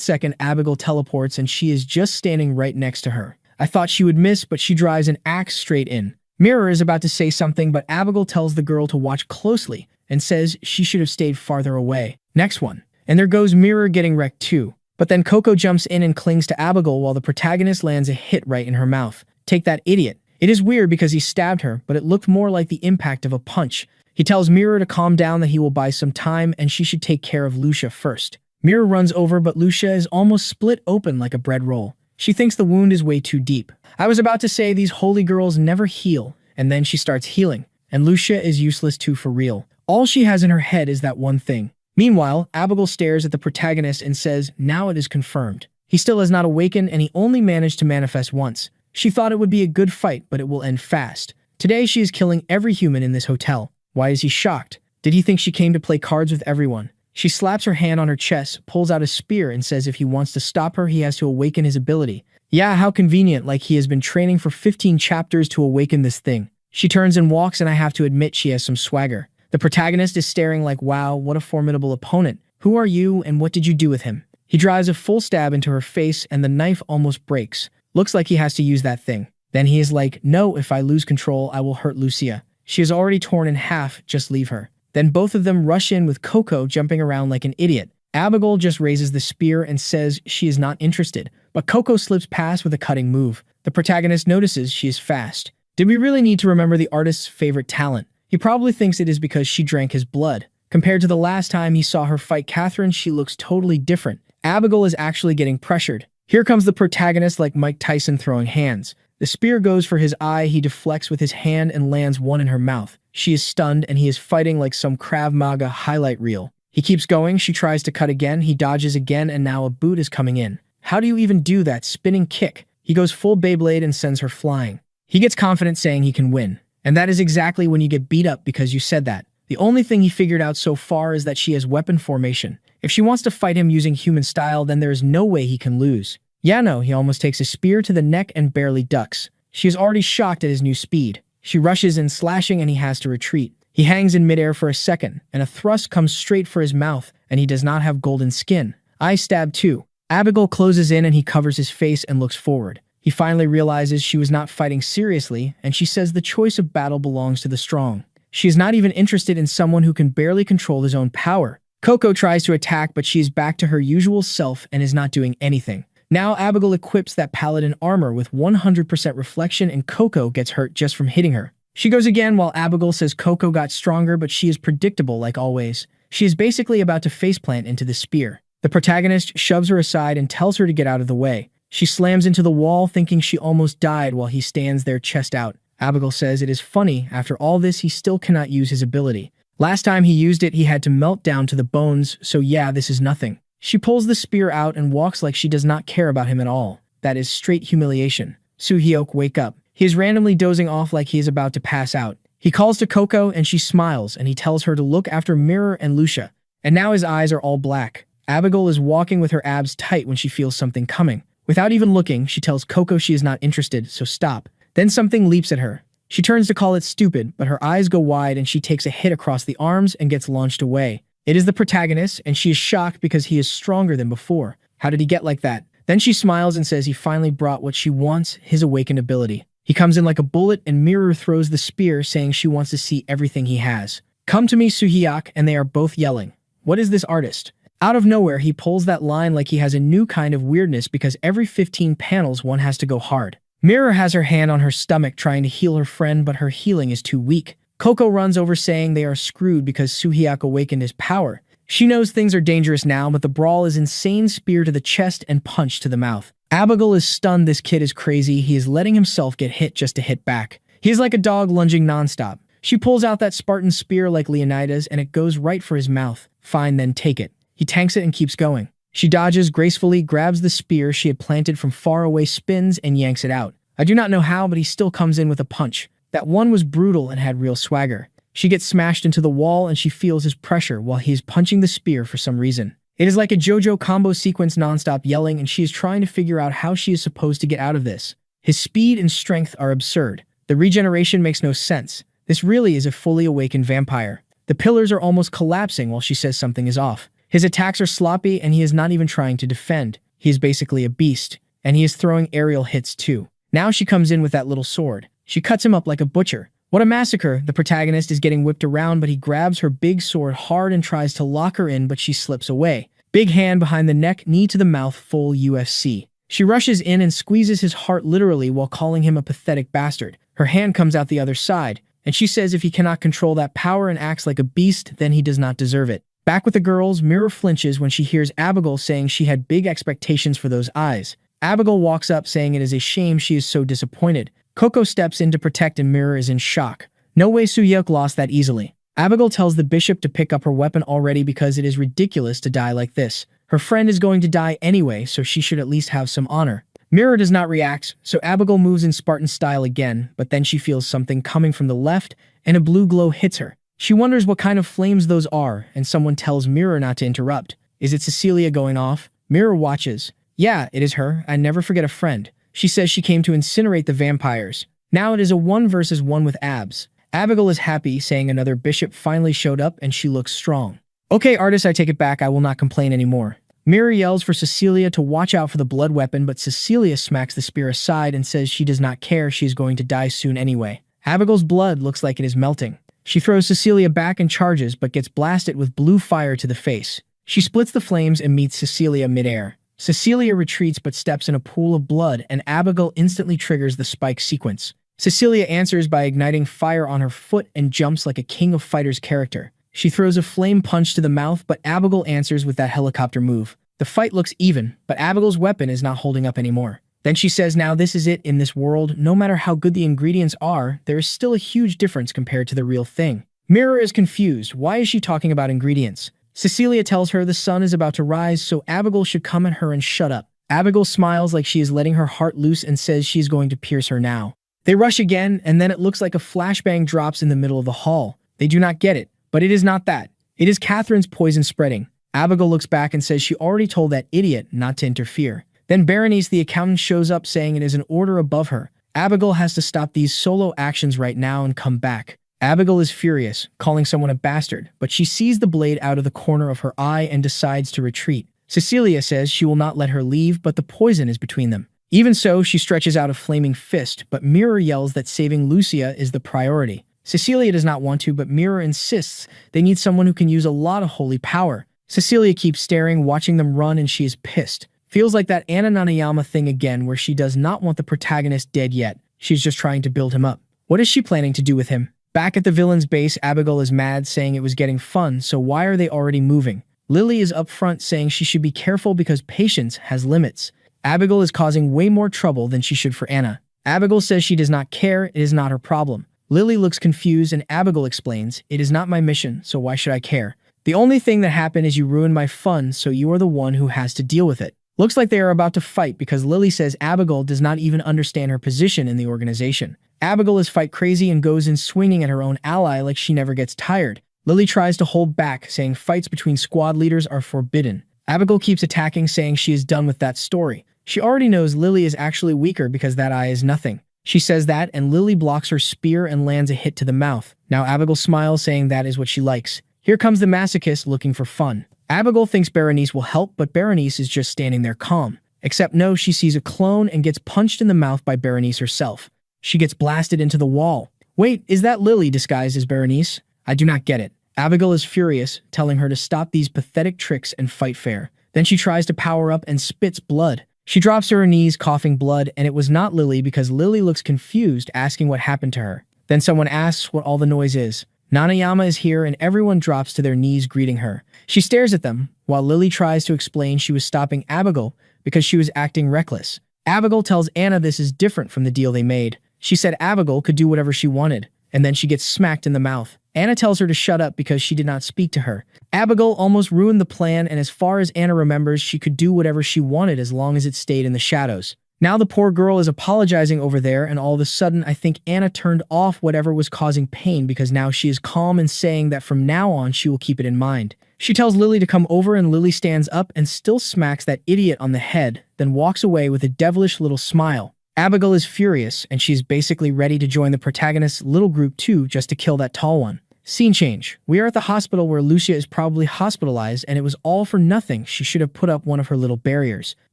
second, Abigail teleports and she is just standing right next to her. I thought she would miss, but she drives an axe straight in. Mirror is about to say something, but Abigail tells the girl to watch closely and says she should have stayed farther away. Next one. And there goes Mirror getting wrecked too. But then Coco jumps in and clings to Abigail while the protagonist lands a hit right in her mouth. Take that, idiot. It is weird because he stabbed her, but it looked more like the impact of a punch. He tells Mirror to calm down, that he will buy some time and she should take care of Lucia first. Mirror runs over, but Lucia is almost split open like a bread roll. She thinks the wound is way too deep. I was about to say these holy girls never heal, and then she starts healing. And Lucia is useless too for real. All she has in her head is that one thing. Meanwhile, Abigail stares at the protagonist and says, now it is confirmed. He still has not awakened and he only managed to manifest once. She thought it would be a good fight, but it will end fast. Today she is killing every human in this hotel. Why is he shocked? Did he think she came to play cards with everyone? She slaps her hand on her chest, pulls out a spear and says if he wants to stop her, he has to awaken his ability. Yeah, how convenient, like he has been training for 15 chapters to awaken this thing. She turns and walks and I have to admit she has some swagger. The protagonist is staring like, wow, what a formidable opponent. Who are you and what did you do with him? He drives a full stab into her face and the knife almost breaks. Looks like he has to use that thing. Then he is like, no, if I lose control, I will hurt Lucia. She is already torn in half, just leave her. Then both of them rush in with Coco jumping around like an idiot. Abigail just raises the spear and says she is not interested, but Coco slips past with a cutting move. The protagonist notices she is fast. Did we really need to remember the artist's favorite talent? He probably thinks it is because she drank his blood. Compared to the last time he saw her fight Catherine, she looks totally different. Abigail is actually getting pressured. Here comes the protagonist like Mike Tyson throwing hands. The spear goes for his eye, he deflects with his hand and lands one in her mouth. She is stunned and he is fighting like some Krav Maga highlight reel. He keeps going, she tries to cut again, he dodges again and now a boot is coming in. How do you even do that spinning kick? He goes full Beyblade and sends her flying. He gets confident saying he can win. And that is exactly when you get beat up because you said that. The only thing he figured out so far is that she has weapon formation. If she wants to fight him using human style, then there is no way he can lose. Yeah, no, he almost takes a spear to the neck and barely ducks. She is already shocked at his new speed. She rushes in slashing and he has to retreat. He hangs in midair for a second, and a thrust comes straight for his mouth, and he does not have golden skin. I stab too. Abigail closes in and he covers his face and looks forward. He finally realizes she was not fighting seriously, and she says the choice of battle belongs to the strong. She is not even interested in someone who can barely control his own power. Coco tries to attack, but she is back to her usual self and is not doing anything. Now Abigail equips that paladin armor with 100% reflection and Coco gets hurt just from hitting her. She goes again while Abigail says Coco got stronger, but she is predictable like always. She is basically about to faceplant into the spear. The protagonist shoves her aside and tells her to get out of the way. She slams into the wall thinking she almost died while he stands there chest out. Abigail says it is funny, after all this he still cannot use his ability. Last time he used it he had to melt down to the bones, so yeah, this is nothing. She pulls the spear out and walks like she does not care about him at all. That is straight humiliation. Soo-hyuk, wake up. He is randomly dozing off like he is about to pass out. He calls to Coco and she smiles and he tells her to look after Mirror and Lucia. And now his eyes are all black. Abigail is walking with her abs tight when she feels something coming. Without even looking, she tells Coco she is not interested, so stop. Then something leaps at her. She turns to call it stupid, but her eyes go wide and she takes a hit across the arms and gets launched away. It is the protagonist, and she is shocked because he is stronger than before. How did he get like that? Then she smiles and says he finally brought what she wants, his awakened ability. He comes in like a bullet and Mirror throws the spear, saying she wants to see everything he has. Come to me, Suhyeok, and they are both yelling. What is this artist? Out of nowhere, he pulls that line like he has a new kind of weirdness because every 15 panels one has to go hard. Mirror has her hand on her stomach trying to heal her friend, but her healing is too weak. Coco runs over saying they are screwed because Suhyeok awakened his power. She knows things are dangerous now, but the brawl is insane: spear to the chest and punch to the mouth. Abigail is stunned. This kid is crazy. He is letting himself get hit just to hit back. He is like a dog lunging nonstop. She pulls out that Spartan spear like Leonidas and it goes right for his mouth. Fine, then take it. He tanks it and keeps going. She dodges gracefully, grabs the spear she had planted from far away, spins, and yanks it out. I do not know how, but he still comes in with a punch. That one was brutal and had real swagger. She gets smashed into the wall and she feels his pressure while he is punching the spear for some reason. It is like a JoJo combo sequence, nonstop yelling, and she is trying to figure out how she is supposed to get out of this. His speed and strength are absurd. The regeneration makes no sense. This really is a fully awakened vampire. The pillars are almost collapsing while she says something is off. His attacks are sloppy and he is not even trying to defend. He is basically a beast, and he is throwing aerial hits too. Now she comes in with that little sword. She cuts him up like a butcher. What a massacre. The protagonist is getting whipped around, but he grabs her big sword hard and tries to lock her in, but she slips away. Big hand behind the neck, knee to the mouth, full UFC. She rushes in and squeezes his heart literally while calling him a pathetic bastard. Her hand comes out the other side, and she says if he cannot control that power and acts like a beast, then he does not deserve it. Back with the girls, Mirror flinches when she hears Abigail saying she had big expectations for those eyes. Abigail walks up saying it is a shame she is so disappointed. Coco steps in to protect and Mirror is in shock. No way Suhyeok lost that easily. Abigail tells the bishop to pick up her weapon already because it is ridiculous to die like this. Her friend is going to die anyway, so she should at least have some honor. Mirror does not react, so Abigail moves in Spartan style again, but then she feels something coming from the left and a blue glow hits her. She wonders what kind of flames those are, and someone tells Mirror not to interrupt. Is it Cecilia going off? Mirror watches. Yeah, it is her. I never forget a friend. She says she came to incinerate the vampires. Now it is a 1 versus 1 with abs. Abigail is happy, saying another bishop finally showed up and she looks strong. Okay, artist, I take it back. I will not complain anymore. Mirror yells for Cecilia to watch out for the blood weapon, but Cecilia smacks the spear aside and says she does not care. She is going to die soon anyway. Abigail's blood looks like it is melting. She throws Cecilia back and charges, but gets blasted with blue fire to the face. She splits the flames and meets Cecilia midair. Cecilia retreats but steps in a pool of blood, and Abigail instantly triggers the spike sequence. Cecilia answers by igniting fire on her foot and jumps like a King of Fighters character. She throws a flame punch to the mouth, but Abigail answers with that helicopter move. The fight looks even, but Abigail's weapon is not holding up anymore. Then she says now this is it in this world. No matter how good the ingredients are, there is still a huge difference compared to the real thing. Mirror is confused. Why is she talking about ingredients? Cecilia tells her the sun is about to rise, so Abigail should come at her and shut up. Abigail smiles like she is letting her heart loose and says she's going to pierce her now. They rush again, and then it looks like a flashbang drops in the middle of the hall. They do not get it, but it is not that. It is Catherine's poison spreading. Abigail looks back and says she already told that idiot not to interfere. Then Berenice, the accountant, shows up saying it is an order above her. Abigail has to stop these solo actions right now and come back. Abigail is furious, calling someone a bastard, but she sees the blade out of the corner of her eye and decides to retreat. Cecilia says she will not let her leave, but the poison is between them. Even so, she stretches out a flaming fist, but Mirror yells that saving Lucia is the priority. Cecilia does not want to, but Mirror insists they need someone who can use a lot of holy power. Cecilia keeps staring, watching them run, and she is pissed. Feels like that Anna Nanayama thing again, where she does not want the protagonist dead yet. She's just trying to build him up. What is she planning to do with him? Back at the villain's base, Abigail is mad, saying it was getting fun, so why are they already moving? Lily is up front, saying she should be careful because patience has limits. Abigail is causing way more trouble than she should for Anna. Abigail says she does not care, it is not her problem. Lily looks confused and Abigail explains, it is not my mission, so why should I care? The only thing that happened is you ruined my fun, so you are the one who has to deal with it. Looks like they are about to fight because Lily says Abigail does not even understand her position in the organization. Abigail is fight crazy and goes in swinging at her own ally like she never gets tired. Lily tries to hold back, saying fights between squad leaders are forbidden. Abigail keeps attacking, saying she is done with that story. She already knows Lily is actually weaker because that eye is nothing. She says that, and Lily blocks her spear and lands a hit to the mouth. Now Abigail smiles, saying that is what she likes. Here comes the masochist looking for fun. Abigail thinks Berenice will help, but Berenice is just standing there calm. Except no, she sees a clone and gets punched in the mouth by Berenice herself. She gets blasted into the wall. Wait, is that Lily disguised as Berenice? I do not get it. Abigail is furious, telling her to stop these pathetic tricks and fight fair. Then she tries to power up and spits blood. She drops to her knees, coughing blood, and it was not Lily because Lily looks confused, asking what happened to her. Then someone asks what all the noise is. Nanayama is here and everyone drops to their knees greeting her. She stares at them, while Lily tries to explain she was stopping Abigail because she was acting reckless. Abigail tells Anna this is different from the deal they made. She said Abigail could do whatever she wanted, and then she gets smacked in the mouth. Anna tells her to shut up because she did not speak to her. Abigail almost ruined the plan, and as far as Anna remembers, she could do whatever she wanted as long as it stayed in the shadows. Now the poor girl is apologizing over there, and all of a sudden I think Anna turned off whatever was causing pain because now she is calm and saying that from now on she will keep it in mind. She tells Lily to come over, and Lily stands up and still smacks that idiot on the head, then walks away with a devilish little smile. Abigail is furious, and she's basically ready to join the protagonist's little group too, just to kill that tall one. Scene change. We are at the hospital where Lucia is probably hospitalized, and it was all for nothing. She should have put up one of her little barriers.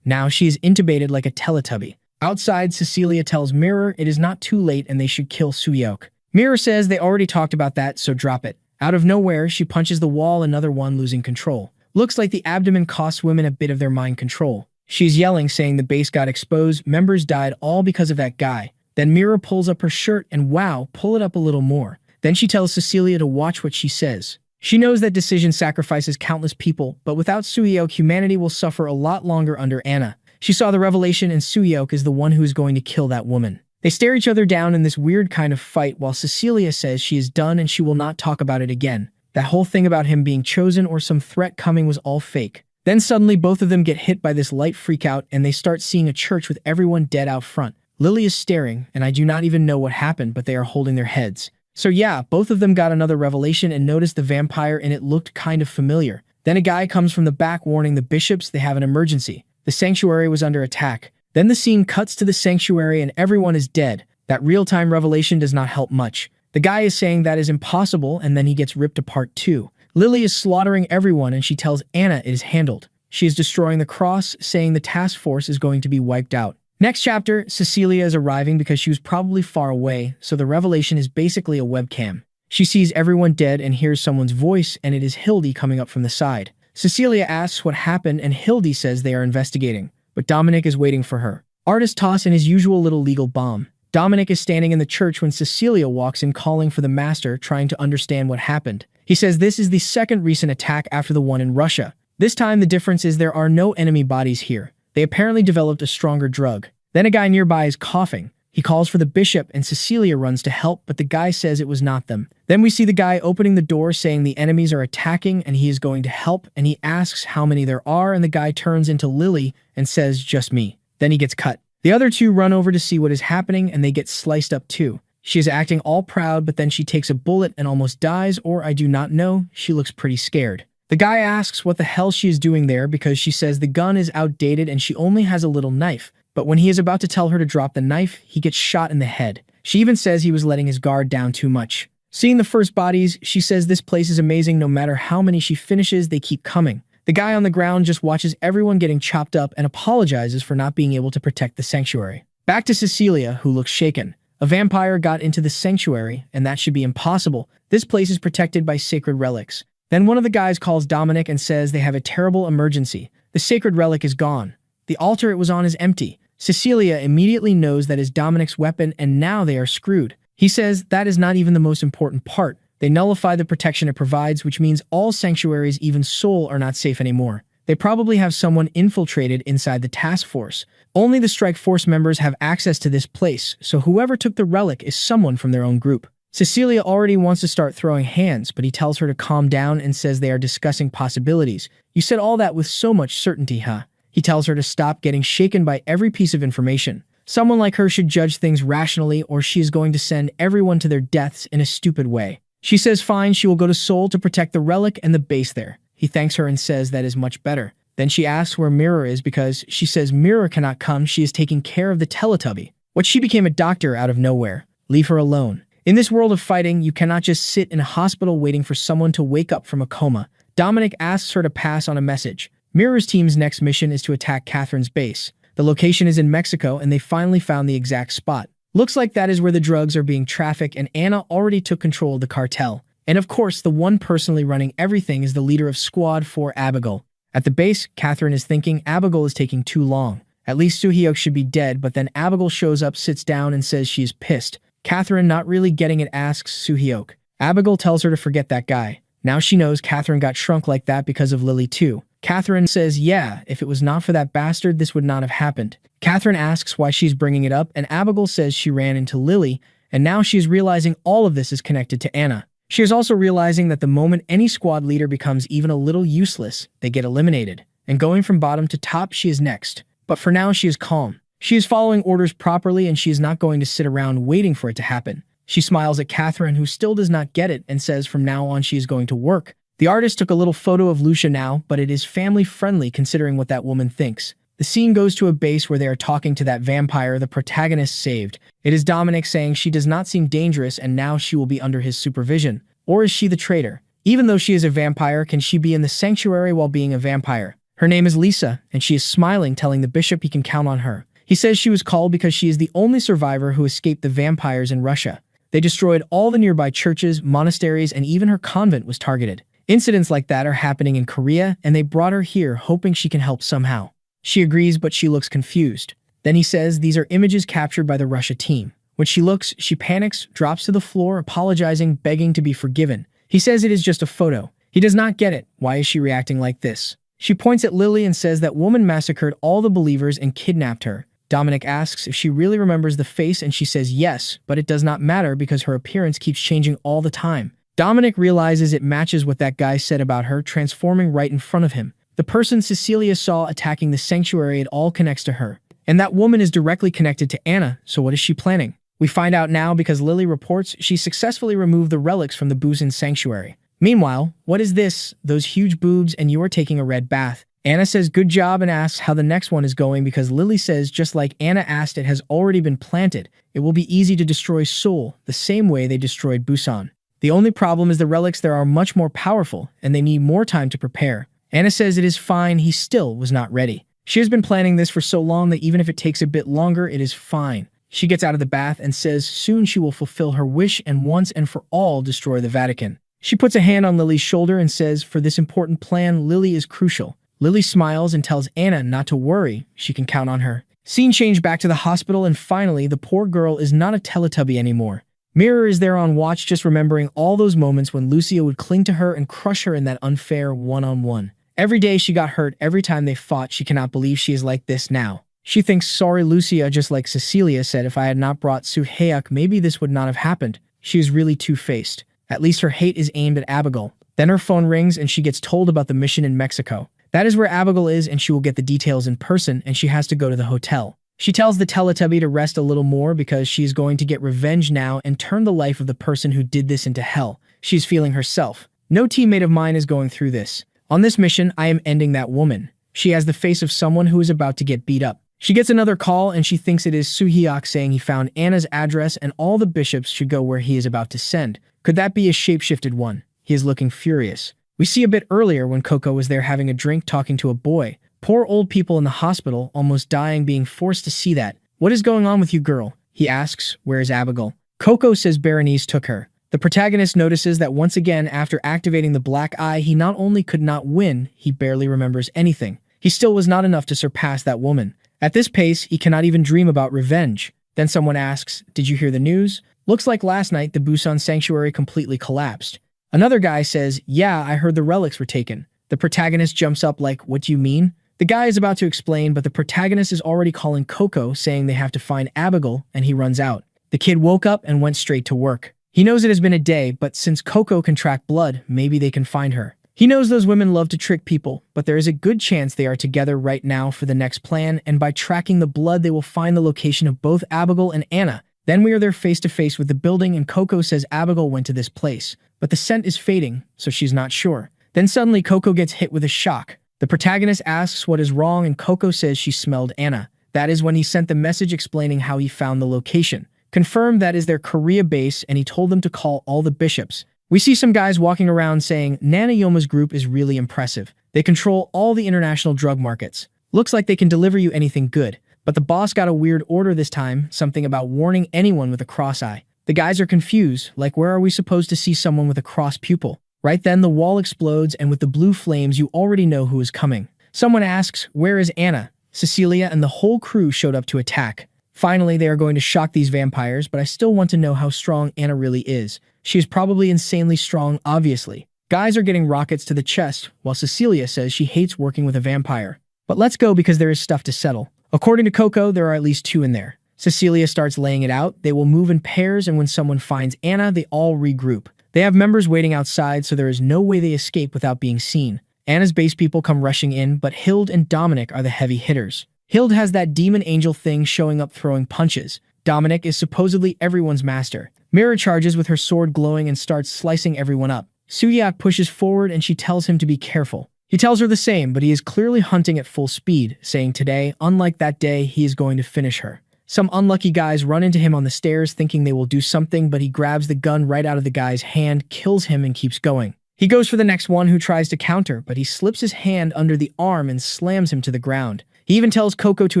Now she is intubated like a Teletubby. Outside, Cecilia tells Mirror it is not too late and they should kill Suyok. Mirror says they already talked about that, so drop it. Out of nowhere, she punches the wall, another one losing control. Looks like the abdomen costs women a bit of their mind control. She's yelling, saying the base got exposed, members died all because of that guy. Then Mirror pulls up her shirt and wow, pull it up a little more. Then she tells Cecilia to watch what she says. She knows that decision sacrifices countless people, but without Suyok, humanity will suffer a lot longer under Anna. She saw the revelation, and Suyok is the one who is going to kill that woman. They stare each other down in this weird kind of fight while Cecilia says she is done and she will not talk about it again. That whole thing about him being chosen or some threat coming was all fake. Then suddenly both of them get hit by this light freakout and they start seeing a church with everyone dead out front. Lily is staring, and I do not even know what happened, but they are holding their heads. So yeah, both of them got another revelation and noticed the vampire, and it looked kind of familiar. Then a guy comes from the back warning the bishops they have an emergency. The sanctuary was under attack. Then the scene cuts to the sanctuary and everyone is dead. That real-time revelation does not help much. The guy is saying that is impossible, and then he gets ripped apart too. Lily is slaughtering everyone, and she tells Anna it is handled. She is destroying the cross, saying the task force is going to be wiped out. Next chapter, Cecilia is arriving because she was probably far away, so the revelation is basically a webcam. She sees everyone dead and hears someone's voice, and it is Hildy coming up from the side. Cecilia asks what happened, and Hildy says they are investigating, but Dominic is waiting for her. Artist toss in his usual little legal bomb. Dominic is standing in the church when Cecilia walks in calling for the master, trying to understand what happened. He says this is the second recent attack after the one in Russia. This time the difference is there are no enemy bodies here. They apparently developed a stronger drug. Then a guy nearby is coughing. He calls for the bishop and Cecilia runs to help, but the guy says it was not them. Then we see the guy opening the door saying the enemies are attacking and he is going to help, and he asks how many there are, and the guy turns into Lily and says just me. Then he gets cut. The other two run over to see what is happening and they get sliced up too. She is acting all proud, but then she takes a bullet and almost dies, or I do not know. She looks pretty scared. The guy asks what the hell she is doing there because she says the gun is outdated and she only has a little knife. But when he is about to tell her to drop the knife, he gets shot in the head. She even says he was letting his guard down too much. Seeing the first bodies, she says this place is amazing. No matter how many she finishes, they keep coming. The guy on the ground just watches everyone getting chopped up and apologizes for not being able to protect the sanctuary. Back to Cecilia, who looks shaken. A vampire got into the sanctuary, and that should be impossible. This place is protected by sacred relics. Then one of the guys calls Dominic and says they have a terrible emergency. The sacred relic is gone. The altar it was on is empty. Cecilia immediately knows that is Dominic's weapon, and now they are screwed. He says that is not even the most important part. They nullify the protection it provides, which means all sanctuaries, even Seoul, are not safe anymore. They probably have someone infiltrated inside the task force. Only the strike force members have access to this place, so whoever took the relic is someone from their own group. Cecilia already wants to start throwing hands, but he tells her to calm down and says they are discussing possibilities. You said all that with so much certainty, huh? He tells her to stop getting shaken by every piece of information. Someone like her should judge things rationally, or she is going to send everyone to their deaths in a stupid way. She says fine, she will go to Seoul to protect the relic and the base there. He thanks her and says that is much better. Then she asks where Mirror is because she says Mirror cannot come, she is taking care of the Teletubby. What, she became a doctor out of nowhere. Leave her alone. In this world of fighting, you cannot just sit in a hospital waiting for someone to wake up from a coma. Dominic asks her to pass on a message. Mirror's team's next mission is to attack Catherine's base. The location is in Mexico and they finally found the exact spot. Looks like that is where the drugs are being trafficked and Anna already took control of the cartel. And of course, the one personally running everything is the leader of Squad 4, Abigail. At the base, Catherine is thinking Abigail is taking too long. At least Soo-hyuk should be dead, but then Abigail shows up, sits down, and says she is pissed. Catherine, not really getting it, asks Soo-hyuk. Abigail tells her to forget that guy. Now she knows Catherine got shrunk like that because of Lily too. Catherine says, yeah, if it was not for that bastard, this would not have happened. Catherine asks why she's bringing it up, and Abigail says she ran into Lily, and now she is realizing all of this is connected to Anna. She is also realizing that the moment any squad leader becomes even a little useless, they get eliminated. And going from bottom to top, she is next. But for now, she is calm. She is following orders properly and she is not going to sit around waiting for it to happen. She smiles at Catherine, who still does not get it, and says from now on she is going to work. The artist took a little photo of Lucia now, but it is family-friendly considering what that woman thinks. The scene goes to a base where they are talking to that vampire the protagonist saved. It is Dominic saying she does not seem dangerous and now she will be under his supervision. Or is she the traitor? Even though she is a vampire, can she be in the sanctuary while being a vampire? Her name is Lisa, and she is smiling, telling the bishop he can count on her. He says she was called because she is the only survivor who escaped the vampires in Russia. They destroyed all the nearby churches, monasteries, and even her convent was targeted. Incidents like that are happening in Korea, and they brought her here hoping she can help somehow. She agrees, but she looks confused. Then he says these are images captured by the Russia team. When she looks, she panics, drops to the floor, apologizing, begging to be forgiven. He says it is just a photo. He does not get it. Why is she reacting like this? She points at Lily and says that woman massacred all the believers and kidnapped her. Dominic asks if she really remembers the face and she says yes, but it does not matter because her appearance keeps changing all the time. Dominic realizes it matches what that guy said about her, transforming right in front of him. The person Cecilia saw attacking the sanctuary, it all connects to her. And that woman is directly connected to Anna, so what is she planning? We find out now because Lily reports she successfully removed the relics from the Busan sanctuary. Meanwhile, what is this? Those huge boobs and you are taking a red bath. Anna says good job and asks how the next one is going because Lily says just like Anna asked, it has already been planted. It will be easy to destroy Seoul, the same way they destroyed Busan. The only problem is the relics there are much more powerful and they need more time to prepare. Anna says it is fine, he still was not ready. She has been planning this for so long that even if it takes a bit longer, it is fine. She gets out of the bath and says soon she will fulfill her wish and once and for all destroy the Vatican. She puts a hand on Lily's shoulder and says for this important plan, Lily is crucial. Lily smiles and tells Anna not to worry, she can count on her. Scene change back to the hospital and finally the poor girl is not a Teletubby anymore. Mirror is there on watch, just remembering all those moments when Lucia would cling to her and crush her in that unfair one-on-one. Every day she got hurt, every time they fought, she cannot believe she is like this now. She thinks sorry Lucia, just like Cecilia said if I had not brought Soo-hyuk, maybe this would not have happened. She is really two-faced. At least her hate is aimed at Abigail. Then her phone rings and she gets told about the mission in Mexico. That is where Abigail is and she will get the details in person and she has to go to the hotel. She tells the Teletubby to rest a little more because she is going to get revenge now and turn the life of the person who did this into hell. She's feeling herself. No teammate of mine is going through this. On this mission, I am ending that woman. She has the face of someone who is about to get beat up. She gets another call and she thinks it is Soo-hyuk saying he found Anna's address and all the bishops should go where he is about to send. Could that be a shapeshifted one? He is looking furious. We see a bit earlier when Coco was there having a drink talking to a boy. Poor old people in the hospital, almost dying, being forced to see that. What is going on with you, girl? He asks, where is Abigail? Coco says Berenice took her. The protagonist notices that once again, after activating the black eye, he not only could not win, he barely remembers anything. He still was not enough to surpass that woman. At this pace, he cannot even dream about revenge. Then someone asks, did you hear the news? Looks like last night the Busan sanctuary completely collapsed. Another guy says, yeah, I heard the relics were taken. The protagonist jumps up like, what do you mean? The guy is about to explain, but the protagonist is already calling Coco, saying they have to find Abigail, and he runs out. The kid woke up and went straight to work. He knows it has been a day, but since Coco can track blood, maybe they can find her. He knows those women love to trick people, but there is a good chance they are together right now for the next plan, and by tracking the blood, they will find the location of both Abigail and Anna. Then we are there face to face with the building, and Coco says Abigail went to this place, but the scent is fading, so she's not sure. Then suddenly Coco gets hit with a shock. The protagonist asks what is wrong and Coco says she smelled Anna. That is when he sent the message explaining how he found the location. Confirmed that is their Korea base and he told them to call all the bishops. We see some guys walking around saying Nana Yoma's group is really impressive. They control all the international drug markets. Looks like they can deliver you anything good. But the boss got a weird order this time, something about warning anyone with a cross eye. The guys are confused, like where are we supposed to see someone with a cross pupil? Right then the wall explodes and with the blue flames you already know who is coming. Someone asks, where is Anna? Cecilia and the whole crew showed up to attack. Finally, they are going to shock these vampires, but I still want to know how strong Anna really is. She is probably insanely strong, obviously. Guys are getting rockets to the chest, while Cecilia says she hates working with a vampire. But let's go because there is stuff to settle. According to Coco, there are at least 2 in there. Cecilia starts laying it out. They will move in pairs, and when someone finds Anna, they all regroup. They have members waiting outside, so there is no way they escape without being seen. Anna's base people come rushing in, but Hild and Dominic are the heavy hitters. Hild has that demon angel thing showing up throwing punches. Dominic is supposedly everyone's master. Mira charges with her sword glowing and starts slicing everyone up. Soo-hyuk pushes forward and she tells him to be careful. He tells her the same, but he is clearly hunting at full speed, saying today, unlike that day, he is going to finish her. Some unlucky guys run into him on the stairs thinking they will do something, but he grabs the gun right out of the guy's hand, kills him, and keeps going. He goes for the next one who tries to counter, but he slips his hand under the arm and slams him to the ground. He even tells Coco to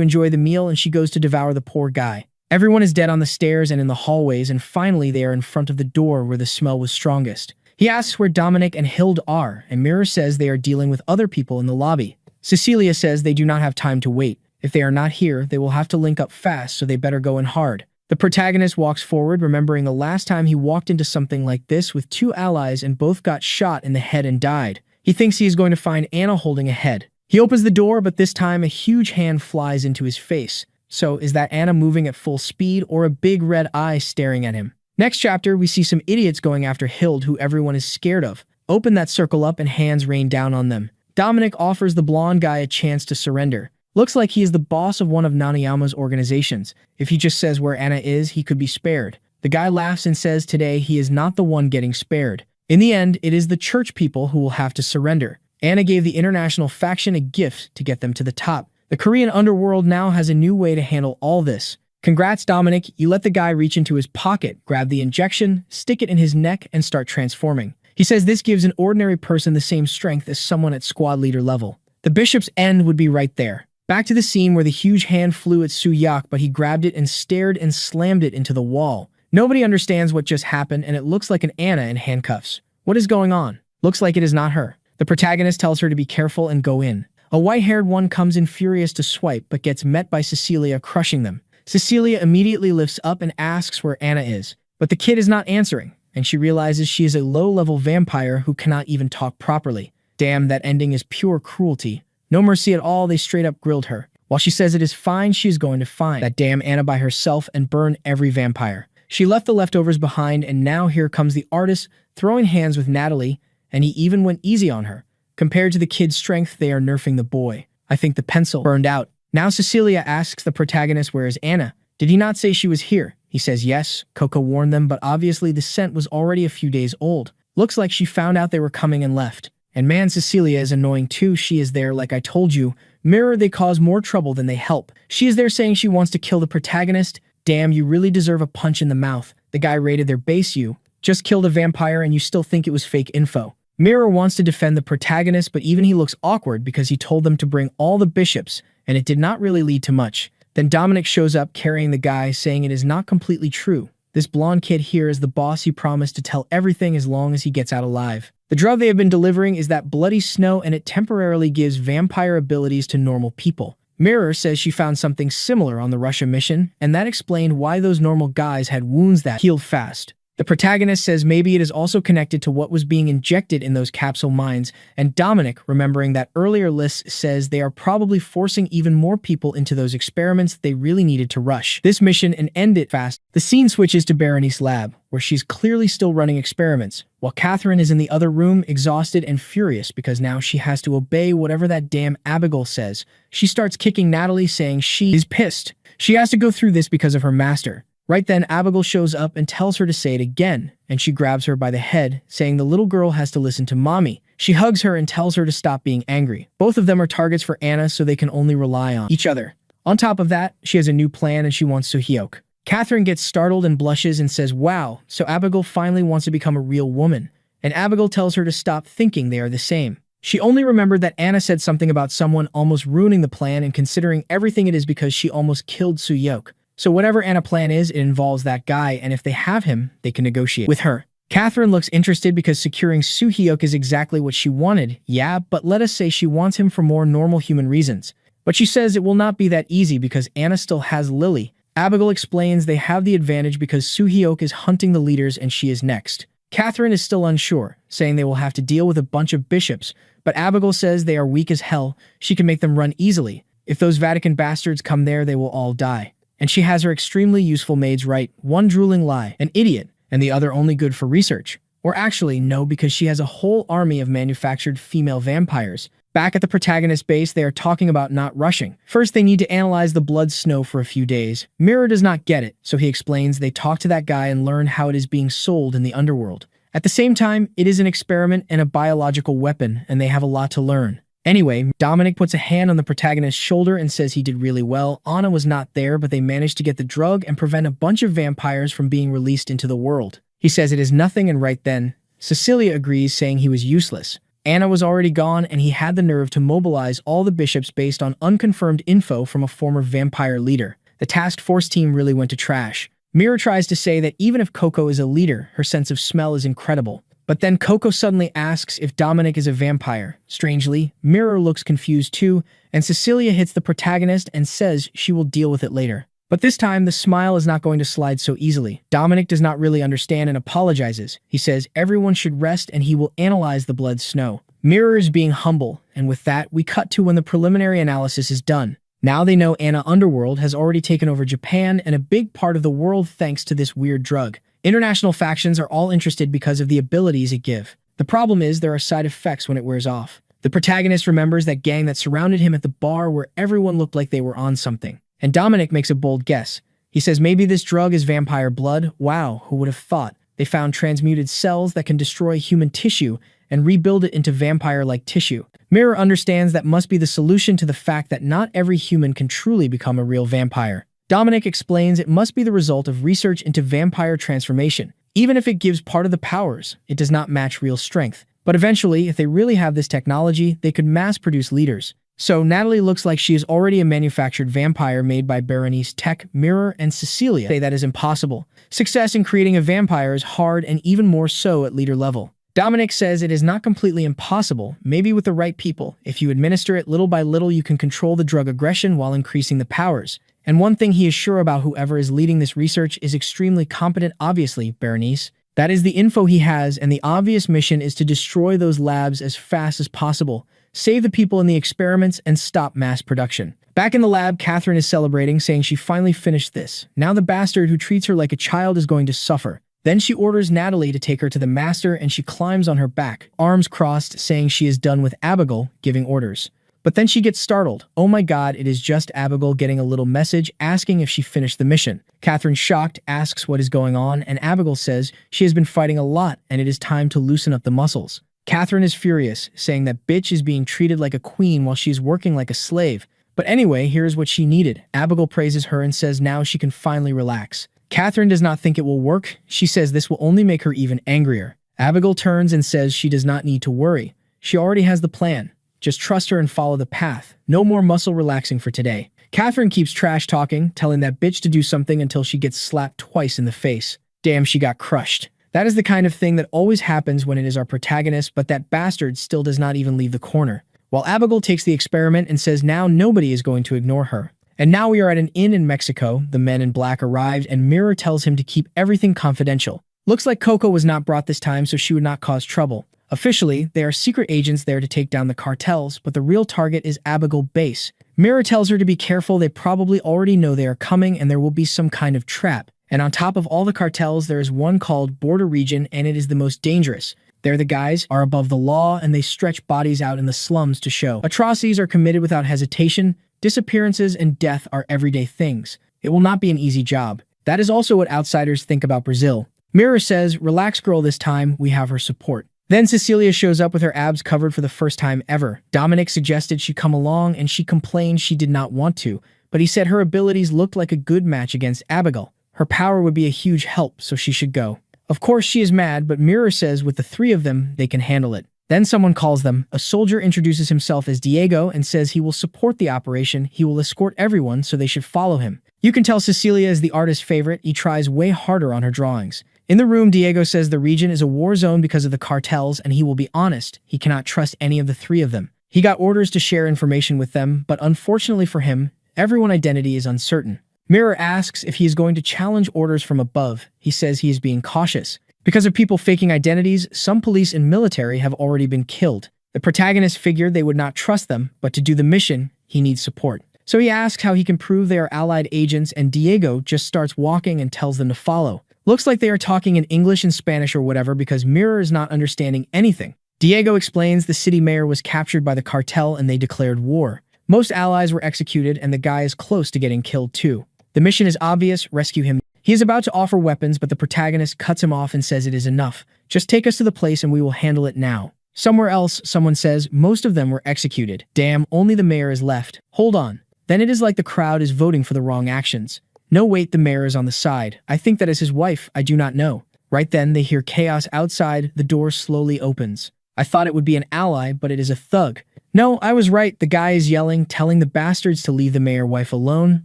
enjoy the meal and she goes to devour the poor guy. Everyone is dead on the stairs and in the hallways, and finally they are in front of the door where the smell was strongest. He asks where Dominic and Hild are, and Mira says they are dealing with other people in the lobby. Cecilia says they do not have time to wait. If they are not here, they will have to link up fast, so they better go in hard. The protagonist walks forward, remembering the last time he walked into something like this with 2 allies and both got shot in the head and died. He thinks he is going to find Anna holding a head. He opens the door, but this time a huge hand flies into his face. So is that Anna moving at full speed or a big red eye staring at him? Next chapter, we see some idiots going after Hild who everyone is scared of. Open that circle up and hands rain down on them. Dominic offers the blonde guy a chance to surrender. Looks like he is the boss of one of Nanayama's organizations. If he just says where Anna is, he could be spared. The guy laughs and says today he is not the one getting spared. In the end, it is the church people who will have to surrender. Anna gave the international faction a gift to get them to the top. The Korean underworld now has a new way to handle all this. Congrats, Dominic. You let the guy reach into his pocket, grab the injection, stick it in his neck, and start transforming. He says this gives an ordinary person the same strength as someone at squad leader level. The bishop's end would be right there. Back to the scene where the huge hand flew at Soo-hyuk, but he grabbed it and stared and slammed it into the wall. Nobody understands what just happened, and it looks like an Anna in handcuffs. What is going on? Looks like it is not her. The protagonist tells her to be careful and go in. A white-haired one comes in furious to swipe, but gets met by Cecilia crushing them. Cecilia immediately lifts up and asks where Anna is, but the kid is not answering, and she realizes she is a low-level vampire who cannot even talk properly. Damn, that ending is pure cruelty. No mercy at all, they straight up grilled her. While she says it is fine, she is going to find that damn Anna by herself and burn every vampire. She left the leftovers behind, and now here comes the artist throwing hands with Natalie, and he even went easy on her. Compared to the kid's strength, they are nerfing the boy. I think the pencil burned out. Now Cecilia asks the protagonist where is Anna. Did he not say she was here? He says yes. Coco warned them, but obviously the scent was already a few days old. Looks like she found out they were coming and left. And man, Cecilia is annoying too. She is there like I told you. Mirror, they cause more trouble than they help. She is there saying she wants to kill the protagonist. Damn, you really deserve a punch in the mouth. The guy raided their base. You just killed a vampire and you still think it was fake info. Mirror wants to defend the protagonist, but even he looks awkward because he told them to bring all the bishops, and it did not really lead to much. Then Dominic shows up carrying the guy, saying it is not completely true. This blonde kid here is the boss. He promised to tell everything as long as he gets out alive. The drug they have been delivering is that bloody snow, and it temporarily gives vampire abilities to normal people. Mirror says she found something similar on the Russia mission, and that explained why those normal guys had wounds that healed fast. The protagonist says maybe it is also connected to what was being injected in those capsule mines, and Dominic, remembering that earlier list, says they are probably forcing even more people into those experiments they really needed to rush this mission and end it fast. The scene switches to Berenice's lab, where she's clearly still running experiments, while Catherine is in the other room, exhausted and furious because now she has to obey whatever that damn Abigail says. She starts kicking Natalie, saying she is pissed. She has to go through this because of her master. Right then, Abigail shows up and tells her to say it again, and she grabs her by the head, saying the little girl has to listen to mommy. She hugs her and tells her to stop being angry. Both of them are targets for Anna, so they can only rely on each other. On top of that, she has a new plan and she wants Soo-hyuk. Catherine gets startled and blushes and says, "Wow, so Abigail finally wants to become a real woman." And Abigail tells her to stop thinking they are the same. She only remembered that Anna said something about someone almost ruining the plan, and considering everything, it is because she almost killed Soo-hyuk. So whatever Anna's plan is, it involves that guy, and if they have him, they can negotiate with her. Catherine looks interested because securing Soo-hyuk is exactly what she wanted, yeah, but let us say she wants him for more normal human reasons. But she says it will not be that easy because Anna still has Lily. Abigail explains they have the advantage because Soo-hyuk is hunting the leaders and she is next. Catherine is still unsure, saying they will have to deal with a bunch of bishops, but Abigail says they are weak as hell, she can make them run easily. If those Vatican bastards come there, they will all die. And she has her extremely useful maids right, one drooling lie, an idiot, and the other only good for research. Or actually, no, because she has a whole army of manufactured female vampires. Back at the protagonist's base, they are talking about not rushing. First, they need to analyze the blood snow for a few days. Mirror does not get it, so he explains they talk to that guy and learn how it is being sold in the underworld. At the same time, it is an experiment and a biological weapon, and they have a lot to learn. Anyway, Dominic puts a hand on the protagonist's shoulder and says he did really well. Anna was not there, but they managed to get the drug and prevent a bunch of vampires from being released into the world. He says it is nothing, and right then, Cecilia agrees, saying he was useless. Anna was already gone, and he had the nerve to mobilize all the bishops based on unconfirmed info from a former vampire leader. The task force team really went to trash. Mirror tries to say that even if Coco is a leader, her sense of smell is incredible. But then Coco suddenly asks if Dominic is a vampire. Strangely, Mirror looks confused too, and Cecilia hits the protagonist and says she will deal with it later. But this time, the smile is not going to slide so easily. Dominic does not really understand and apologizes. He says everyone should rest and he will analyze the blood snow. Mirror is being humble, and with that, we cut to when the preliminary analysis is done. Now they know Anna Underworld has already taken over Japan and a big part of the world thanks to this weird drug. International factions are all interested because of the abilities it gives. The problem is there are side effects when it wears off. The protagonist remembers that gang that surrounded him at the bar where everyone looked like they were on something. And Dominic makes a bold guess. He says maybe this drug is vampire blood. Wow, who would have thought? They found transmuted cells that can destroy human tissue and rebuild it into vampire-like tissue. Mirror understands that must be the solution to the fact that not every human can truly become a real vampire. Dominic explains it must be the result of research into vampire transformation. Even if it gives part of the powers, it does not match real strength. But eventually, if they really have this technology, they could mass-produce leaders. So Natalie looks like she is already a manufactured vampire made by Berenice Tech, Mirror, and Cecilia say that is impossible. Success in creating a vampire is hard, and even more so at leader level. Dominic says it is not completely impossible, maybe with the right people. If you administer it little by little, you can control the drug aggression while increasing the powers. And one thing he is sure about, whoever is leading this research is extremely competent, obviously, Berenice. That is the info he has, and the obvious mission is to destroy those labs as fast as possible, save the people in the experiments, and stop mass production. Back in the lab, Catherine is celebrating, saying she finally finished this. Now the bastard who treats her like a child is going to suffer. Then she orders Natalie to take her to the master, and she climbs on her back, arms crossed, saying she is done with Abigail giving orders. But then she gets startled. Oh my god, it is just Abigail getting a little message asking if she finished the mission. Catherine, shocked, asks what is going on, and Abigail says she has been fighting a lot and it is time to loosen up the muscles. Catherine is furious, saying that bitch is being treated like a queen while she is working like a slave. But anyway, here's what she needed. Abigail praises her and says now she can finally relax. Catherine does not think it will work. She says this will only make her even angrier. Abigail turns and says she does not need to worry. She already has the plan. Just trust her and follow the path. No more muscle relaxing for today. Catherine keeps trash talking, telling that bitch to do something until she gets slapped twice in the face. Damn, she got crushed. That is the kind of thing that always happens when it is our protagonist, but that bastard still does not even leave the corner. While Abigail takes the experiment and says now nobody is going to ignore her. And now we are at an inn in Mexico. The men in black arrived and Mirror tells him to keep everything confidential. Looks like Coco was not brought this time, so she would not cause trouble. Officially, they are secret agents there to take down the cartels, but the real target is Abigail Base. Mirror tells her to be careful. They probably already know they are coming and there will be some kind of trap. And on top of all the cartels, there is one called Border Region, and it is the most dangerous. There the guys are above the law and they stretch bodies out in the slums to show. Atrocities are committed without hesitation. Disappearances and death are everyday things. It will not be an easy job. That is also what outsiders think about Brazil. Mirror says, relax girl, this time we have her support. Then Cecilia shows up with her abs covered for the first time ever. Dominic suggested she come along and she complained she did not want to, but he said her abilities looked like a good match against Abigail. Her power would be a huge help, so she should go. Of course she is mad, but Mirror says with the three of them, they can handle it. Then someone calls them. A soldier introduces himself as Diego and says he will support the operation. He will escort everyone, so they should follow him. You can tell Cecilia is the artist's favorite. He tries way harder on her drawings. In the room, Diego says the region is a war zone because of the cartels, and he will be honest. He cannot trust any of the three of them. He got orders to share information with them, but unfortunately for him, everyone's identity is uncertain. Mirror asks if he is going to challenge orders from above. He says he is being cautious. Because of people faking identities, some police and military have already been killed. The protagonist figured they would not trust them, but to do the mission, he needs support. So he asks how he can prove they are allied agents, and Diego just starts walking and tells them to follow. Looks like they are talking in English and Spanish or whatever because Mirror is not understanding anything. Diego explains the city mayor was captured by the cartel and they declared war. Most allies were executed and the guy is close to getting killed too. The mission is obvious, rescue him. He is about to offer weapons, but the protagonist cuts him off and says it is enough. Just take us to the place and we will handle it now. Somewhere else, someone says most of them were executed. Damn, only the mayor is left. Hold on. Then it is like the crowd is voting for the wrong actions. No, wait, the mayor is on the side. I think that is his wife. I do not know. Right then, they hear chaos outside. The door slowly opens. I thought it would be an ally, but it is a thug. No, I was right. The guy is yelling, telling the bastards to leave the mayor wife alone,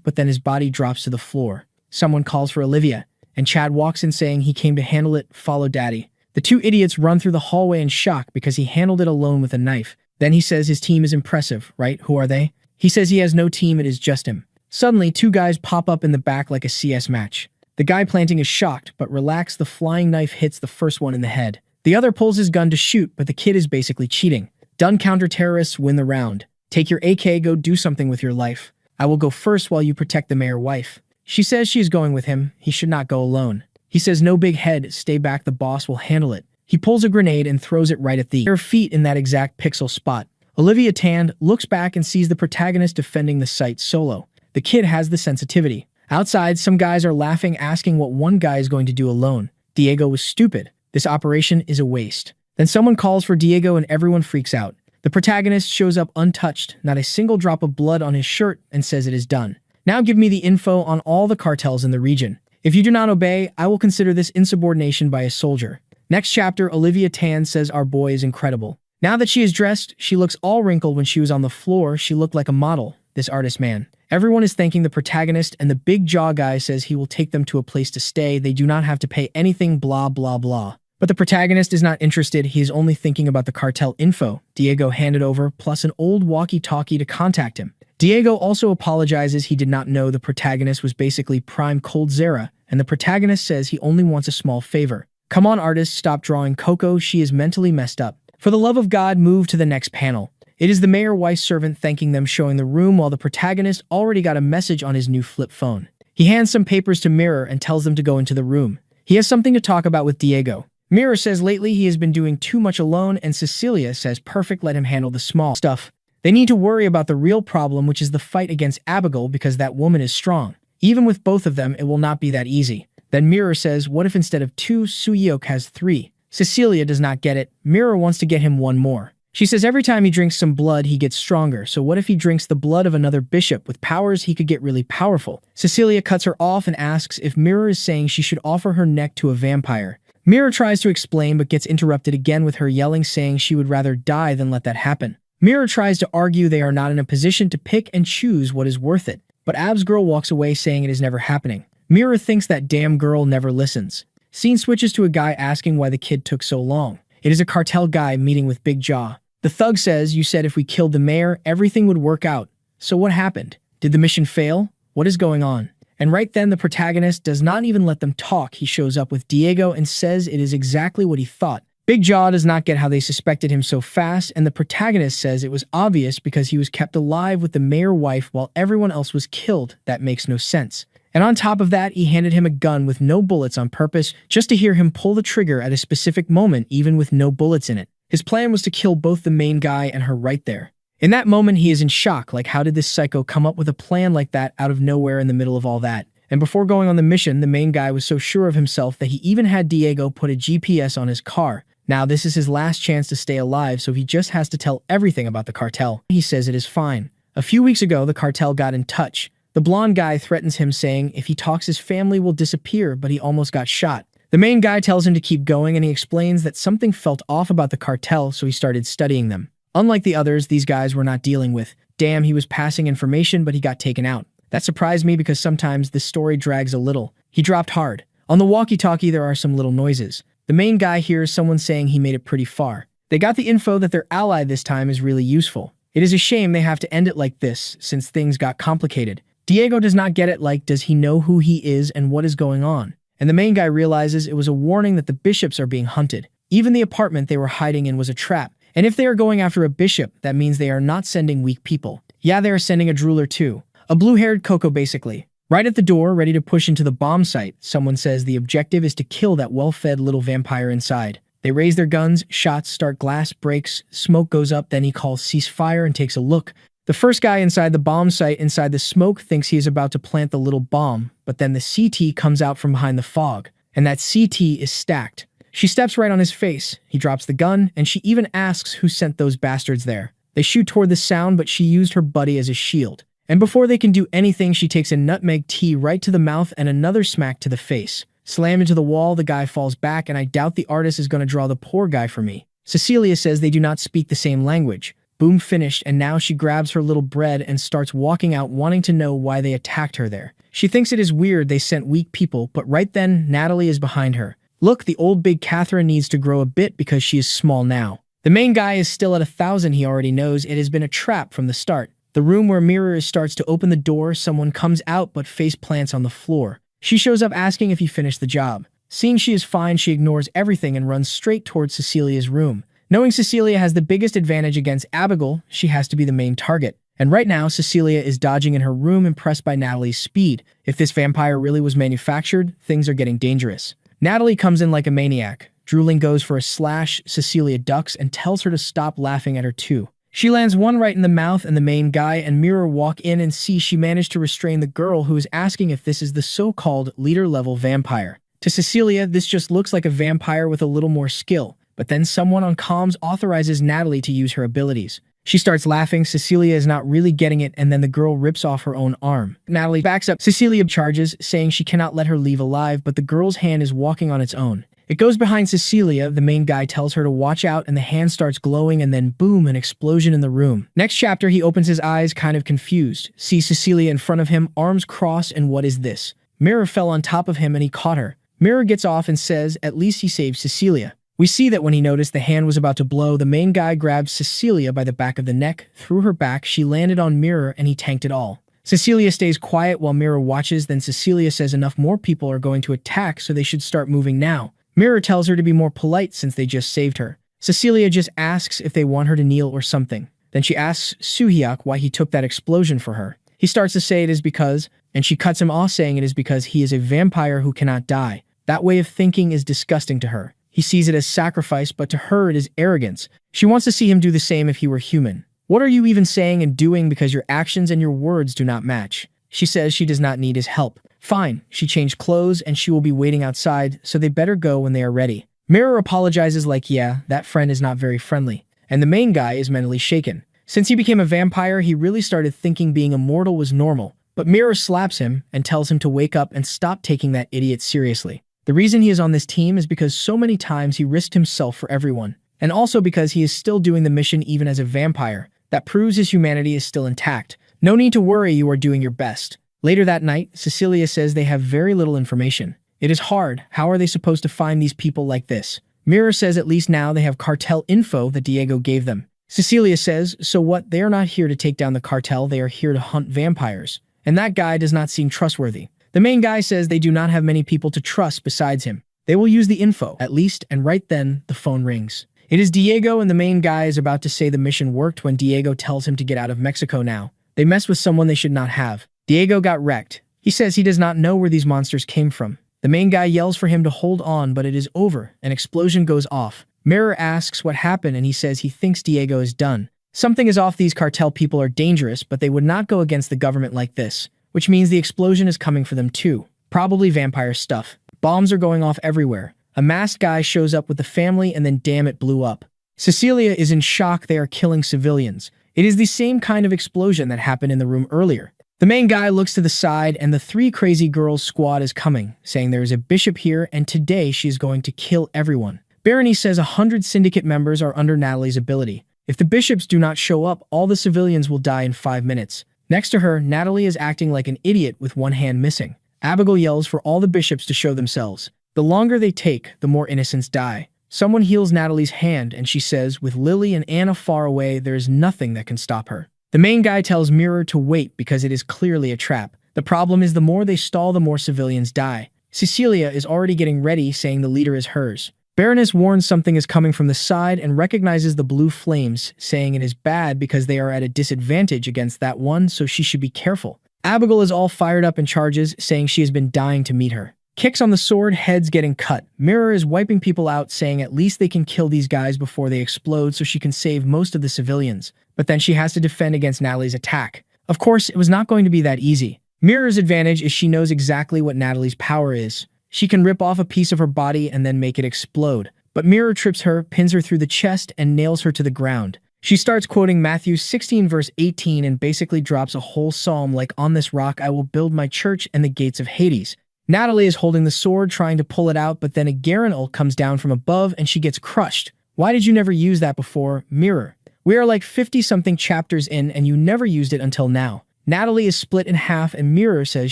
but then his body drops to the floor. Someone calls for Olivia, and Chad walks in saying he came to handle it. Follow daddy. The two idiots run through the hallway in shock because he handled it alone with a knife. Then he says his team is impressive, right? Who are they? He says he has no team, it is just him. Suddenly, two guys pop up in the back like a CS match. The guy planting is shocked, but relaxed. The flying knife hits the first one in the head. The other pulls his gun to shoot, but the kid is basically cheating. Done, counter-terrorists win the round. Take your AK, go do something with your life. I will go first while you protect the mayor wife. She says she is going with him. He should not go alone. He says no big head, stay back, the boss will handle it. He pulls a grenade and throws it right at their feet in that exact pixel spot. Olivia Tand looks back and sees the protagonist defending the site solo. The kid has the sensitivity. Outside, some guys are laughing, asking what one guy is going to do alone. Diego was stupid. This operation is a waste. Then someone calls for Diego and everyone freaks out. The protagonist shows up untouched, not a single drop of blood on his shirt, and says it is done. Now give me the info on all the cartels in the region. If you do not obey, I will consider this insubordination by a soldier. Next chapter, Olivia Tan says our boy is incredible. Now that she is dressed, she looks all wrinkled. When she was on the floor, she looked like a model. This artist man. Everyone is thanking the protagonist, and the big jaw guy says he will take them to a place to stay. They do not have to pay anything, blah, blah, blah. But the protagonist is not interested. He is only thinking about the cartel info. Diego handed over, plus an old walkie-talkie to contact him. Diego also apologizes. He did not know the protagonist was basically Prime Cold Zera, and the protagonist says he only wants a small favor. Come on, artist, stop drawing Coco. She is mentally messed up. For the love of God, move to the next panel. It is the mayor wife's servant thanking them, showing the room while the protagonist already got a message on his new flip phone. He hands some papers to Mirror and tells them to go into the room. He has something to talk about with Diego. Mirror says lately he has been doing too much alone, and Cecilia says perfect, let him handle the small stuff. They need to worry about the real problem, which is the fight against Abigail, because that woman is strong. Even with both of them, it will not be that easy. Then Mirror says, what if instead of 2, Suyok has 3? Cecilia does not get it. Mirror wants to get him one more. She says every time he drinks some blood, he gets stronger. So what if he drinks the blood of another bishop with powers? He could get really powerful. Cecilia cuts her off and asks if Mirror is saying she should offer her neck to a vampire. Mirror tries to explain but gets interrupted again with her yelling, saying she would rather die than let that happen. Mirror tries to argue they are not in a position to pick and choose what is worth it. But Ab's girl walks away saying it is never happening. Mirror thinks that damn girl never listens. Scene switches to a guy asking why the kid took so long. It is a cartel guy meeting with Big Jaw. The thug says, you said if we killed the mayor, everything would work out. So what happened? Did the mission fail? What is going on? And right then, the protagonist does not even let them talk. He shows up with Diego and says it is exactly what he thought. Big Jaw does not get how they suspected him so fast, and the protagonist says it was obvious because he was kept alive with the mayor wife while everyone else was killed. That makes no sense. And on top of that, he handed him a gun with no bullets on purpose, just to hear him pull the trigger at a specific moment, even with no bullets in it. His plan was to kill both the main guy and her right there. In that moment, he is in shock, like how did this psycho come up with a plan like that out of nowhere in the middle of all that? And before going on the mission, the main guy was so sure of himself that he even had Diego put a GPS on his car. Now this is his last chance to stay alive, so he just has to tell everything about the cartel. He says it is fine. A few weeks ago, the cartel got in touch. The blonde guy threatens him, saying if he talks his family will disappear, but he almost got shot. The main guy tells him to keep going, and he explains that something felt off about the cartel, so he started studying them. Unlike the others, these guys were not dealing with, damn, he was passing information, but he got taken out. That surprised me because sometimes this story drags a little. He dropped hard. On the walkie-talkie, there are some little noises. The main guy hears someone saying he made it pretty far. They got the info that their ally this time is really useful. It is a shame they have to end it like this, since things got complicated. Diego does not get it, like, does he know who he is and what is going on? And the main guy realizes it was a warning that the bishops are being hunted. Even the apartment they were hiding in was a trap. And if they are going after a bishop, that means they are not sending weak people. Yeah, they are sending a drooler too. A blue-haired Coco, basically. Right at the door, ready to push into the bomb site, someone says the objective is to kill that well-fed little vampire inside. They raise their guns, shots start, glass breaks, smoke goes up, then he calls ceasefire and takes a look. The first guy inside the bomb site, inside the smoke, thinks he is about to plant the little bomb, but then the CT comes out from behind the fog, and that CT is stacked. She steps right on his face. He drops the gun, and she even asks who sent those bastards there. They shoot toward the sound, but she used her buddy as a shield. And before they can do anything, she takes a nutmeg tea right to the mouth and another smack to the face. Slam into the wall, the guy falls back, and I doubt the artist is going to draw the poor guy for me. Cecilia says they do not speak the same language. Boom, finished, and now she grabs her little bread and starts walking out, wanting to know why they attacked her there. She thinks it is weird they sent weak people, but right then, Natalie is behind her. Look, the old big Catherine needs to grow a bit because she is small now. The main guy is still at 1,000, he already knows it has been a trap from the start. The room where Mirror starts to open the door, someone comes out but face plants on the floor. She shows up asking if he finished the job. Seeing she is fine, she ignores everything and runs straight towards Cecilia's room. Knowing Cecilia has the biggest advantage against Abigail, she has to be the main target. And right now, Cecilia is dodging in her room, impressed by Natalie's speed. If this vampire really was manufactured, things are getting dangerous. Natalie comes in like a maniac. Drooling goes for a slash, Cecilia ducks and tells her to stop laughing at her too. She lands one right in the mouth, and the main guy and Mirror walk in and see she managed to restrain the girl who is asking if this is the so-called leader-level vampire. To Cecilia, this just looks like a vampire with a little more skill. But then someone on comms authorizes Natalie to use her abilities. She starts laughing, Cecilia is not really getting it, and then the girl rips off her own arm. Natalie backs up, Cecilia charges, saying she cannot let her leave alive, but the girl's hand is walking on its own. It goes behind Cecilia, the main guy tells her to watch out, and the hand starts glowing, and then boom, an explosion in the room. Next chapter, he opens his eyes, kind of confused. Sees Cecilia in front of him, arms crossed, and what is this? Mirror fell on top of him and he caught her. Mirror gets off and says, at least he saved Cecilia. We see that when he noticed the hand was about to blow, the main guy grabbed Cecilia by the back of the neck, threw her back, she landed on Mirror, and he tanked it all. Cecilia stays quiet while Mirror watches, then Cecilia says enough more people are going to attack, so they should start moving now. Mirror tells her to be more polite since they just saved her. Cecilia just asks if they want her to kneel or something. Then she asks Suhyuk why he took that explosion for her. He starts to say it is because, and she cuts him off saying it is because he is a vampire who cannot die. That way of thinking is disgusting to her. He sees it as sacrifice, but to her it is arrogance. She wants to see him do the same if he were human. What are you even saying and doing because your actions and your words do not match? She says she does not need his help. Fine, she changed clothes and she will be waiting outside, so they better go when they are ready. Mirror apologizes like, yeah, that friend is not very friendly. And the main guy is mentally shaken. Since he became a vampire, he really started thinking being immortal was normal. But Mirror slaps him and tells him to wake up and stop taking that idiot seriously. The reason he is on this team is because so many times he risked himself for everyone. And also because he is still doing the mission even as a vampire. That proves his humanity is still intact. No need to worry, you are doing your best. Later that night, Cecilia says they have very little information. It is hard. How are they supposed to find these people like this? Mirror says at least now they have cartel info that Diego gave them. Cecilia says, so what? They are not here to take down the cartel, they are here to hunt vampires. And that guy does not seem trustworthy. The main guy says they do not have many people to trust besides him. They will use the info, at least, and right then, the phone rings. It is Diego, and the main guy is about to say the mission worked when Diego tells him to get out of Mexico now. They mess with someone they should not have. Diego got wrecked. He says he does not know where these monsters came from. The main guy yells for him to hold on, but it is over. An explosion goes off. Mirror asks what happened, and he says he thinks Diego is done. Something is off. These cartel people are dangerous, but they would not go against the government like this. Which means the explosion is coming for them too. Probably vampire stuff. Bombs are going off everywhere. A masked guy shows up with the family and then damn it blew up. Cecilia is in shock they are killing civilians. It is the same kind of explosion that happened in the room earlier. The main guy looks to the side and the three crazy girls squad is coming, saying there is a bishop here and today she is going to kill everyone. Berenice says 100 syndicate members are under Natalie's ability. If the bishops do not show up, all the civilians will die in 5 minutes. Next to her, Natalie is acting like an idiot with one hand missing. Abigail yells for all the bishops to show themselves. The longer they take, the more innocents die. Someone heals Natalie's hand and she says, with Lily and Anna far away, there is nothing that can stop her. The main guy tells Mirror to wait because it is clearly a trap. The problem is the more they stall, the more civilians die. Cecilia is already getting ready, saying the leader is hers. Berenice warns something is coming from the side and recognizes the blue flames, saying it is bad because they are at a disadvantage against that one, so she should be careful. Abigail is all fired up and charges, saying she has been dying to meet her. Kicks on the sword, heads getting cut. Mirror is wiping people out, saying at least they can kill these guys before they explode so she can save most of the civilians. But then she has to defend against Natalie's attack. Of course, it was not going to be that easy. Mirror's advantage is she knows exactly what Natalie's power is. She can rip off a piece of her body and then make it explode. But Mirror trips her, pins her through the chest, and nails her to the ground. She starts quoting Matthew 16 verse 18 and basically drops a whole psalm like, "On this rock I will build my church and the gates of Hades." Natalie is holding the sword, trying to pull it out, but then a Garen ult comes down from above and she gets crushed. Why did you never use that before, Mirror? We are like 50-something chapters in and you never used it until now. Natalie is split in half and Mirror says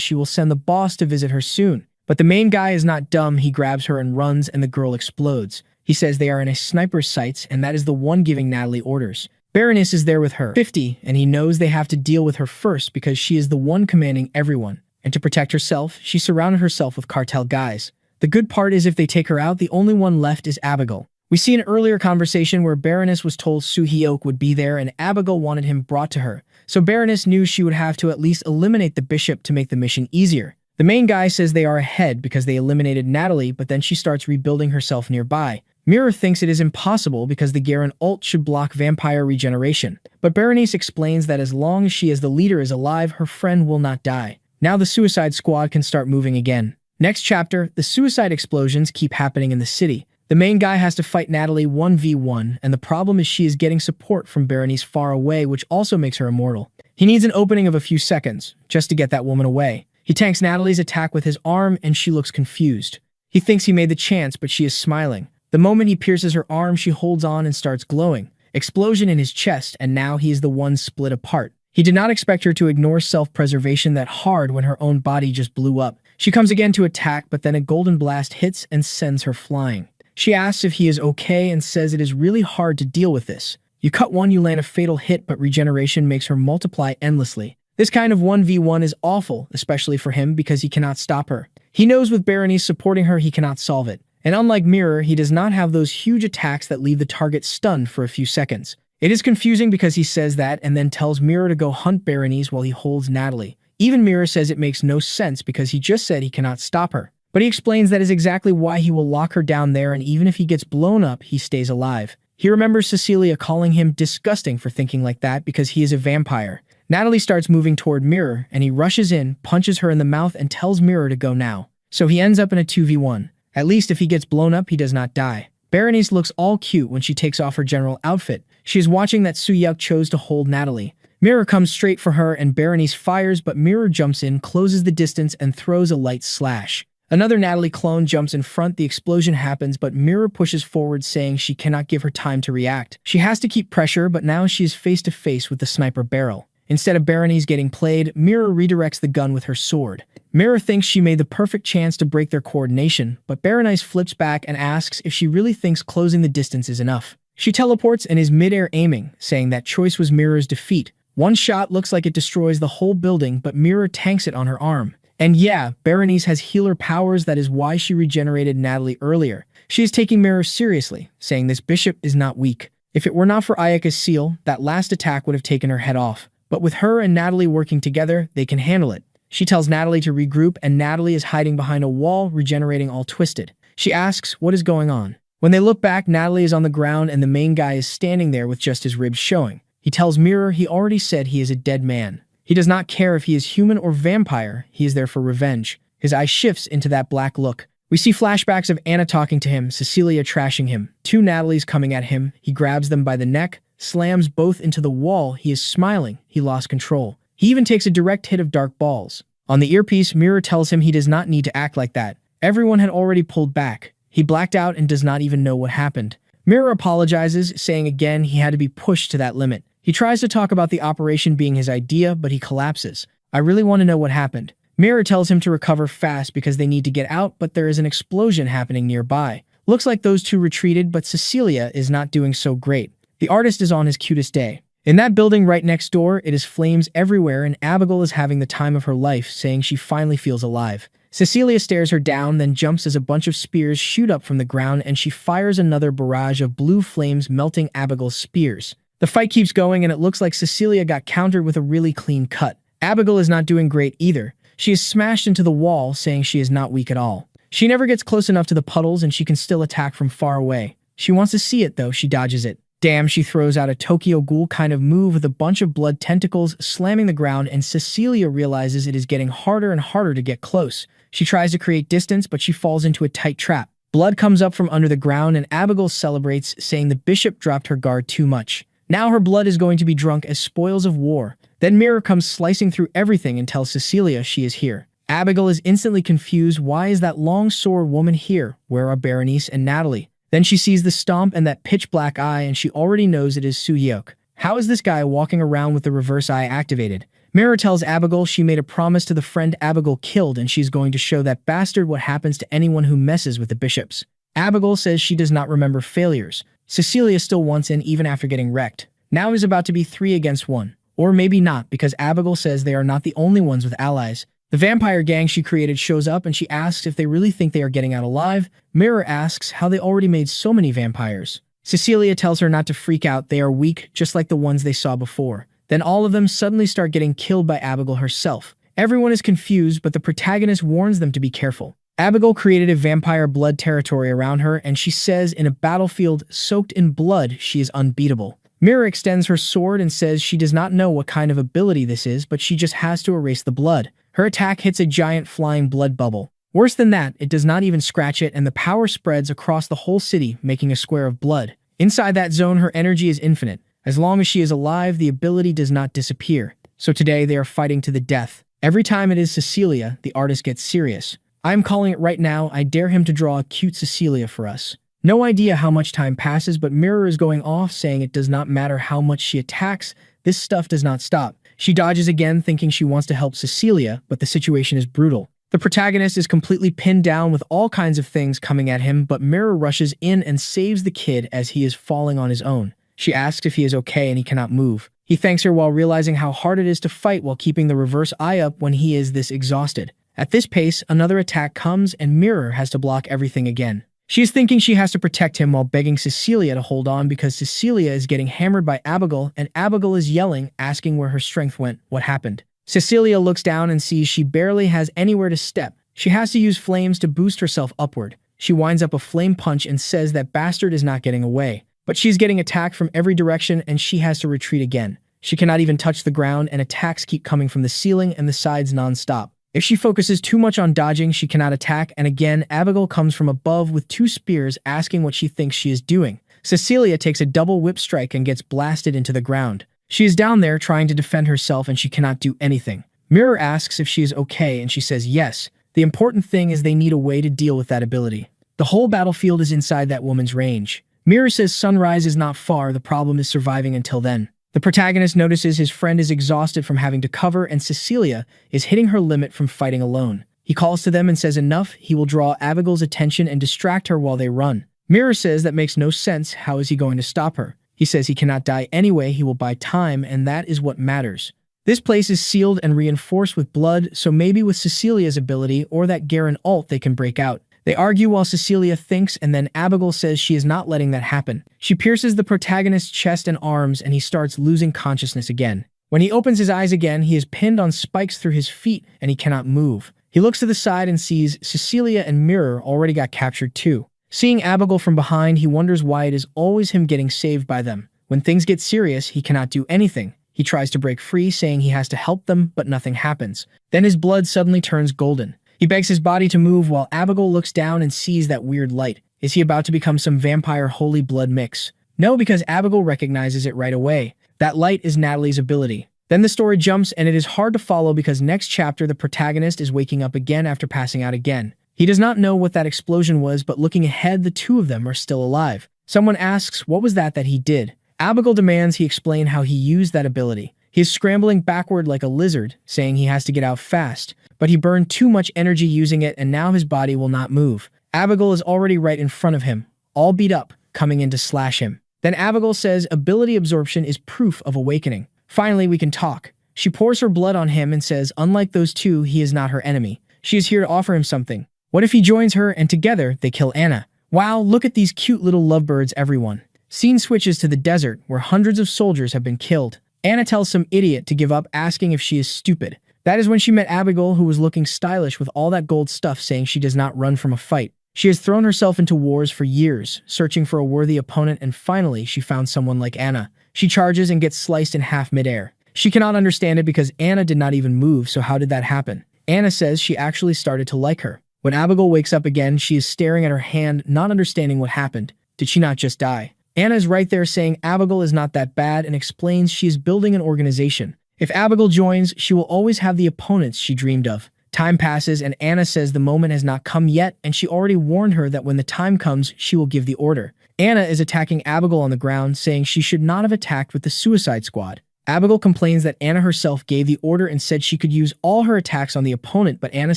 she will send the boss to visit her soon. But the main guy is not dumb, he grabs her and runs and the girl explodes. He says they are in a sniper's sights and that is the one giving Natalie orders. Berenice is there with her 50 and he knows they have to deal with her first because she is the one commanding everyone. And to protect herself, she surrounded herself with cartel guys. The good part is if they take her out, the only one left is Abigail. We see an earlier conversation where Berenice was told Soo-hyuk would be there and Abigail wanted him brought to her. So Berenice knew she would have to at least eliminate the bishop to make the mission easier. The main guy says they are ahead because they eliminated Natalie, but then she starts rebuilding herself nearby. Mirror thinks it is impossible because the Garen ult should block vampire regeneration. But Berenice explains that as long as she as the leader is alive, her friend will not die. Now the Suicide Squad can start moving again. Next chapter, the suicide explosions keep happening in the city. The main guy has to fight Natalie 1v1, and the problem is she is getting support from Berenice far away, which also makes her immortal. He needs an opening of a few seconds, just to get that woman away. He tanks Natalie's attack with his arm, and she looks confused. He thinks he made the chance, but she is smiling. The moment he pierces her arm, she holds on and starts glowing. Explosion in his chest, and now he is the one split apart. He did not expect her to ignore self-preservation that hard when her own body just blew up. She comes again to attack, but then a golden blast hits and sends her flying. She asks if he is okay and says it is really hard to deal with this. You cut one, you land a fatal hit, but regeneration makes her multiply endlessly. This kind of 1v1 is awful, especially for him because he cannot stop her. He knows with Berenice supporting her, he cannot solve it. And unlike Mirror, he does not have those huge attacks that leave the target stunned for a few seconds. It is confusing because he says that and then tells Mirror to go hunt Berenice while he holds Natalie. Even Mirror says it makes no sense because he just said he cannot stop her. But he explains that is exactly why he will lock her down there and even if he gets blown up, he stays alive. He remembers Cecilia calling him disgusting for thinking like that because he is a vampire. Natalie starts moving toward Mirror and he rushes in, punches her in the mouth and tells Mirror to go now. So he ends up in a 2v1. At least if he gets blown up, he does not die. Berenice looks all cute when she takes off her general outfit. She is watching that Soo-hyuk chose to hold Natalie. Mirror comes straight for her and Berenice fires, but Mirror jumps in, closes the distance, and throws a light slash. Another Natalie clone jumps in front, the explosion happens, but Mirror pushes forward saying she cannot give her time to react. She has to keep pressure, but now she is face to face with the sniper barrel. Instead of Berenice getting played, Mirror redirects the gun with her sword. Mirror thinks she made the perfect chance to break their coordination, but Berenice flips back and asks if she really thinks closing the distance is enough. She teleports and is mid-air aiming, saying that choice was Mirror's defeat. One shot looks like it destroys the whole building, but Mirror tanks it on her arm. And yeah, Berenice has healer powers, that is why she regenerated Natalie earlier. She is taking Mirror seriously, saying this bishop is not weak. If it were not for Ayaka's seal, that last attack would have taken her head off. But with her and Natalie working together, they can handle it. She tells Natalie to regroup and Natalie is hiding behind a wall, regenerating all twisted. She asks what is going on. When they look back, Natalie is on the ground and the main guy is standing there with just his ribs showing. He tells Mirror he already said he is a dead man. He does not care if he is human or vampire, he is there for revenge. His eye shifts into that black look. We see flashbacks of Anna talking to him, Cecilia trashing him, two Natalies coming at him. He grabs them by the neck, slams both into the wall. He is smiling. He lost control. He even takes a direct hit of dark balls. On the earpiece, Mirror tells him he does not need to act like that. Everyone had already pulled back. He blacked out and does not even know what happened. Mirror apologizes, saying again he had to be pushed to that limit. He tries to talk about the operation being his idea, but he collapses. I really want to know what happened. Mirror tells him to recover fast because they need to get out, but there is an explosion happening nearby. Looks like those two retreated, but Cecilia is not doing so great. The artist is on his cutest day. In that building right next door, it is flames everywhere and Abigail is having the time of her life, saying she finally feels alive. Cecilia stares her down, then jumps as a bunch of spears shoot up from the ground and she fires another barrage of blue flames, melting Abigail's spears. The fight keeps going and it looks like Cecilia got countered with a really clean cut. Abigail is not doing great either. She is smashed into the wall, saying she is not weak at all. She never gets close enough to the puddles and she can still attack from far away. She wants to see it though, she dodges it. Damn, she throws out a Tokyo Ghoul kind of move with a bunch of blood tentacles slamming the ground and Cecilia realizes it is getting harder and harder to get close. She tries to create distance, but she falls into a tight trap. Blood comes up from under the ground and Abigail celebrates, saying the bishop dropped her guard too much. Now her blood is going to be drunk as spoils of war. Then Mirror comes slicing through everything and tells Cecilia she is here. Abigail is instantly confused. Why is that long sword woman here? Where are Berenice and Natalie? Then she sees the stomp and that pitch black eye and she already knows it is Soo-hyuk. How is this guy walking around with the reverse eye activated? Mirror tells Abigail she made a promise to the friend Abigail killed and she's going to show that bastard what happens to anyone who messes with the bishops. Abigail says she does not remember failures. Cecilia still wants in even after getting wrecked. Now it is about to be 3 against 1. Or maybe not, because Abigail says they are not the only ones with allies. The vampire gang she created shows up and she asks if they really think they are getting out alive. Mirror asks how they already made so many vampires. Cecilia tells her not to freak out, they are weak, just like the ones they saw before. Then all of them suddenly start getting killed by Abigail herself. Everyone is confused, but the protagonist warns them to be careful. Abigail created a vampire blood territory around her, and she says in a battlefield soaked in blood, she is unbeatable. Mirror extends her sword and says she does not know what kind of ability this is, but she just has to erase the blood. Her attack hits a giant flying blood bubble. Worse than that, it does not even scratch it, and the power spreads across the whole city, making a square of blood. Inside that zone, her energy is infinite. As long as she is alive, the ability does not disappear. So today, they are fighting to the death. Every time it is Cecilia, the artist gets serious. I am calling it right now. I dare him to draw a cute Cecilia for us. No idea how much time passes, but Mirror is going off, saying it does not matter how much she attacks, this stuff does not stop. She dodges again, thinking she wants to help Cecilia, but the situation is brutal. The protagonist is completely pinned down with all kinds of things coming at him, but Mirror rushes in and saves the kid as he is falling on his own. She asks if he is okay and he cannot move. He thanks her while realizing how hard it is to fight while keeping the reverse eye up when he is this exhausted. At this pace, another attack comes and Mirror has to block everything again. She is thinking she has to protect him while begging Cecilia to hold on because Cecilia is getting hammered by Abigail and Abigail is yelling, asking where her strength went, what happened. Cecilia looks down and sees she barely has anywhere to step. She has to use flames to boost herself upward. She winds up a flame punch and says that bastard is not getting away. But she's getting attacked from every direction and she has to retreat again. She cannot even touch the ground and attacks keep coming from the ceiling and the sides non-stop. If she focuses too much on dodging, she cannot attack, and again, Abigail comes from above with 2 spears asking what she thinks she is doing. Cecilia takes a double whip strike and gets blasted into the ground. She is down there trying to defend herself and she cannot do anything. Mirror asks if she is okay and she says yes. The important thing is they need a way to deal with that ability. The whole battlefield is inside that woman's range. Mirror says sunrise is not far, the problem is surviving until then. The protagonist notices his friend is exhausted from having to cover and Cecilia is hitting her limit from fighting alone. He calls to them and says enough, he will draw Abigail's attention and distract her while they run. Mirror says that makes no sense, how is he going to stop her? He says he cannot die anyway, he will buy time and that is what matters. This place is sealed and reinforced with blood, so maybe with Cecilia's ability or that Garen ult they can break out. They argue while Cecilia thinks and then Abigail says she is not letting that happen. She pierces the protagonist's chest and arms and he starts losing consciousness again. When he opens his eyes again, he is pinned on spikes through his feet and he cannot move. He looks to the side and sees Cecilia and Mirror already got captured too. Seeing Abigail from behind, he wonders why it is always him getting saved by them. When things get serious, he cannot do anything. He tries to break free, saying he has to help them, but nothing happens. Then his blood suddenly turns golden. He begs his body to move while Abigail looks down and sees that weird light. Is he about to become some vampire holy blood mix? No, because Abigail recognizes it right away. That light is Natalie's ability. Then the story jumps and it is hard to follow because next chapter the protagonist is waking up again after passing out again. He does not know what that explosion was, but looking ahead, the two of them are still alive. Someone asks what was that he did. Abigail demands he explain how he used that ability. He is scrambling backward like a lizard, saying he has to get out fast, but he burned too much energy using it and now his body will not move. Abigail is already right in front of him, all beat up, coming in to slash him. Then Abigail says ability absorption is proof of awakening. Finally, we can talk. She pours her blood on him and says, unlike those two, he is not her enemy. She is here to offer him something. What if he joins her and together they kill Anna? Wow, look at these cute little lovebirds, everyone. Scene switches to the desert, where hundreds of soldiers have been killed. Anna tells some idiot to give up, asking if she is stupid. That is when she met Abigail, who was looking stylish with all that gold stuff, saying she does not run from a fight. She has thrown herself into wars for years, searching for a worthy opponent, and finally she found someone like Anna. She charges and gets sliced in half midair. She cannot understand it because Anna did not even move, so how did that happen? Anna says she actually started to like her. When Abigail wakes up again, she is staring at her hand, not understanding what happened. Did she not just die? Anna is right there saying Abigail is not that bad and explains she is building an organization. If Abigail joins, she will always have the opponents she dreamed of. Time passes and Anna says the moment has not come yet, and she already warned her that when the time comes, she will give the order. Anna is attacking Abigail on the ground, saying she should not have attacked with the Suicide Squad. Abigail complains that Anna herself gave the order and said she could use all her attacks on the opponent, but Anna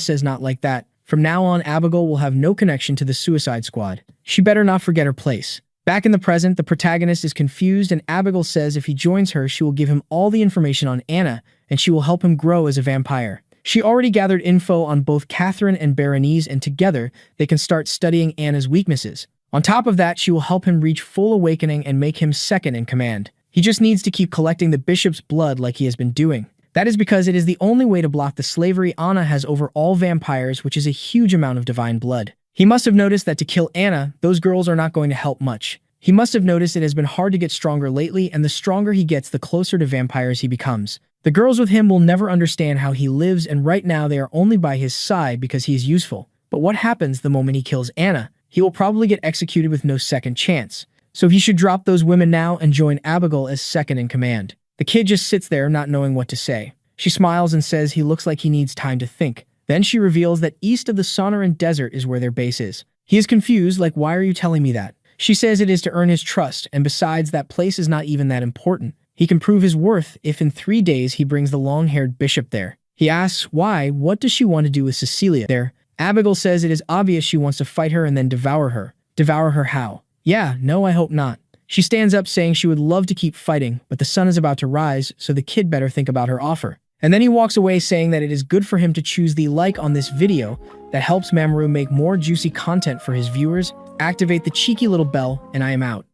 says not like that. From now on, Abigail will have no connection to the Suicide Squad. She better not forget her place. Back in the present, the protagonist is confused and Abigail says if he joins her, she will give him all the information on Anna and she will help him grow as a vampire. She already gathered info on both Catherine and Berenice, and together they can start studying Anna's weaknesses. On top of that, she will help him reach full awakening and make him second in command. He just needs to keep collecting the bishop's blood like he has been doing. That is because it is the only way to block the slavery Anna has over all vampires, which is a huge amount of divine blood. He must have noticed that to kill Anna, those girls are not going to help much. He must have noticed it has been hard to get stronger lately, and the stronger he gets, the closer to vampires he becomes. The girls with him will never understand how he lives, and right now they are only by his side because he is useful. But what happens the moment he kills Anna? He will probably get executed with no second chance. So he should drop those women now and join Abigail as second in command. The kid just sits there not knowing what to say. She smiles and says he looks like he needs time to think. Then she reveals that east of the Sonoran Desert is where their base is. He is confused, like, why are you telling me that? She says it is to earn his trust, and besides, that place is not even that important. He can prove his worth if in 3 days he brings the long-haired bishop there. He asks why, what does she want to do with Cecilia there? Abigail says it is obvious she wants to fight her and then devour her. Devour her how? Yeah, no, I hope not. She stands up saying she would love to keep fighting, but the sun is about to rise, so the kid better think about her offer. And then he walks away saying that it is good for him to choose the like on this video that helps Mamoru make more juicy content for his viewers. Activate the cheeky little bell, and I am out.